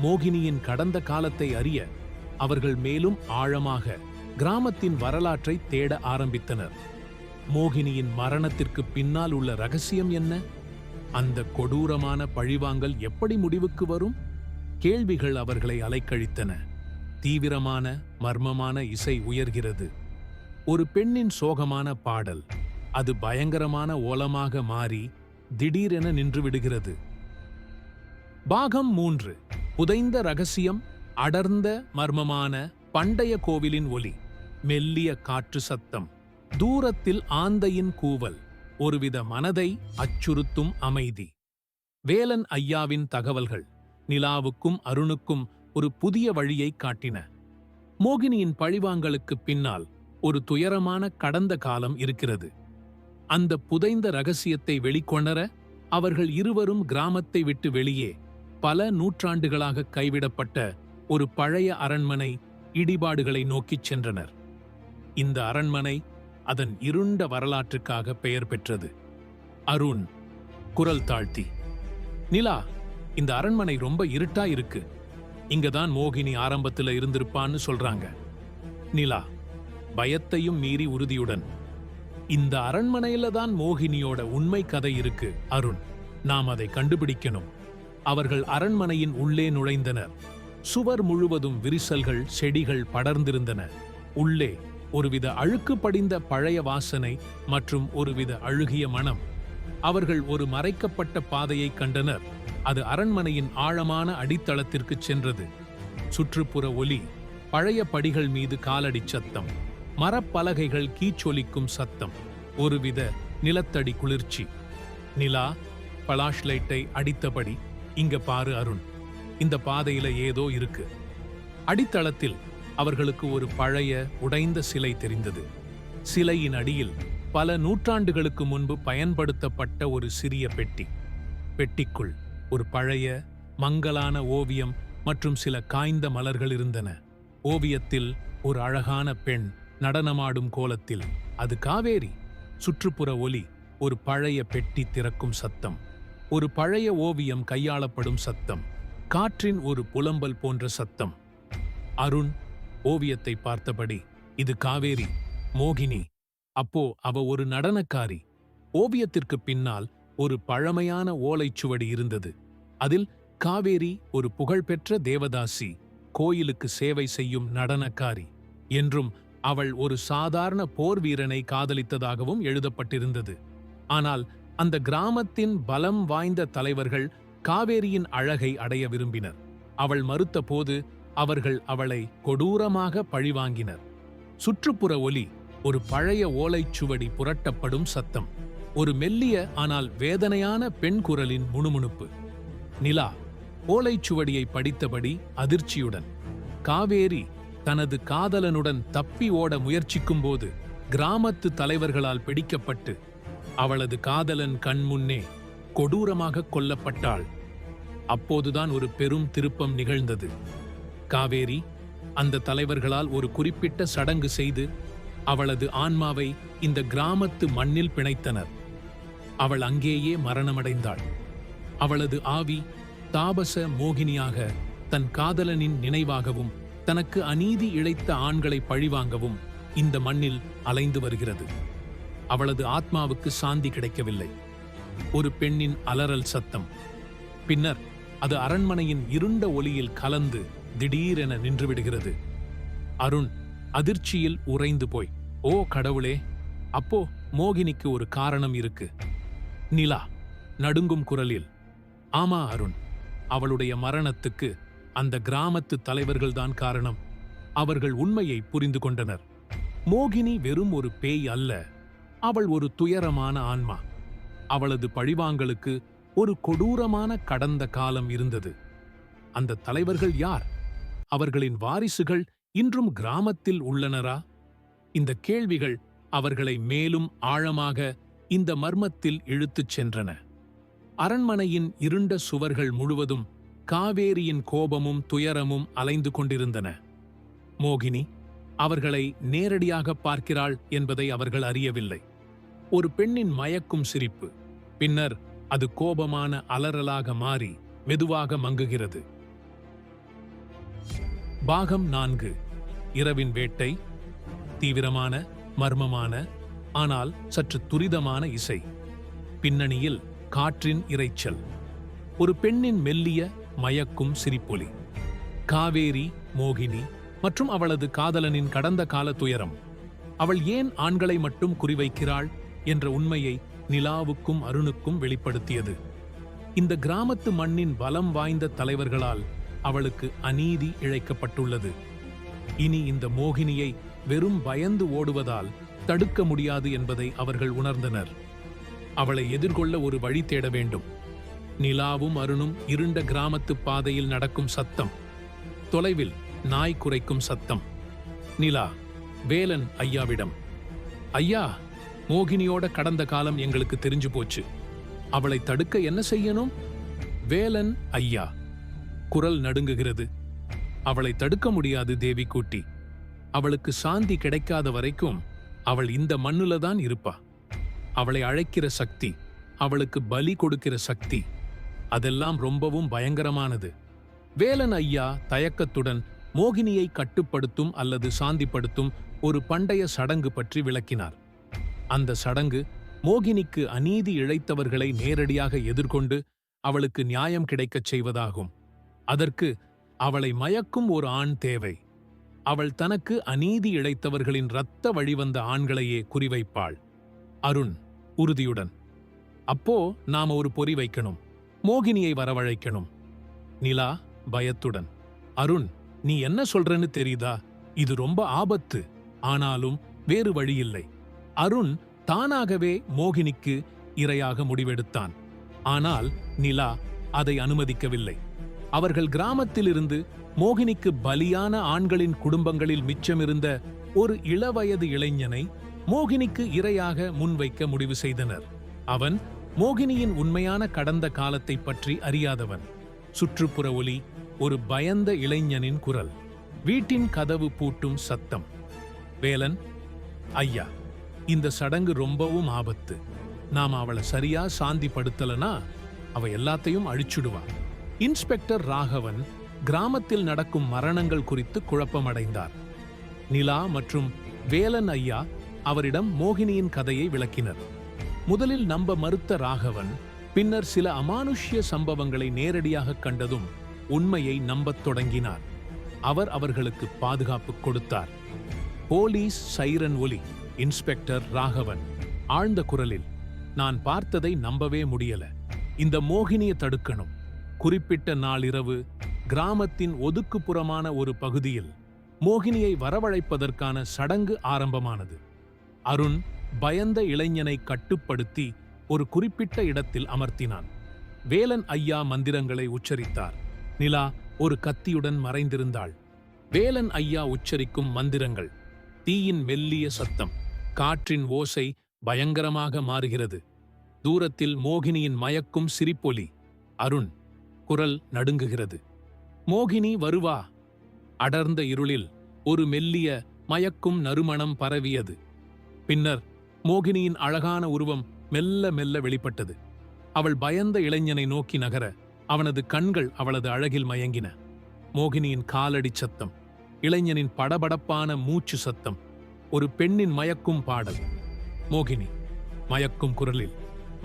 மோகினியின் கடந்த காலத்தை அறிய அவர்கள் மேலும் ஆழமாக கிராமத்தின் வரலாற்றை தேட ஆரம்பித்தனர். மோகினியின் மரணத்திற்கு பின்னால் உள்ள ரகசியம் என்ன? அந்த கொடூரமான பழிவாங்கல் எப்படி முடிவுக்கு வரும்? கேள்விகள் அவர்களை அலைக்கழித்தன. தீவிரமான மர்மமான இசை உயர்கிறது. ஒரு பெண்ணின் சோகமான பாடல். அது பயங்கரமான ஓலமாக மாறி திடீரென நின்று விடுகிறது. பாகம் 3. புதைந்த ரகசியம், அடர்ந்த மர்மமான பண்டைய கோவிலின் ஒலி, மெல்லிய காற்று சத்தம், தூரத்தில் ஆந்தையின் கூவல், ஒருவித மனதை அச்சுறுத்தும் அமைதி. வேலன் ஐயாவின் தகவல்கள் நிலாவுக்கும் அருணுக்கும் ஒரு புதிய வழியை காட்டின. மோகினியின் பழிவாங்கலுக்குப் பின்னால் ஒரு துயரமான கடந்த காலம் இருக்கிறது. அந்த புதைந்த ரகசியத்தை வெளிக்கொணர அவர்கள் இருவரும் கிராமத்தை விட்டு வெளியே பல நூற்றாண்டுகளாக கைவிடப்பட்ட ஒரு பழைய அரண்மனை இடிபாடுகளை நோக்கிச் சென்றனர். இந்த அரண்மனை அதன் இருண்ட வரலாற்றுக்காக பெயர் பெற்றது. அருண் குரல் தாழ்த்தி, நிலா, இந்த அரண்மனை ரொம்ப இருட்டா இருக்கு. இங்கதான் மோகினி ஆரம்பத்துல இருந்திருப்பான்னு சொல்றாங்க. நிலா பயத்தையும் மீறி உறுதியுடன், இந்த அரண்மனையில தான் மோகினியோட உண்மை கதை இருக்கு அருண். நாம் அதை கண்டுபிடிக்கணும். அவர்கள் அரண்மனையின் உள்ளே நுழைந்தனர். சுவர் முழுவதும் விரிசல்கள், செடிகள் படர்ந்திருந்தன. உள்ளே ஒருவித அழுக்கு படிந்த பழைய வாசனை மற்றும் ஒருவித அழுகிய மனம். அவர்கள் ஒரு மறைக்கப்பட்ட பாதையை கண்டனர். அது அரண்மனையின் ஆழமான அடித்தளத்திற்கு சென்றது. சுற்றுப்புற ஒலி, பழைய படிகள் மீது காலடி சத்தம், மரப்பலகைகள் கீச்சொலிக்கும் சத்தம், ஒருவித நிலத்தடி குளிர்ச்சி. நிலா பலாஷ் லைட்டை அடித்தபடி, இங்க பாரு அருண், இந்த பாதையில ஏதோ இருக்கு. அடித்தளத்தில் அவர்களுக்கு ஒரு பழைய உடைந்த சிலை தெரிந்தது. சிலையின் அடியில் பல நூற்றாண்டுகளுக்கு முன்பு பயன்படுத்தப்பட்ட ஒரு சிறிய பெட்டி. பெட்டிக்குள் ஒரு பழைய மங்கலான ஓவியம் மற்றும் சில காய்ந்த மலர்கள் இருந்தன. ஓவியத்தில் ஒரு அழகான பெண் நடனமாடும் கோலத்தில். அது காவேரி. சுற்றுப்புற ஒலி, ஒரு பழைய பெட்டி திறக்கும் சத்தம், ஒரு பழைய ஓவியம் கையாளப்படும் சத்தம், காற்றின் ஒரு புலம்பல் போன்ற சத்தம். அருண் ஓவியத்தை பார்த்தபடி, இது காவேரி, மோகினி. அப்போ அவ ஒரு நடனக்காரி. ஓவியத்திற்கு பின்னால் ஒரு பழமையான ஓலைச்சுவடி இருந்தது. அதில் காவேரி ஒரு புகழ்பெற்ற தேவதாசி, கோயிலுக்கு சேவை செய்யும் நடனக்காரி என்றும் அவள் ஒரு சாதாரண போர் வீரனை காதலித்ததாகவும் எழுதப்பட்டிருந்தது. ஆனால் அந்த கிராமத்தின் பலம் வாய்ந்த தலைவர்கள் காவேரியின் அழகை அடைய விரும்பினர். அவள் மறுத்தபோது அவர்கள் அவளை கொடூரமாக பழிவாங்கினர். சுற்றுப்புற ஒலி, ஒரு பழைய ஓலைச்சுவடி புரட்டப்படும் சத்தம், ஒரு மெல்லிய ஆனால் வேதனையான பெண் குரலின் முணுமுணுப்பு. நிலா ஓலைச்சுவடியை படித்தபடி அதிர்ச்சியுடன், காவேரி தனது காதலனுடன் தப்பி ஓட முயற்சிக்கும்போது கிராமத்து தலைவர்களால் பிடிக்கப்பட்டு அவளது காதலன் கண்முன்னே கொடூரமாக கொல்லப்பட்டாள். அப்போதுதான் ஒரு பெரும் திருப்பம் நிகழ்ந்தது. காவேரி அந்த தலைவர்களால் ஒரு குறிப்பிட்ட சடங்கு செய்து அவளது ஆன்மாவை இந்த கிராமத்து மண்ணில் பிணைத்தனர். அவள் அங்கேயே மரணமடைந்தாள். அவளது ஆவி தாபச மோகினியாக தன் காதலனின் நினைவாகவும் தனக்கு அநீதி இழைத்த ஆண்களை பழிவாங்கவும் இந்த மண்ணில் அலைந்து வருகிறது. அவளது ஆத்மாவுக்கு சாந்தி கிடைக்கவில்லை. ஒரு பெண்ணின் அலறல் சத்தம். பின்னர் அது அரண்மனையின் இருண்ட ஒளியில் கலந்து திடீரென நின்றுவிடுகிறது. அருண் அதிர்ச்சியில் உறைந்து போய், ஓ கடவுளே, அப்போ மோகினிக்கு ஒரு காரணம் இருக்கு. நிலா நடுங்கும் குரலில், ஆமா அருண், அவளுடைய மரணத்துக்கு அந்த கிராமத்து தலைவர்கள்தான் காரணம். அவர்கள் உண்மையை புரிந்து கொண்டனர். மோகினி வெறும் ஒரு பேய் அல்ல, அவள் ஒரு துயரமான ஆன்மா. அவளது பழிவாங்கலுக்கு ஒரு கொடூரமான கடந்த காலம் இருந்தது. அந்த தலைவர்கள் யார்? அவர்களின் வாரிசுகள் இன்றும் கிராமத்தில் உள்ளனரா? இந்த கேள்விகள் அவர்களை மேலும் ஆழமாக இந்த மர்மத்தில் இழுத்துச் சென்றன. அரண்மனையின் இருண்ட சுவர்கள் முழுவதும் காவேரியின் கோபமும் துயரமும் அலைந்து கொண்டிருந்தன. மோகினி அவர்களை நேரடியாக பார்க்கிறாள் என்பதை அவர்கள் அறியவில்லை. ஒரு பெண்ணின் மயக்கும் சிரிப்பு, பின்னர் அது கோபமான அலறலாக மாறி மெதுவாக மங்குகிறது. பாகம் 4. இரவின் வேட்டை. தீவிரமான, மர்மமான, ஆனால் சற்று துரிதமான இசை. பின்னணியில் காற்றின் இரைச்சல். ஒரு பெண்ணின் மெல்லிய மயக்கும் சிரிப்பொலி. காவேரி, மோகினி மற்றும் அவளது காதலனின் கடந்த கால துயரம். அவள் ஏன் ஆண்களை மட்டும் குறிவைக்கிறாள் என்ற உண்மையை நிலாவுக்கும் அருணுக்கும் வெளிப்படுத்தியது. இந்த கிராமத்து மண்ணின் பலம் வாய்ந்த தலைவர்களால் அவளுக்கு அநீதி இழைக்கப்பட்டுள்ளது. இனி இந்த மோகினியை வெறும் பயந்து ஓடுவதால் தடுக்க முடியாது என்பதை அவர்கள் உணர்ந்தனர். அவளை எதிர்கொள்ள ஒரு வழி தேட வேண்டும். நிலாவும் அருணும் இருண்ட கிராமத்து பாதையில் நடக்கும் சத்தம். தொலைவில் நாய் குரைக்கும் சத்தம். நிலா வேலன் ஐயாவிடம், ஐயா, மோகினியோட கடந்த காலம் எங்களுக்கு தெரிஞ்சு போச்சு. அவளை தடுக்க என்ன செய்யணும்? வேலன் ஐயா, குரல் நடுங்குகிறது. அவளை தடுக்க முடியாது தேவிக்குட்டி. அவளுக்கு சாந்தி கிடைக்காத வரைக்கும் அவள் இந்த மண்ணுல தான் இருப்பா. அவளை அழைக்கிற சக்தி, அவளுக்கு பலி கொடுக்கிற சக்தி, அதெல்லாம் ரொம்பவும் பயங்கரமானது. வேலன் ஐயா தயக்கத்துடன் மோகினியை கட்டுப்படுத்தும் அல்லது சாந்திப்படுத்தும் ஒரு பண்டைய சடங்கு பற்றி விளக்கினார். அந்த சடங்கு மோகினிக்கு அநீதி இழைத்தவர்களை நேரடியாக எதிர்கொண்டு அவளுக்கு நியாயம் கிடைக்கச் செய்வதாகும். அதற்கு அவளை மயக்கும் ஒரு ஆண் தேவை. அவள் தனக்கு அநீதி இழைத்தவர்களின் இரத்த வழிவந்த ஆண்களையே குறிவைப்பாள். அருண் உறுதியுடன், அப்போ நாம ஒரு பொறி வைக்கணும், மோகினியை வரவழைக்கணும். நிலா பயத்துடன், அருண், நீ என்ன சொல்றன்னு தெரியுதா? இது ரொம்ப ஆபத்து. ஆனாலும் வேறு வழியில்லை. அருண் தானாகவே மோகினிக்கு இரையாக முடிவெடுத்தான். ஆனால் நிலா அதை அனுமதிக்கவில்லை. அவர்கள் கிராமத்திலிருந்து மோகினிக்கு பலியான ஆண்களின் குடும்பங்களில் மிச்சமிருந்த ஒரு இளவயது இளைஞனை மோகினிக்கு இரையாக முன்வைக்க முடிவு செய்தனர். அவன் மோகினியின் உண்மையான கடந்த காலத்தை பற்றி அறியாதவன். சுற்றுப்புற ஒலி, ஒரு பயந்த இளைஞனின் குரல், வீட்டின் கதவு பூட்டும் சத்தம். வேலன் ஐயா, இந்த சடங்கு ரொம்பவும் ஆபத்து. நாம அவளை சரியா சாந்திப்படுத்தலனா அவ எல்லாத்தையும் அழிச்சுடுவா. இன்ஸ்பெக்டர் ராகவன் கிராமத்தில் நடக்கும் மரணங்கள் குறித்து குழப்பமடைந்தார். நிலா மற்றும் வேலன் ஐயா அவரிடம் மோகினியின் கதையை விளக்கினர். முதலில் நம்ப மறுத்த ராகவன் பின்னர் சில அமானுஷ்ய சம்பவங்களை நேரடியாக கண்டதும் உண்மையை நம்பத் தொடங்கினார். அவர் அவர்களுக்கு பாதுகாப்பு கொடுத்தார். போலீஸ் சைரன் ஒலி. இன்ஸ்பெக்டர் ராகவன் ஆழ்ந்த குரலில், நான் பார்த்ததை நம்பவே முடியல. இந்த மோகினியை தடுக்கணும். குறிப்பிட்ட நாளிரவு கிராமத்தின் ஒதுக்குப்புறமான ஒரு பகுதியில் மோகினியை வரவழைப்பதற்கான சடங்கு ஆரம்பமானது. அருண் பயந்த இளைஞனை கட்டுப்படுத்தி ஒரு குறிப்பிட்ட இடத்தில் அமர்த்தினான். வேலன் ஐயா மந்திரங்களை உச்சரித்தார். நிலா ஒரு கத்தியுடன் மறைந்திருந்தாள். வேலன் ஐயா உச்சரிக்கும் மந்திரங்கள், தீயின் மெல்லிய சத்தம், காற்றின் ஓசை பயங்கரமாக மாறுகிறது. தூரத்தில் மோகினியின் மயக்கும் சிரிப்பொலி. அருண் குரல் நடுங்குகிறது. மோகினி வருவா. அடர்ந்த இருளில் ஒரு மெல்லிய மயக்கும் நறுமணம் பரவியது. பின்னர் மோகினியின் அழகான உருவம் மெல்ல மெல்ல வெளிப்பட்டது. அவள் பயந்த இளைஞனை நோக்கி நகர அவனது கண்கள் அவளது அழகில் மயங்கின. மோகினியின் காலடி சத்தம், இளைஞனின் படபடப்பான மூச்சு சத்தம், ஒரு பெண்ணின் மயக்கும் பாடல். மோகினி மயக்கும் குரலில்,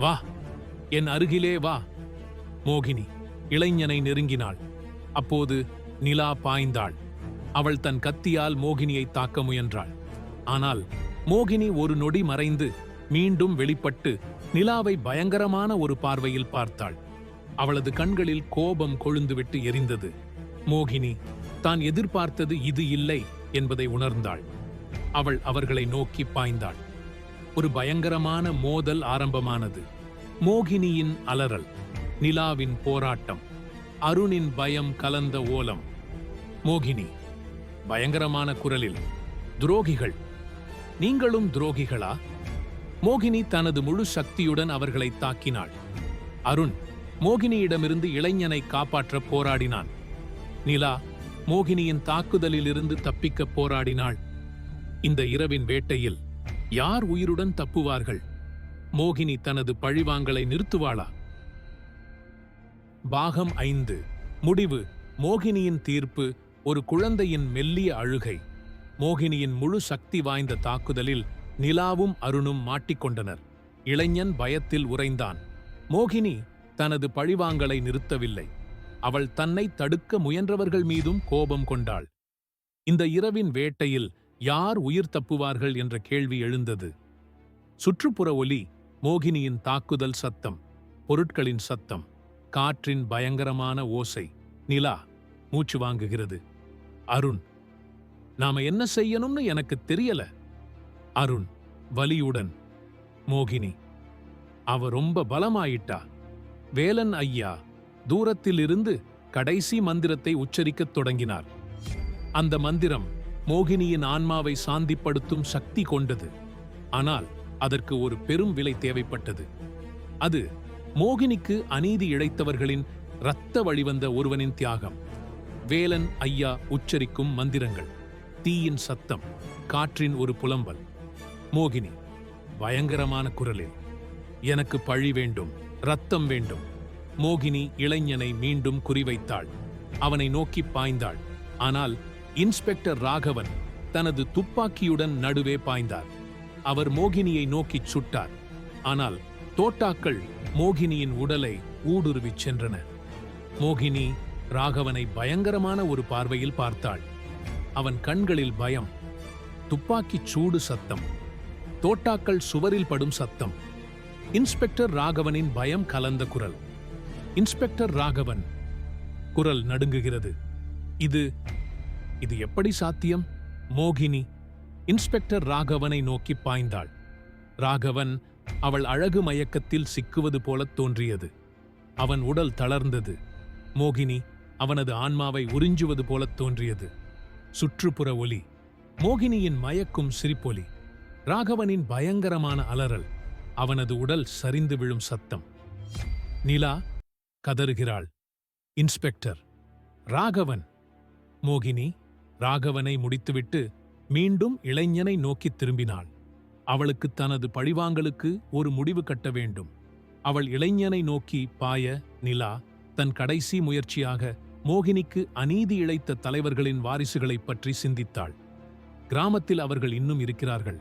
வா, என் அருகிலே வா. மோகினி இளைஞனை நெருங்கினாள். அப்போது நிலா பாய்ந்தாள். அவள் தன் கத்தியால் மோகினியை தாக்க முயன்றாள். ஆனால் மோகினி ஒரு நொடி மறைந்து மீண்டும் வெளிப்பட்டு நிலாவை பயங்கரமான ஒரு பார்வையில் பார்த்தாள். அவளது கண்களில் கோபம் கொழுந்துவிட்டு எரிந்தது. மோகினி தான் எதிர்பார்த்தது இது இல்லை என்பதை உணர்ந்தாள். அவள் அவர்களை நோக்கி பாய்ந்தாள். ஒரு பயங்கரமான மோதல் ஆரம்பமானது. மோகினியின் அலறல், நிலாவின் போராட்டம், அருணின் பயம் கலந்த ஓலம். மோகினி பயங்கரமான குரலில், துரோகிகள், நீங்களும் துரோகிகளா? மோகினி தனது முழு சக்தியுடன் அவர்களை தாக்கினாள். அருண் மோகினியிடமிருந்து இளைஞனை காப்பாற்ற போராடினான். நிலா மோகினியின் தாக்குதலிலிருந்து தப்பிக்க போராடினாள். இந்த இரவின் வேட்டையில் யார் உயிருடன் தப்புவார்கள்? மோகினி தனது பழிவாங்கலை நிறுத்துவாளா? பாகம் 5. முடிவு. மோகினியின் தீர்ப்பு. ஒரு குழந்தையின் மெல்லிய அழுகை. மோகினியின் முழு சக்தி வாய்ந்த தாக்குதலில் நிலாவும் அருணும் மாட்டிக்கொண்டனர். இளைஞன் பயத்தில் உறைந்தான். மோகினி தனது பழிவாங்கலை நிறுத்தவில்லை. அவள் தன்னை தடுக்க முயன்றவர்கள் மீதும் கோபம் கொண்டாள். இந்த இரவின் வேட்டையில் யார் உயிர் தப்புவார்கள் என்ற கேள்வி எழுந்தது. சுற்றுப்புற ஒலி, மோகினியின் தாக்குதல் சத்தம், பொருட்களின் சத்தம், காற்றின் பயங்கரமான ஓசை. நிலா மூச்சு வாங்குகிறது. அருண் நாம என்ன செய்யணும்னு எனக்கு தெரியல. அருண் வலியுடன். மோகினி, அவ ரொம்ப பலமாயிட்டா. வேலன் ஐயா தூரத்திலிருந்து கடைசி மந்திரத்தை உச்சரிக்கத் தொடங்கினார். அந்த மந்திரம் மோகினியின் ஆன்மாவை சாந்திப்படுத்தும் சக்தி கொண்டது. ஆனால் அதற்கு ஒரு பெரும் விலை தேவைப்பட்டது. அது மோகினிக்கு அநீதி இழைத்தவர்களின் இரத்த வழிவந்த ஒருவனின் தியாகம். வேலன் ஐயா உச்சரிக்கும் மந்திரங்கள், தீயின் சத்தம், காற்றின் ஒரு புலம்பல். மோகினி பயங்கரமான குரலில், எனக்கு பழி வேண்டும், இரத்தம் வேண்டும். மோகினி இளைஞனை மீண்டும் குறிவைத்தாள். அவனை நோக்கி பாய்ந்தாள். ஆனால் இன்ஸ்பெக்டர் ராகவன் தனது துப்பாக்கியுடன் நடுவே பாய்ந்தார். அவர் மோகினியை நோக்கிச் சுட்டார். ஆனால் தோட்டாக்கள் மோகினியின் உடலை ஊடுருவிச் சென்றன. மோகினி ராகவனை பயங்கரமான ஒரு பார்வையில் பார்த்தாள். அவன் கண்களில் பயம், துப்பாக்கிச் சூடு சத்தம், தோட்டாக்கள் சுவரில் படும் சத்தம். இன்ஸ்பெக்டர் ராகவனின் பயம் கலந்த குரல். இன்ஸ்பெக்டர் ராகவன். குரல் நடுங்குகிறது. இது இது எப்படி சாத்தியம்? மோகினி இன்ஸ்பெக்டர் ராகவனை நோக்கி பாய்ந்தாள். ராகவன் அவள் அழகு மயக்கத்தில் சிக்குவது போலத் தோன்றியது. அவன் உடல் தளர்ந்தது. மோகினி அவனது ஆன்மாவை உறிஞ்சுவது போலத் தோன்றியது. சுற்றுப்புற ஒலி, மோகினியின் மயக்கும் சிரிப்பொலி, ராகவனின் பயங்கரமான அலறல், அவனது உடல் சரிந்து விழும் சத்தம். நிலா கதறுகிறாள். இன்ஸ்பெக்டர் ராகவன். மோகினி ராகவனை முடித்துவிட்டு மீண்டும் இளைஞனை நோக்கித் திரும்பினாள். அவளுக்கு தனது பழிவாங்கலுக்கு ஒரு முடிவு கட்ட வேண்டும். அவள் இளைஞனை நோக்கி பாய, நிலா தன் கடைசி முயற்சியாக மோகினிக்கு அநீதி இழைத்த தலைவர்களின் வாரிசுகளைப் பற்றி சிந்தித்தாள். கிராமத்தில் அவர்கள் இன்னும் இருக்கிறார்கள்.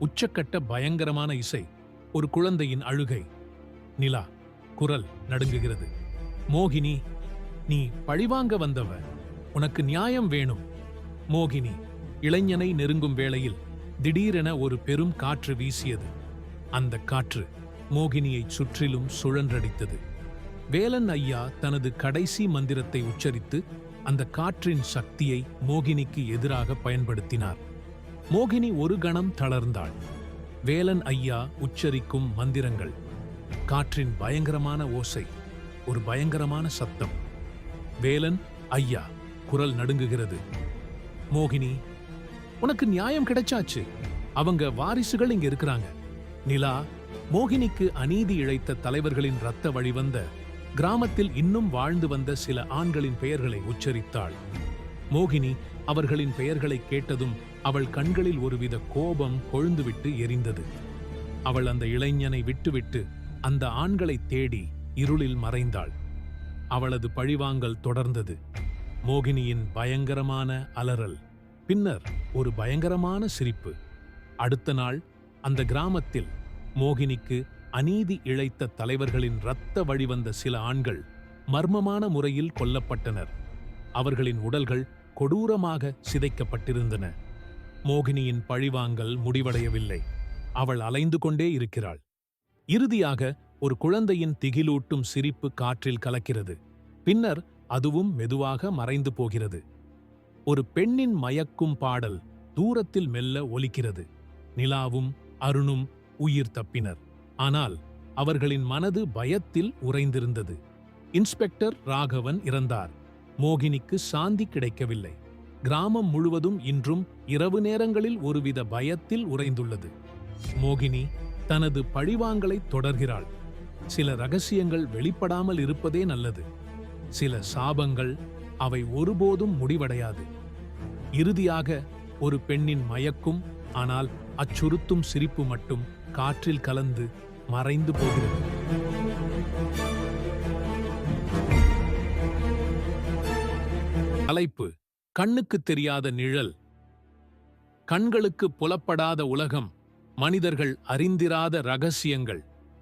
உச்சக்கட்ட பயங்கரமான இசை, ஒரு குழந்தையின் அழுகை. நிலா குரல் நடுங்குகிறது. மோகினி, நீ பழிவாங்க வந்தவ, உனக்கு நியாயம் வேணும். மோகினி இளைஞனை நெருங்கும் வேளையில் திடீரென ஒரு பெரும் காற்று வீசியது. அந்த காற்று மோகினியைச் சுற்றிலும் சுழன்றடித்தது. வேலன் ஐயா தனது கடைசி மந்திரத்தை உச்சரித்து அந்த காற்றின் சக்தியை மோகினிக்கு எதிராக பயன்படுத்தினார். மோகினி ஒரு கணம் தளர்ந்தாள். வேலன் ஐயா உச்சரிக்கும் மந்திரங்கள், காற்றின் பயங்கரமான ஓசை, ஒரு பயங்கரமான சத்தம். வேலன் ஐயா குரல் நடுங்குகிறது. மோகினி, உனக்கு நியாயம் கிடைச்சாச்சு. அவங்க வாரிசுகள் இங்க இருக்கிறாங்க. நிலா மோகினிக்கு அநீதி இழைத்த தலைவர்களின் இரத்த வழிவந்த கிராமத்தில் இன்னும் வாழ்ந்து வந்த சில ஆண்களின் பெயர்களை உச்சரித்தாள். மோகினி அவர்களின் பெயர்களை கேட்டதும் அவள் கண்களில் ஒருவித கோபம் கொழுந்துவிட்டு எரிந்தது. அவள் அந்த இளைஞனை விட்டுவிட்டு அந்த ஆண்களை தேடி இருளில் மறைந்தாள். அவளது பழிவாங்கல் தொடர்ந்தது. மோகினியின் பயங்கரமான அலறல், பின்னர் ஒரு பயங்கரமான சிரிப்பு. அடுத்த நாள் அந்த கிராமத்தில் மோகினிக்கு அநீதி இழைத்த தலைவர்களின் இரத்த வழிவந்த சில ஆண்கள் மர்மமான முறையில் கொல்லப்பட்டனர். அவர்களின் உடல்கள் கொடூரமாக சிதைக்கப்பட்டிருந்தன. மோகினியின் பழிவாங்கல் முடிவடையவில்லை. அவள் அலைந்து கொண்டே இருக்கிறாள். இறுதியாக ஒரு குழந்தையின் திகிலூட்டும் சிரிப்பு காற்றில் கலக்கிறது. பின்னர் அதுவும் மெதுவாக மறைந்து போகிறது. ஒரு பெண்ணின் மயக்கும் பாடல் தூரத்தில் மெல்ல ஒலிக்கிறது. நிலாவும் அருணும் உயிர் தப்பினர். ஆனால் அவர்களின் மனது பயத்தில் உறைந்திருந்தது. இன்ஸ்பெக்டர் ராகவன் இறந்தார். மோகினிக்கு சாந்தி கிடைக்கவில்லை. கிராமம் முழுவதும் இன்றும் இரவு நேரங்களில் ஒருவித பயத்தில் உறைந்துள்ளது. மோகினி தனது பழிவாங்கலை தொடர்கிறாள். சில ரகசியங்கள் வெளிப்படாமல் இருப்பதே நல்லது. சில சாபங்கள், அவை ஒருபோதும் முடிவடையாது. இறுதியாக ஒரு பெண்ணின் மயக்கும் ஆனால் அச்சுறுத்தும் சிரிப்பு மட்டும் காற்றில் கலந்து மறைந்து போகிறது. தலைப்பு: கண்ணுக்கு தெரியாத நிழல். கண்களுக்கு புலப்படாத உலகம், மனிதர்கள் அறிந்திராத ரகசியங்கள்.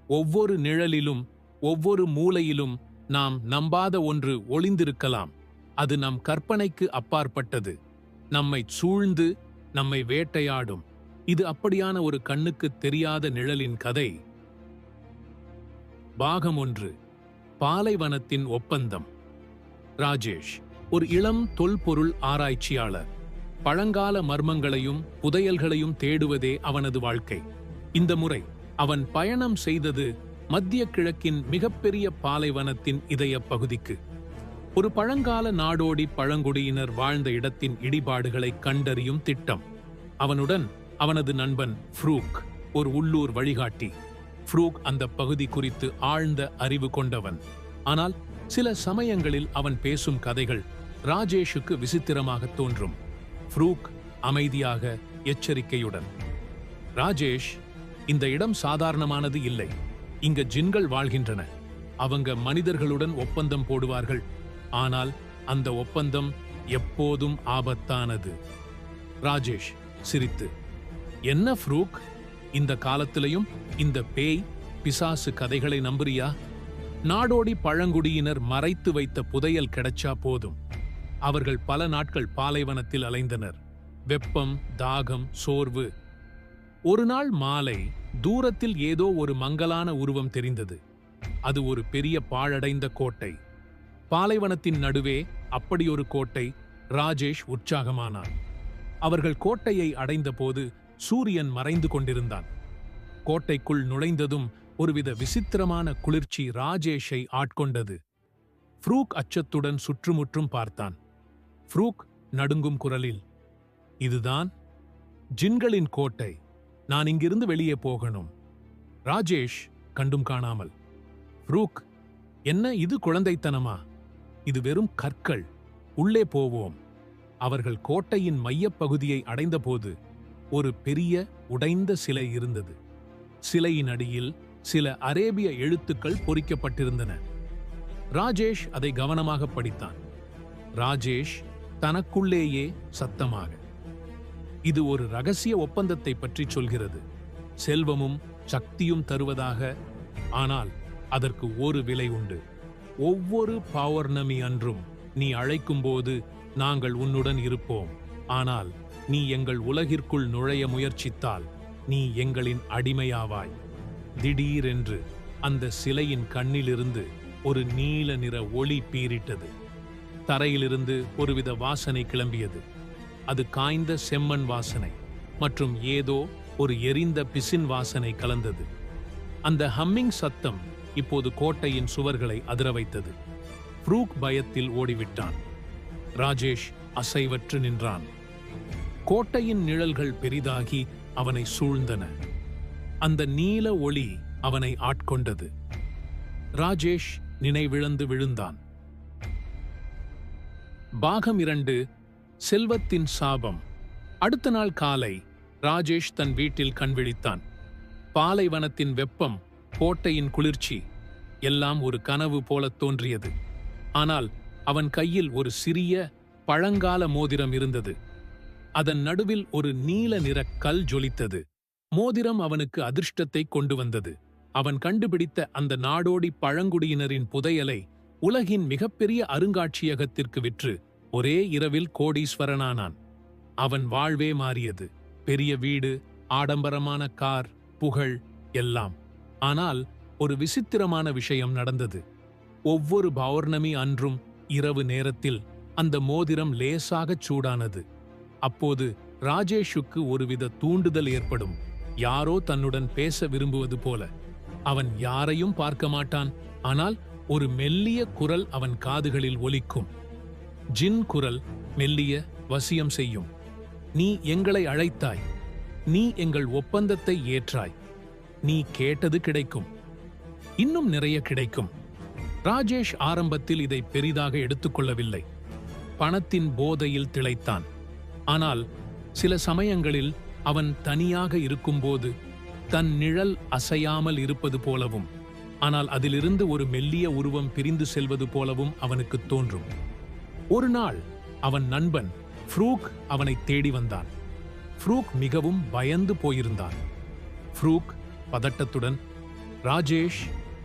ஒவ்வொரு நிழலிலும் ஒவ்வொரு மூலையிலும் நாம் நம்பாத ஒன்று ஒளிந்திருக்கலாம். அது நம் கற்பனைக்கு அப்பாற்பட்டது. நம்மை சூழ்ந்து நம்மை வேட்டையாடும். இது அப்படியான ஒரு கண்ணுக்கு தெரியாத நிழலின் கதை. பாகம் 1. பாலைவனத்தின் ஒப்பந்தம். ராஜேஷ் ஒரு இளம் தொல்பொருள் ஆராய்ச்சியாளர். பழங்கால மர்மங்களையும் புதையல்களையும் தேடுவதே அவனது வாழ்க்கை. இந்த முறை அவன் பயணம் செய்தது மத்திய கிழக்கின் மிகப்பெரிய பாலைவனத்தின் இதய பகுதிக்கு. ஒரு பழங்கால நாடோடி பழங்குடியினர் வாழ்ந்த இடத்தின் இடிபாடுகளை கண்டறியும் திட்டம். அவனுடன் அவனது நண்பன் ஃப்ரூக், ஒரு உள்ளூர் வழிகாட்டி. ஃப்ரூக் அந்த பகுதி குறித்து ஆழ்ந்த அறிவு கொண்டவன். ஆனால் சில சமயங்களில் அவன் பேசும் கதைகள் ராஜேஷுக்கு விசித்திரமாக தோன்றும். ஃப்ரூக் அமைதியாக, எச்சரிக்கையுடன், ராஜேஷ், இந்த இடம் சாதாரணமானது இல்லை. இங்க ஜின்கள் வாழ்கின்றன. அவங்க மனிதர்களுடன் ஒப்பந்தம் போடுவார்கள். ஆனால் அந்த ஒப்பந்தம் எப்போதும் ஆபத்தானது. ராஜேஷ் சிரித்து, என்ன ஃப்ரூக், இந்த காலத்திலையும் இந்த பேய் பிசாசு கதைகளை நம்புறியா? நாடோடி பழங்குடியினர் மறைத்து வைத்த புதையல் கிடைச்சா போதும். அவர்கள் பல நாட்கள் பாலைவனத்தில் அலைந்தனர். வெப்பம், தாகம், சோர்வு. ஒரு நாள் மாலை தூரத்தில் ஏதோ ஒரு மங்கலான உருவம் தெரிந்தது. அது ஒரு பெரிய பாழடைந்த கோட்டை. பாலைவனத்தின் நடுவே அப்படியொரு கோட்டை. ராஜேஷ் உற்சாகமானான். அவர்கள் கோட்டையை அடைந்தபோது சூரியன் மறைந்து கொண்டிருந்தான். கோட்டைக்குள் நுழைந்ததும் ஒருவித விசித்திரமான குளிர்ச்சி ராஜேஷை ஆட்கொண்டது. ஃப்ரூக் அச்சத்துடன் சுற்றுமுற்றும் பார்த்தான். ஃப்ரூக் நடுங்கும் குரலில், இதுதான் ஜின்களின் கோட்டை. நான் இங்கிருந்து வெளியே போகணும். ராஜேஷ் கண்டும் காணாமல், ஃப்ரூக், என்ன இது குழந்தைத்தனமா? இது வெறும் கற்கள். உள்ளே போவோம். அவர்கள் கோட்டையின் மையப்பகுதியை அடைந்தபோது ஒரு பெரிய உடைந்த சிலை இருந்தது. சிலையின் அடியில் சில அரேபிய எழுத்துக்கள் பொறிக்கப்பட்டிருந்தன. ராஜேஷ் அதை கவனமாக படித்தான். ராஜேஷ் தனக்குள்ளேயே சத்தமாக, இது ஒரு ரகசிய ஒப்பந்தத்தை பற்றி சொல்கிறது. செல்வமும் சக்தியும் தருவதாக. ஆனால் அதற்கு ஒரு விலை உண்டு. ஒவ்வொரு பௌர்ணமி அன்றும் நீ அழைக்கும்போது நாங்கள் உன்னுடன் இருப்போம். ஆனால் நீ எங்கள் உலகிற்குள் நுழைய முயற்சித்தால் நீ எங்களின் அடிமையாவாய். திடீரென்று அந்த சிலையின் கண்ணிலிருந்து ஒரு நீல நிற ஒளி பீரிட்டது. தரையிலிருந்து ஒருவித வாசனை கிளம்பியது. அது காய்ந்த செம்மண் வாசனை மற்றும் ஏதோ ஒரு எரிந்த பிசின் வாசனை கலந்தது. அந்த ஹம்மிங் சத்தம் இப்போது கோட்டையின் சுவர்களை அதிர வைத்தது. ஃப்ரூக் பயத்தில் ஓடிவிட்டான். ராஜேஷ் அசைவற்று நின்றான். கோட்டையின் நிழல்கள் பெரிதாகி அவனை சூழ்ந்தன. அந்த நீல ஒளி அவனை ஆட்கொண்டது. ராஜேஷ் நினைவிழந்து விழுந்தான். பாகம் 2, செல்வத்தின் சாபம். அடுத்த நாள் காலை ராஜேஷ் தன் வீட்டில் கண்விழித்தான். பாலைவனத்தின் வெப்பம், கோட்டையின் குளிர்ச்சி எல்லாம் ஒரு கனவு போலத் தோன்றியது. ஆனால் அவன் கையில் ஒரு சிறிய பழங்கால மோதிரம் இருந்தது. அதன் நடுவில் ஒரு நீல நிற கல் ஜொலித்தது. மோதிரம் அவனுக்கு அதிர்ஷ்டத்தை கொண்டு வந்தது. அவன் கண்டுபிடித்த அந்த நாடோடி பழங்குடியினரின் புதையலை உலகின் மிகப்பெரிய அருங்காட்சியகத்திற்கு விற்று ஒரே இரவில் கோடீஸ்வரனானான். அவன் வாழ்வே மாறியது. பெரிய வீடு, ஆடம்பரமான கார், புகழ், எல்லாம். ஆனால் ஒரு விசித்திரமான விஷயம் நடந்தது. ஒவ்வொரு பௌர்ணமி அன்றும் இரவு நேரத்தில் அந்த மோதிரம் லேசாகச் சூடானது. அப்போது ராஜேஷுக்கு ஒருவித தூண்டுதல் ஏற்படும். யாரோ தன்னுடன் பேச விரும்புவது போல. அவன் யாரையும் பார்க்க மாட்டான். ஆனால் ஒரு மெல்லிய குரல் அவன் காதுகளில் ஒலிக்கும். ஜின் குரல், மெல்லிய, வசியம் செய்யும். நீ எங்களை அழைத்தாய். நீ எங்கள் ஒப்பந்தத்தை ஏற்றாய். நீ கேட்டது கிடைக்கும். இன்னும் நிறைய கிடைக்கும். ராஜேஷ் ஆரம்பத்தில் இதை பெரிதாக எடுத்துக்கொள்ளவில்லை. பணத்தின் போதையில் திளைத்தான். ஆனால் சில சமயங்களில் அவன் தனியாக இருக்கும்போது தன் நிழல் அசையாமல் இருப்பது போலவும், ஆனால் அதிலிருந்து ஒரு மெல்லிய உருவம் பிரிந்து செல்வது போலவும் அவனுக்கு தோன்றும். ஒரு நாள் அவன் நண்பன் ஃப்ரூக் அவனை தேடி வந்தான். ஃப்ரூக் மிகவும் பயந்து போயிருந்தான். ஃப்ரூக் பதட்டத்துடன், ராஜேஷ்,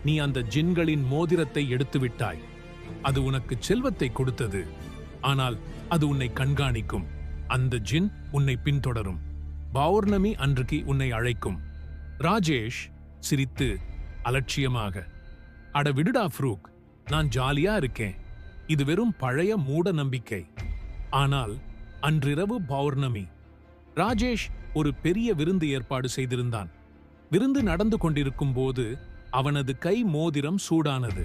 நீ அந்த ஜின்களின் மோதிரத்தை எடுத்துவிட்டாய். அது உனக்கு செல்வத்தை கொடுத்தது. ஆனால் அது உன்னை கண்காணிக்கும். அந்த ஜின் உன்னை பின்தொடரும். பௌர்ணமி அன்றைக்கு உன்னை அழைக்கும். ராஜேஷ் சிரித்து அலட்சியமாக, அட விடுடா ஃப்ரூக், நான் ஜாலியா இருக்கேன். இது வெறும் பழைய மூட நம்பிக்கை. ஆனால் அன்றிரவு பௌர்ணமி. ராஜேஷ் ஒரு பெரிய விருந்து ஏற்பாடு செய்திருந்தான். விருந்து நடந்து கொண்டிருக்கும் போது அவனது கை மோதிரம் சூடானது.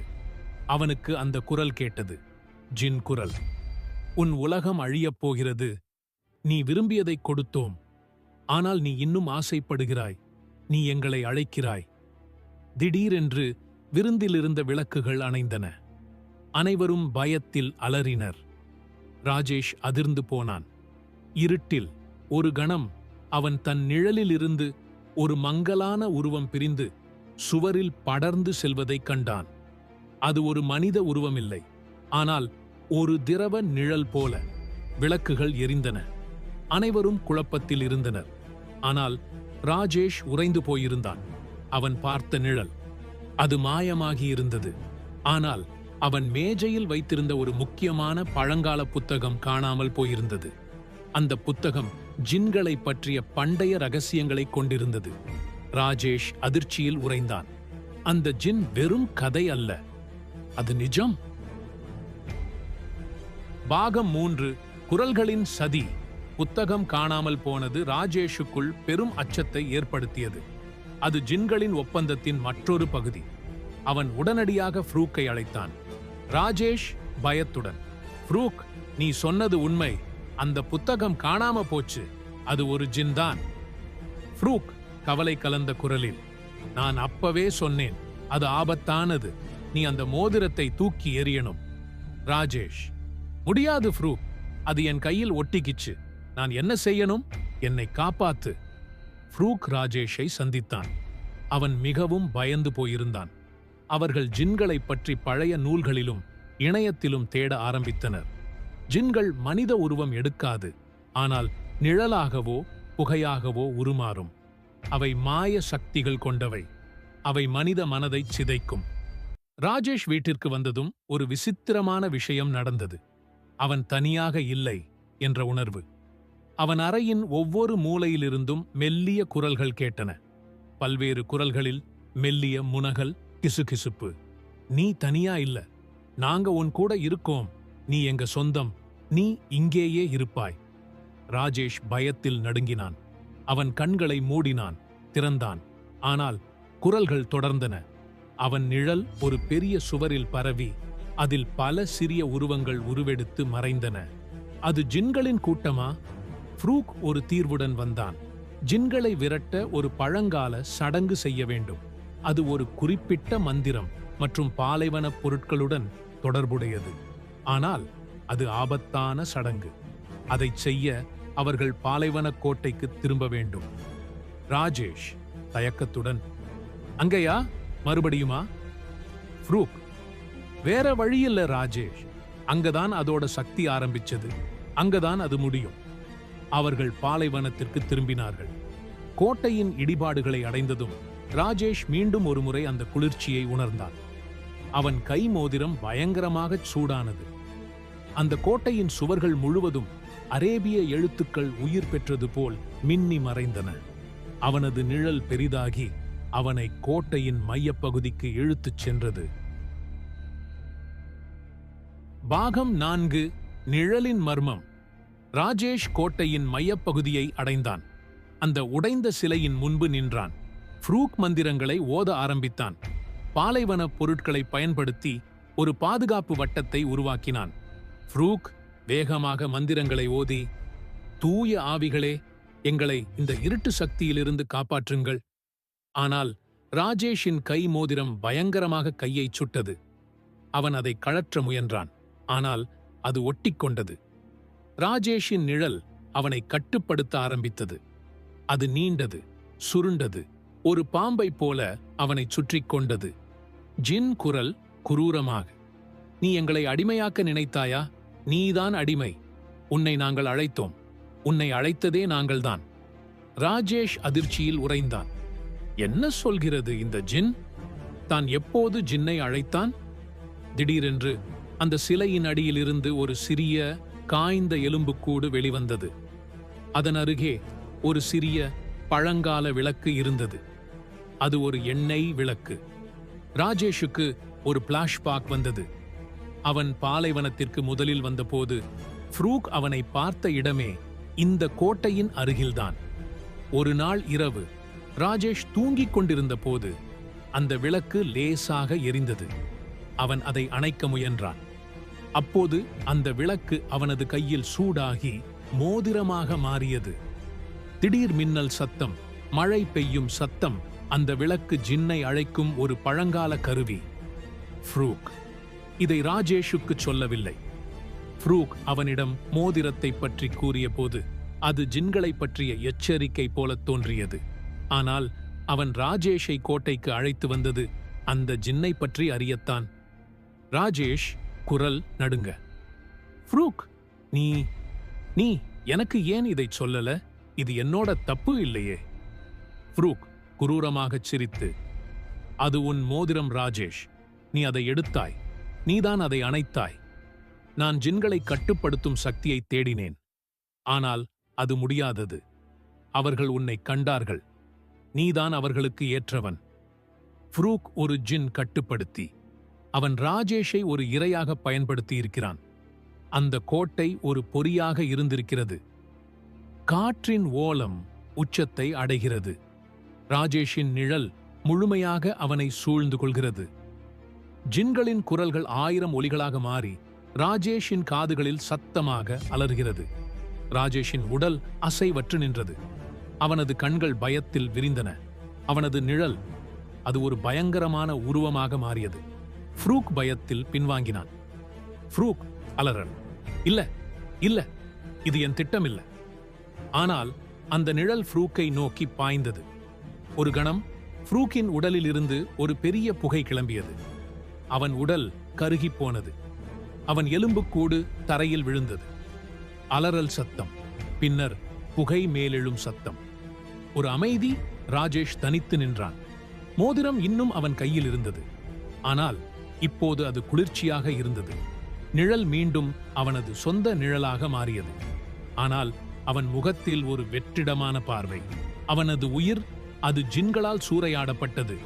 அவனுக்கு அந்த குரல் கேட்டது. ஜின் குரல். உன் உலகம் அழியப் போகிறது. நீ விரும்பியதை கொடுத்தோம். ஆனால் நீ இன்னும் ஆசைப்படுகிறாய். நீ எங்களை அழைக்கிறாய். திடீரென்று விருந்திலிருந்த விளக்குகள் அணைந்தன. அனைவரும் பயத்தில் அலறினர். ராஜேஷ் அதிர்ந்து போனான். இருட்டில் ஒரு கணம் அவன் தன் நிழலிலிருந்து ஒரு மங்கலான உருவம் பிரிந்து சுவரில் படர்ந்து செல்வதைக் கண்டான். அது ஒரு மனித உருவமில்லை, ஆனால் ஒரு திரவ நிழல் போல. விளக்குகள் எரிந்தன. அனைவரும் குழப்பத்தில் இருந்தனர். ஆனால் ராஜேஷ் உறைந்து போயிருந்தான். அவன் பார்த்த நிழல் அது மாயமாகியிருந்தது. ஆனால் அவன் மேஜையில் வைத்திருந்த ஒரு முக்கியமான பழங்கால புத்தகம் காணாமல் போயிருந்தது. அந்த புத்தகம் ஜின்களை பற்றிய பண்டைய ரகசியங்களை கொண்டிருந்தது. ராஜேஷ் அதிர்ச்சியில் உறைந்தான். அந்த ஜின் வெறும் கதை அல்ல, அது நிஜம். பாகம் 3. குரல்களின் சதி. புத்தகம் காணாமல் போனது ராஜேஷுக்குள் பெரும் அச்சத்தை ஏற்படுத்தியது. அது ஜின்களின் ஒப்பந்தத்தின் மற்றொரு பகுதி. அவன் உடனடியாக ஃப்ரூக்கை அழைத்தான். ராஜேஷ் பயத்துடன், ஃப்ரூக், நீ சொன்னது உண்மை. அந்த புத்தகம் காணாம போச்சு. அது ஒரு ஜின் தான். ஃப்ரூக் கவலை கலந்த குரலில், நான் அப்பவே சொன்னேன், அது ஆபத்தானது. நீ அந்த மோதிரத்தை தூக்கி எறியணும். ராஜேஷ், முடியாது ஃப்ரூக், அது என் கையில் ஒட்டிக்கிச்சு. நான் என்ன செய்யணும்? என்னை காப்பாத்து. ஃப்ரூக் ராஜேஷை சந்தித்தான். அவன் மிகவும் பயந்து போயிருந்தான். அவர்கள் ஜின்களைப் பற்றி பழைய நூல்களிலும் இணையத்திலும் தேட ஆரம்பித்தனர். ஜின்கள் மனித உருவம் எடுக்காது, ஆனால் நிழலாகவோ புகையாகவோ உருமாறும். அவை மாய சக்திகள் கொண்டவை. அவை மனித மனதை சிதைக்கும். ராஜேஷ் வீட்டிற்கு வந்ததும் ஒரு விசித்திரமான விஷயம் நடந்தது. அவன் தனியாக இல்லை என்ற உணர்வு. அவன் அறையின் ஒவ்வொரு மூலையிலிருந்தும் மெல்லிய குரல்கள் கேட்டன. பல்வேறு குரல்களில் மெல்லிய முனகல், கிசுகிசுப்பு. நீ தனியா இல்ல, நாங்க உன் கூட இருக்கோம். நீ எங்க சொந்தம். நீ இங்கேயே இருப்பாய். ராஜேஷ் பயத்தில் நடுங்கினான். அவன் கண்களை மூடினான், திறந்தான். ஆனால் குரல்கள் தொடர்ந்தன. அவன் நிழல் ஒரு பெரிய சுவரில் பரவி அதில் பல சிறிய உருவங்கள் உருவெடுத்து மறைந்தன. அது ஜின்களின் கூட்டமா? ஃப்ரூக் ஒரு தீர்வுடன் வந்தான். ஜின்களை விரட்ட ஒரு பழங்கால சடங்கு செய்ய வேண்டும். அது ஒரு குறிப்பிட்ட மந்திரம் மற்றும் பாலைவனப் பொருட்களுடன் தொடர்புடையது. ஆனால் அது ஆபத்தான சடங்கு. அதைச் செய்ய அவர்கள் பாலைவனக் கோட்டைக்கு திரும்ப வேண்டும். ராஜேஷ் தயக்கத்துடன், அங்கயா? மறுபடியுமா? ஃப்ரூக், வேற வழியில்ல ராஜேஷ். அங்கதான் அதோட சக்தி ஆரம்பிச்சது. அங்கதான் அது முடியும். அவர்கள் பாலைவனத்திற்கு திரும்பினார்கள். கோட்டையின் இடிபாடுகளை அடைந்ததும் ராஜேஷ் மீண்டும் ஒருமுறை அந்த குளிர்ச்சியை உணர்ந்தான். அவன் கை மோதிரம் பயங்கரமாகச் சூடானது. அந்த கோட்டையின் சுவர்கள் முழுவதும் அரேபிய எழுத்துக்கள் உயிர் பெற்றது போல் மின்னி மறைந்தன. அவனது நிழல் பெரிதாகி அவனை கோட்டையின் மையப்பகுதிக்கு இழுத்துச் சென்றது. பாகம் 4. நிழலின் மர்மம். ராஜேஷ் கோட்டையின் மையப்பகுதியை அடைந்தான். அந்த உடைந்த சிலையின் முன்பு நின்றான். ஃப்ரூக் மந்திரங்களை ஓத ஆரம்பித்தான். பாலைவன பொருட்களை பயன்படுத்தி ஒரு பாதுகாப்பு வட்டத்தை உருவாக்கினான். ஃப்ரூக் வேகமாக மந்திரங்களை ஓதி, தூய ஆவிகளே, எங்களை இந்த இருட்டு சக்தியிலிருந்து காப்பாற்றுங்கள். ஆனால் ராஜேஷின் கை மோதிரம் பயங்கரமாக கையைச் சுட்டது. அவன் அதை கழற்ற முயன்றான். ஆனால் அது ஒட்டிக்கொண்டது. ராஜேஷின் நிழல் அவனை கட்டுப்படுத்த ஆரம்பித்தது. அது நீண்டது, சுருண்டது, ஒரு பாம்பைப் போல அவனை சுற்றிக் கொண்டது. ஜின் குரல் குரூரமாக, நீ எங்களை அடிமையாக்க நினைத்தாயா? நீதான் அடிமை. உன்னை நாங்கள் அழைத்தோம். உன்னை அழைத்ததே நாங்கள்தான். ராஜேஷ் அதிர்ச்சியில் உறைந்தான். என்ன சொல்கிறது இந்த ஜின்? தான் எப்போது ஜின்னை அழைத்தான்? திடீரென்று அந்த சிலையின் அடியிலிருந்து ஒரு சிறிய காய்ந்த எலும்புக்கூடு வெளிவந்தது. அதன் அருகே ஒரு சிறிய பழங்கால விளக்கு இருந்தது. அது ஒரு எண்ணெய் விளக்கு. ராஜேஷுக்கு ஒரு பிளாஷ்பேக் வந்தது. அவன் பாலைவனத்திற்கு முதலில் வந்தபோது ஃப்ரூக் அவனை பார்த்த இடமே இந்த கோட்டையின் அருகில்தான். ஒரு நாள் இரவு ராஜேஷ் தூங்கிக் கொண்டிருந்த போது அந்த விளக்கு லேசாக எரிந்தது. அவன் அதை அணைக்க முயன்றான். அப்போது அந்த விளக்கு அவனது கையில் சூடாகி மோதிரமாக மாறியது. திடீர் மின்னல் சத்தம், மழை பெய்யும் சத்தம், அந்த விளக்கு ஜின்னை அழைக்கும் ஒரு பழங்கால கருவி. ஃப்ரூக் இதை ராஜேஷுக்கு சொல்லவில்லை. ஃப்ரூக் அவனிடம் மோதிரத்தை பற்றி கூறிய போது அது ஜின்களை பற்றிய எச்சரிக்கை போலத் தோன்றியது. ஆனால் அவன் ராஜேஷை கோட்டைக்கு அழைத்து வந்தது அந்த ஜின்னை பற்றி அறியத்தான். ராஜேஷ் குரல் நடுங்க, ஃப்ரூக், நீ நீ எனக்கு ஏன் இதை சொல்லல? இது என்னோட தப்பு இல்லையே. ஃப்ரூக் குரூரமாகச் சிரித்து, அது உன் மோதிரம் ராஜேஷ். நீ அதை எடுத்தாய், நீதான் அதை அணைத்தாய். நான் ஜின்களை கட்டுப்படுத்தும் சக்தியை தேடினேன், ஆனால் அது முடியாதது. அவர்கள் உன்னை கண்டார்கள், நீதான் அவர்களுக்கு ஏற்றவன். ஃப்ரூக் ஒரு ஜின் கட்டுப்படுத்தி அவன் ராஜேஷை ஒரு இரையாக பயன்படுத்தி இருக்கிறான். அந்த கோட்டை ஒரு பொறியாக இருந்திருக்கிறது. காற்றின் ஓலம் உச்சத்தை அடைகிறது. ராஜேஷின் நிழல் முழுமையாக அவனை சூழ்ந்து கொள்கிறது. ஜின்களின் குரல்கள் 1000 ஒலிகளாக மாறி ராஜேஷின் காதுகளில் சத்தமாக அலறுகிறது. ராஜேஷின் உடல் அசைவற்று நின்றது. அவனது கண்கள் பயத்தில் விரிந்தன. அவனது நிழல் அது ஒரு பயங்கரமான உருவமாக மாறியது. ஃப்ரூக் பயத்தில் பின்வாங்கினான். ஃப்ரூக் அலறல், இல்ல இல்ல, இது என் திட்டமில்ல. ஆனால் அந்த நிழல் ஃப்ரூக்கை நோக்கி பாய்ந்தது. ஒரு கணம் ஃப்ரூக்கின் உடலில் இருந்து ஒரு பெரிய புகை கிளம்பியது. அவன் உடல் கருகிப் போனது. அவன் எலும்புக்கூடு தரையில் விழுந்தது. அலறல் சத்தம், பின்னர் புகை மேலெழும் சத்தம். ஒரு அமைதி. ராஜேஷ் தனித்து நின்றான். மோதிரம் இன்னும் அவன் கையில் இருந்தது. ஆனால் இப்போது அது குளிர்ச்சியாக இருந்தது. நிழல் மீண்டும் அவனது சொந்த நிழலாக மாறியது. ஆனால் அவன் முகத்தில் ஒரு வெற்றிடமான பார்வை. அவனது உயிர் அது ஜின்களால் சூறையாடப்பட்டது.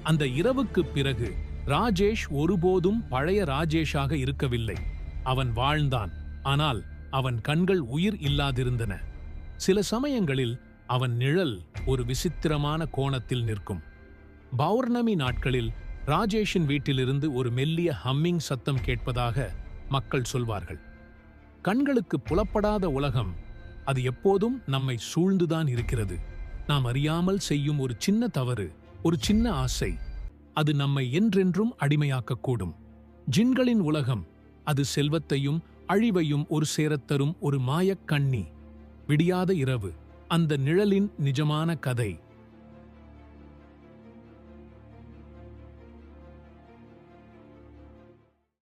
அந்த இரவுக்குப் பிறகு ராஜேஷ் ஒருபோதும் பழைய ராஜேஷாக இருக்கவில்லை. அவன் வாழ்ந்தான், ஆனால் அவன் கண்கள் உயிர் இல்லாதிருந்தன. சில சமயங்களில் அவன் நிழல் ஒரு விசித்திரமான கோணத்தில் நிற்கும். பௌர்ணமி நாட்களில் ராஜேஷின் வீட்டிலிருந்து ஒரு மெல்லிய ஹம்மிங் சத்தம் கேட்பதாக மக்கள் சொல்வார்கள். கண்களுக்கு புலப்படாத உலகம், அது எப்போதும் நம்மை சூழ்ந்துதான் இருக்கிறது. நாம் அறியாமல் செய்யும் ஒரு சின்ன தவறு, ஒரு சின்ன ஆசை, அது நம்மை என்றென்றும் அடிமையாக்கக்கூடும். ஜின்களின் உலகம், அது செல்வத்தையும் அழிவையும் ஒரு சேரத்தரும் ஒரு மாயக் கண்ணி. விடியாத இரவு, அந்த நிழலின் நிஜமான கதை.